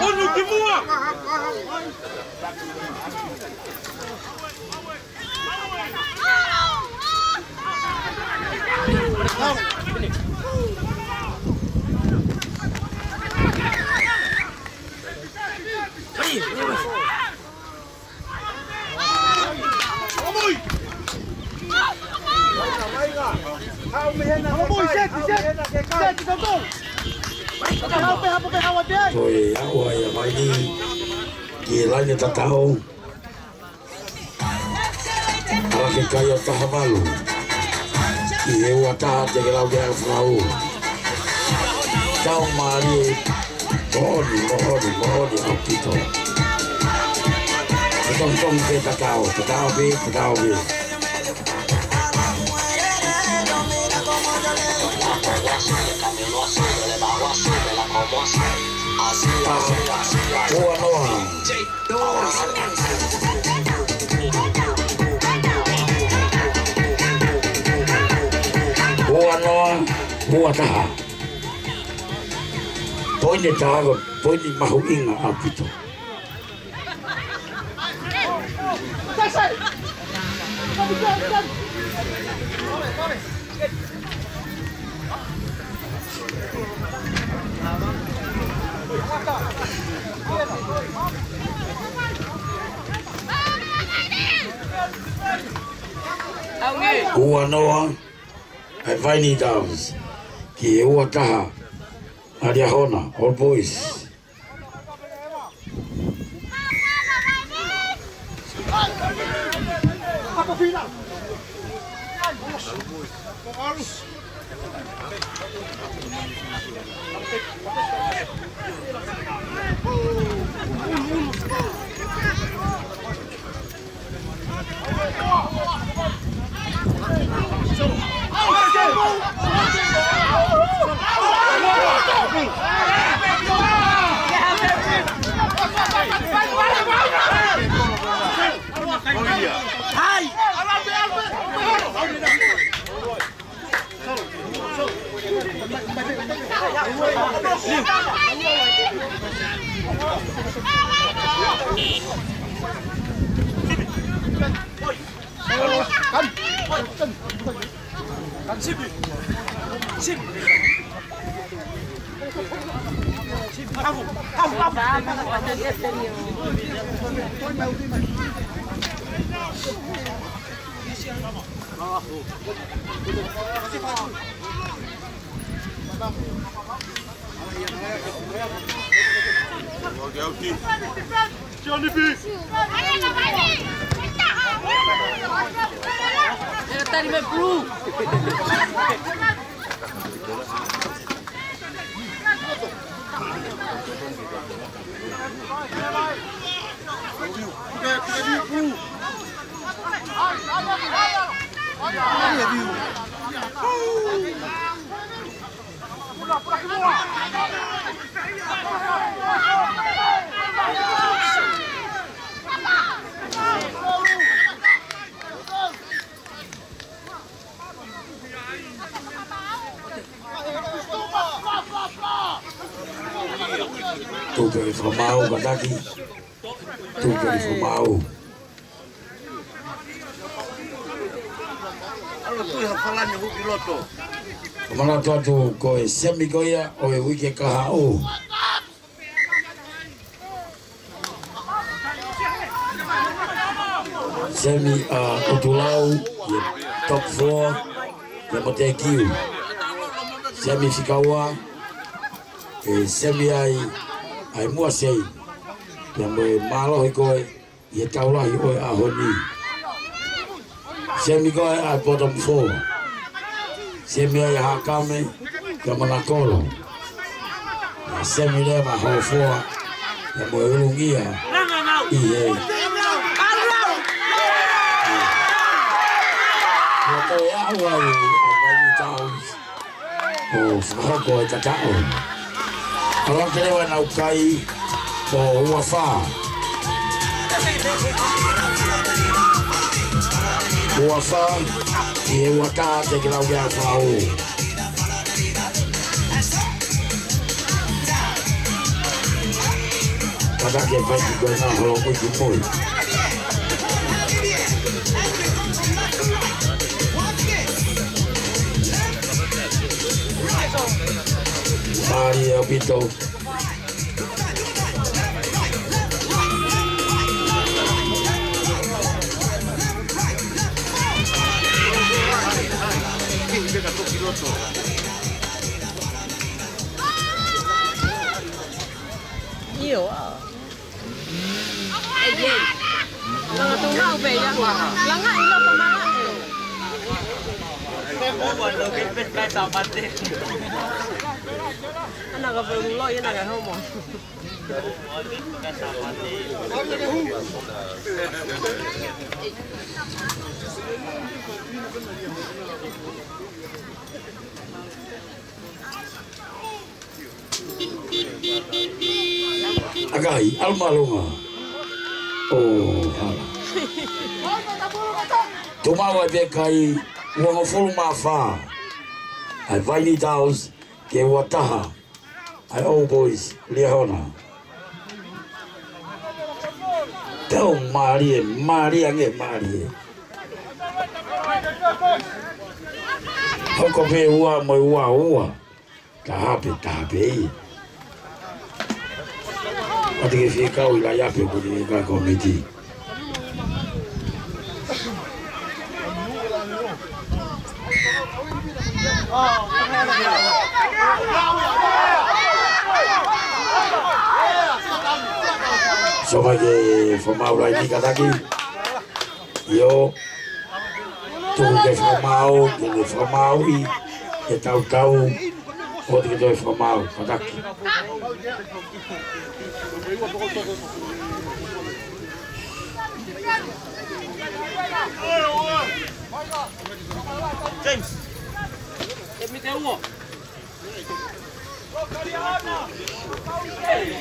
Onu kimua? Thôi áo ai mai đi kia lại người ta tahu kalau kita yang tahu malu kia wata jaga lau jaga flau tahu mari mohon kita tong kita tahu Buat tahu. Poin ni tahu, poin ni mahu ingat apa itu. Ua noa, ai vai ni daus. Ki ua taha, adia hona, all boys. Apa final? Hai! Johnny B. Tadi main blue. Tu que formao Kadaki. Tu que formao. Alo tu ha falani hu piloto. Mana tu ko e semi ko ia o e wiki kahao. Semi utulau top 4 ya motekiu. Semi fikawa e semi ai mua sei ya mo malo ko e taula i o ahoni. Semi ko ai bottom 4. Semi ai hakame ya manakolo. Semi le ma ho 4 ya mo ulungia. Iye. Ko ya wa ai taus. O fako e tatao. Alam kene wa na ukai o wafa. Wafa e waka te kila ya fao. Kada ke vai ko na holo ko foi. Maria Vito. Nhiều à? Ê gì? Lần tôi nào về nha? Lần này nó có má. Anak ka lo yan aga homo. Agai almalunga. Oh, hala. Tumawa be kai uang full mafa. Ai vai ni taus ke wataha. Ai old boys Leona. Tau Maria nge Maria. Hoko pe ua mo ua. Tahape. Ati ke fika ila yape ko ni ka komiti. Sebagai formau lagi Kadaki, yo tuh ke formau i, tahu waktu kita formau Kadaki. James, let me tell you.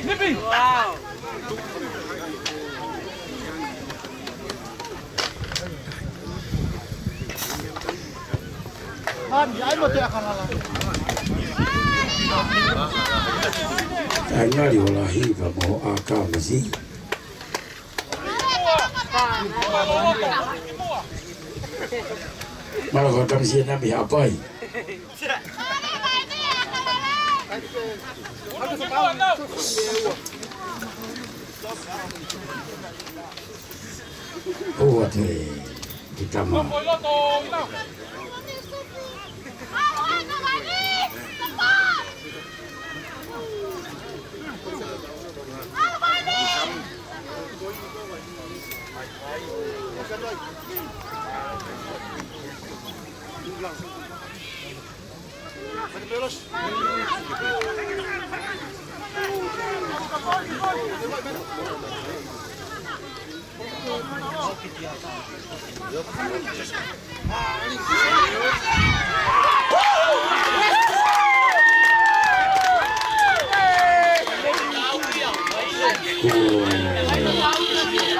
Nippy! Wow! Tangari wala hiva mo akama si. Malah kau tak mesti nak biar apa? Oh, tu kita mah.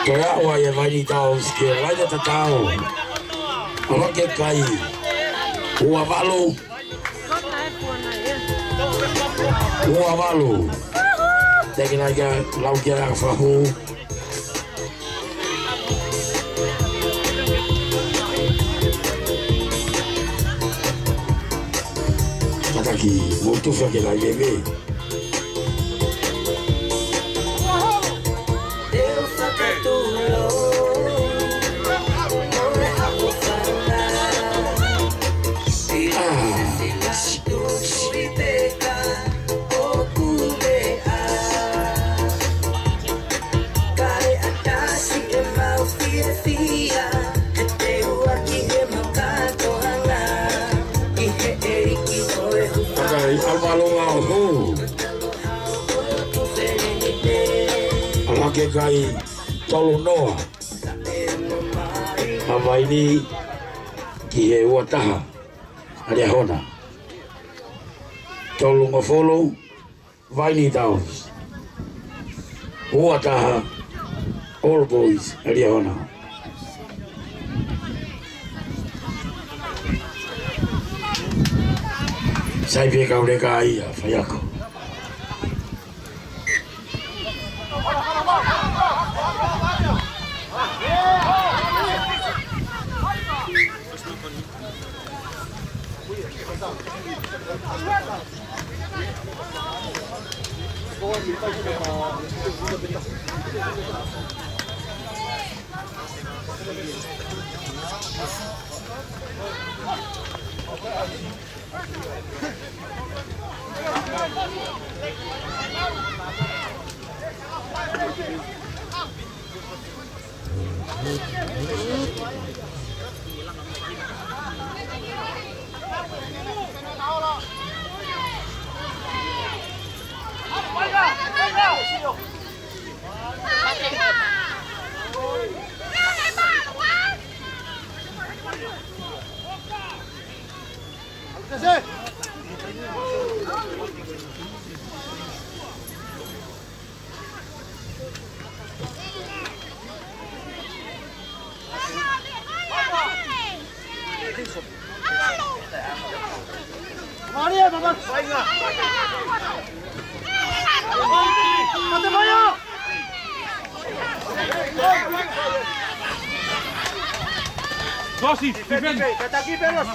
Kaya awak yang bagi tahu sikit, aja tak tahu. Orang kekai, uang malu, uang malu. Tapi lagi lau kira fahu. Kata ki, mutu fakir lagi be. Kai tolu noa apa ini kie wataha ada hona tolu ngofolo vaini daus wataha all boys ada hona saya pikir kau dekai ya fayako Maria, mamá. Venga. ¡Mate pollo! Rossi, defend. Está aquí, perros.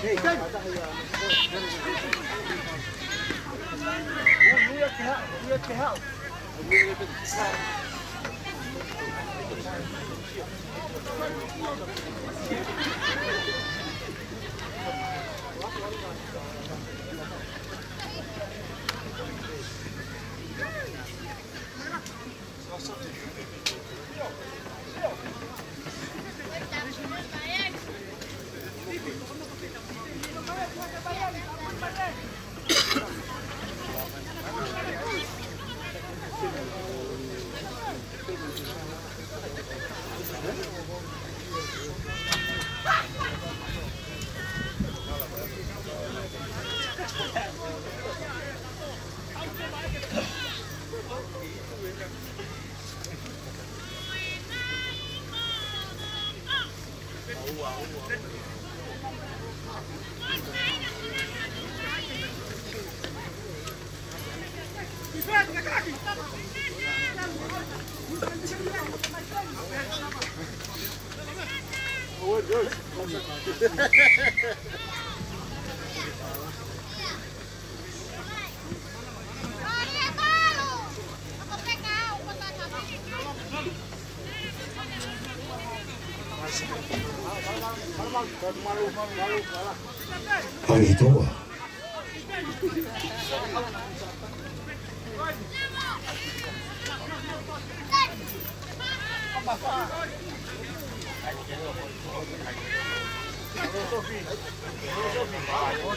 Hari tua.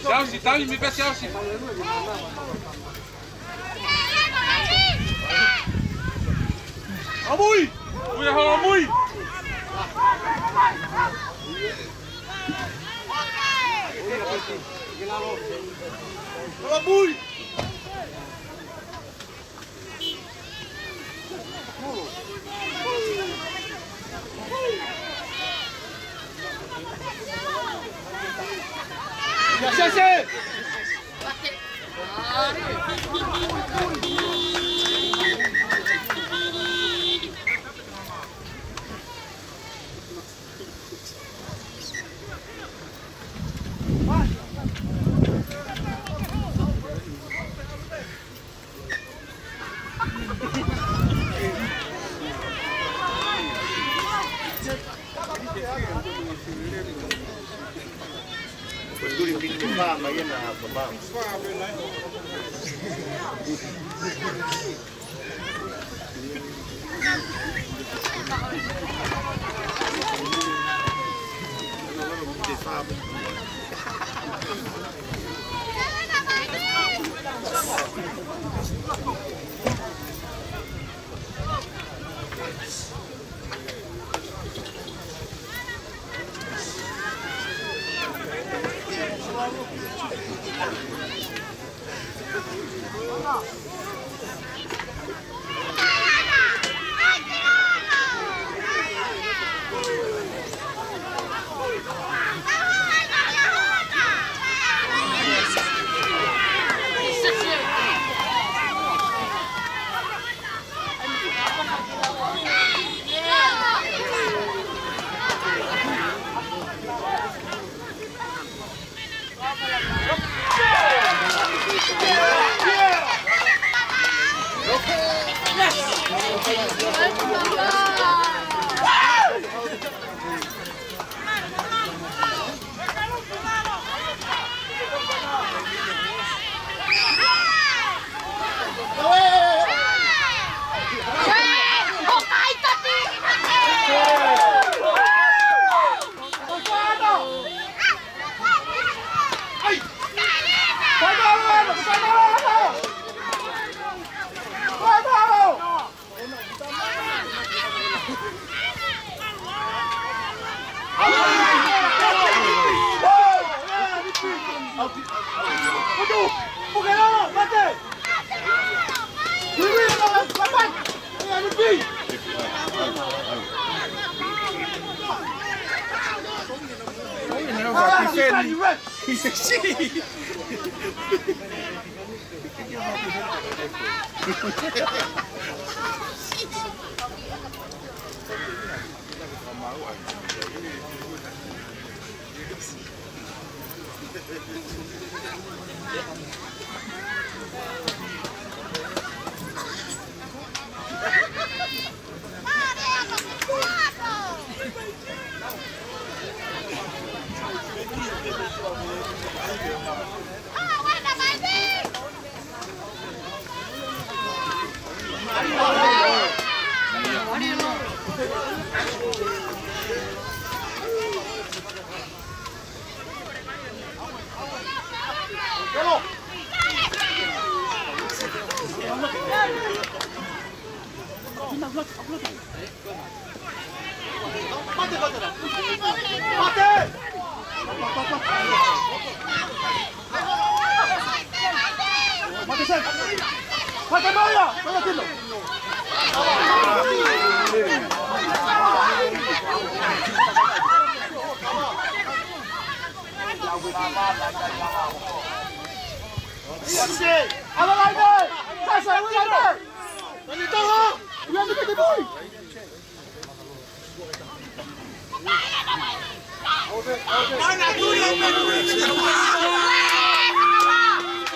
Chelsea, dá-lhe, me pé Chelsea. Amui! Ui, amui! Amui! Chelsea!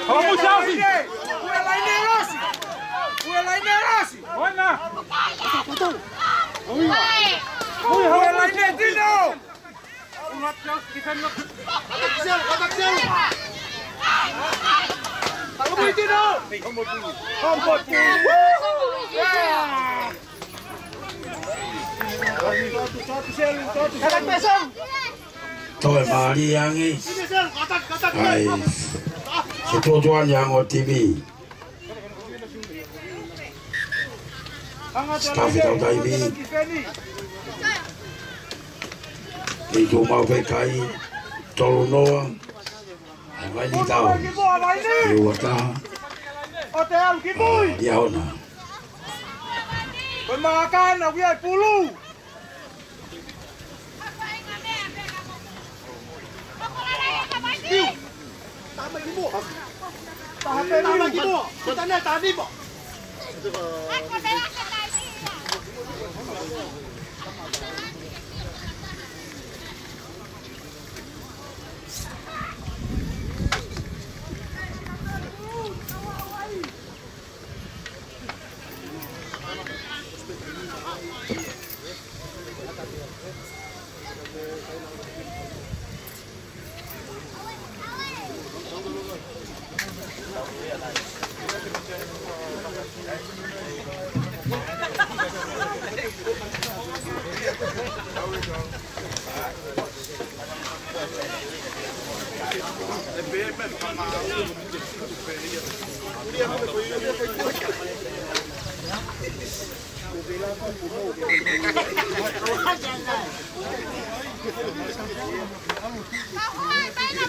Vamos, Chelsea! Thôi mà đi ăn đi. Ai, cái tua tua nhà ngồi TV. Staff tao tay đi. Đi chú mau về cái trâu nó. Vai đi tao. Yêu ta. Đi đâu nè. Pemakan nak biar puluh. Tamat ibu. Tamat ibu. Bertanya tadi, Pak.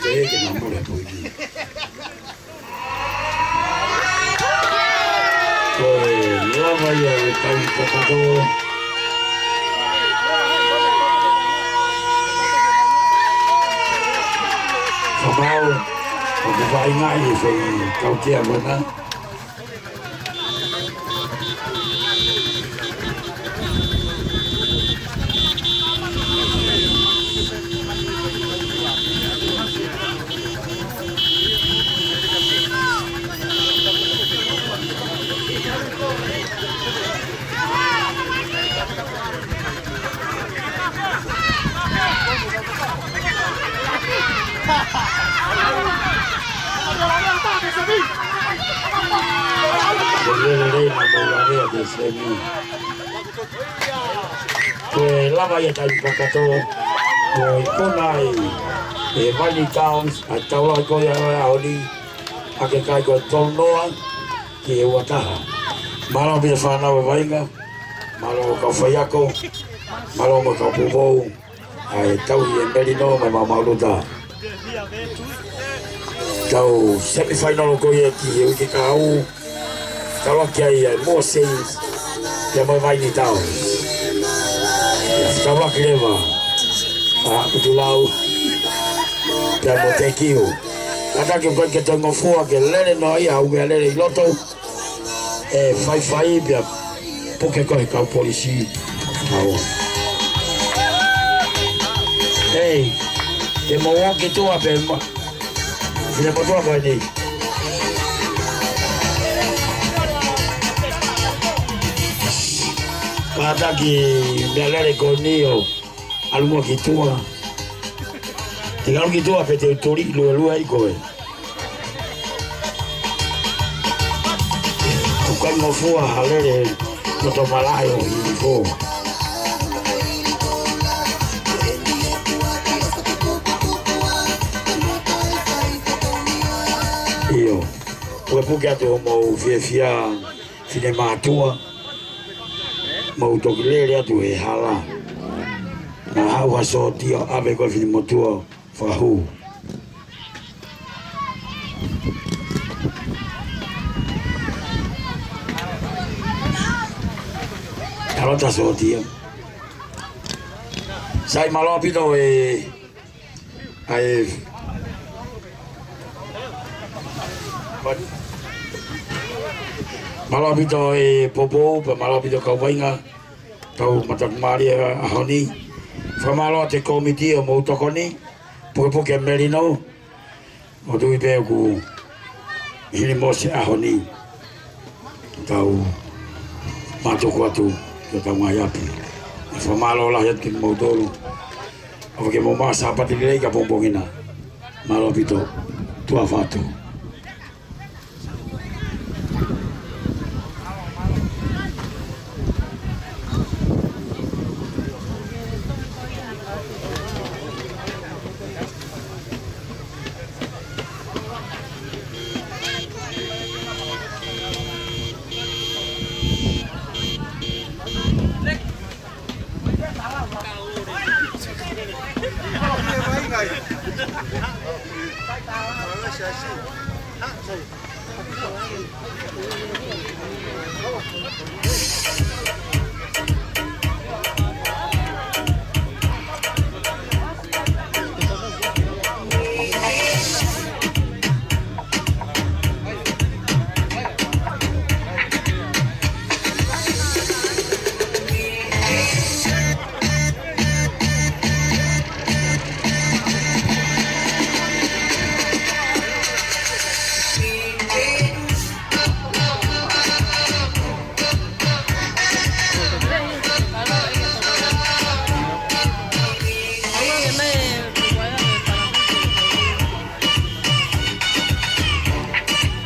Thế cái nóng là thôi đi. Rồi nó bây giờ cần phải thôi. Không bao, còn cái vai ngay thì phải cầu chè mình á. Ke lava ya tadi pakato ko konai e Valley Towns atau la ko ya oli ake kai ko tonoa ke wataha malo be fana wa vainga malo ka fayako malo mo ka puvo ai tau ye melino ma maluta tau semifinal ko ye ki ke kau kalau kiai mo says ke mo Valley Towns Sekolah kelima, kutulau dan motekiu. Kata kita kita ngofua ke lele noi au ke lele loto. Fai biar poke kau polisi. Hey, demo wong itu apa emang? Tidak betul apa ini? Kata ki biarlah konio almo kitua tinggal kitua pete tori lu ai koe bukan ngofua halere moto malayo info iyo wepuke ato mo fiefia cinema tua mau tokilele atu e hala na hawa so tio ave ko fini motua fahu tarota so tio sai malo pito e ai malo pito e popo pe malo pito ka wainga tau matak mari ahoni Whamalo te komiti o Moutokoni, Pukepuke Merino, o tui pēo ku hini mose ahoni, tau mātuku atu, ki tau ngai api. Whamalo lahi atu ki Moutolu, o ke mo masa pati rei ka pompongina, malo pito, tua whātu.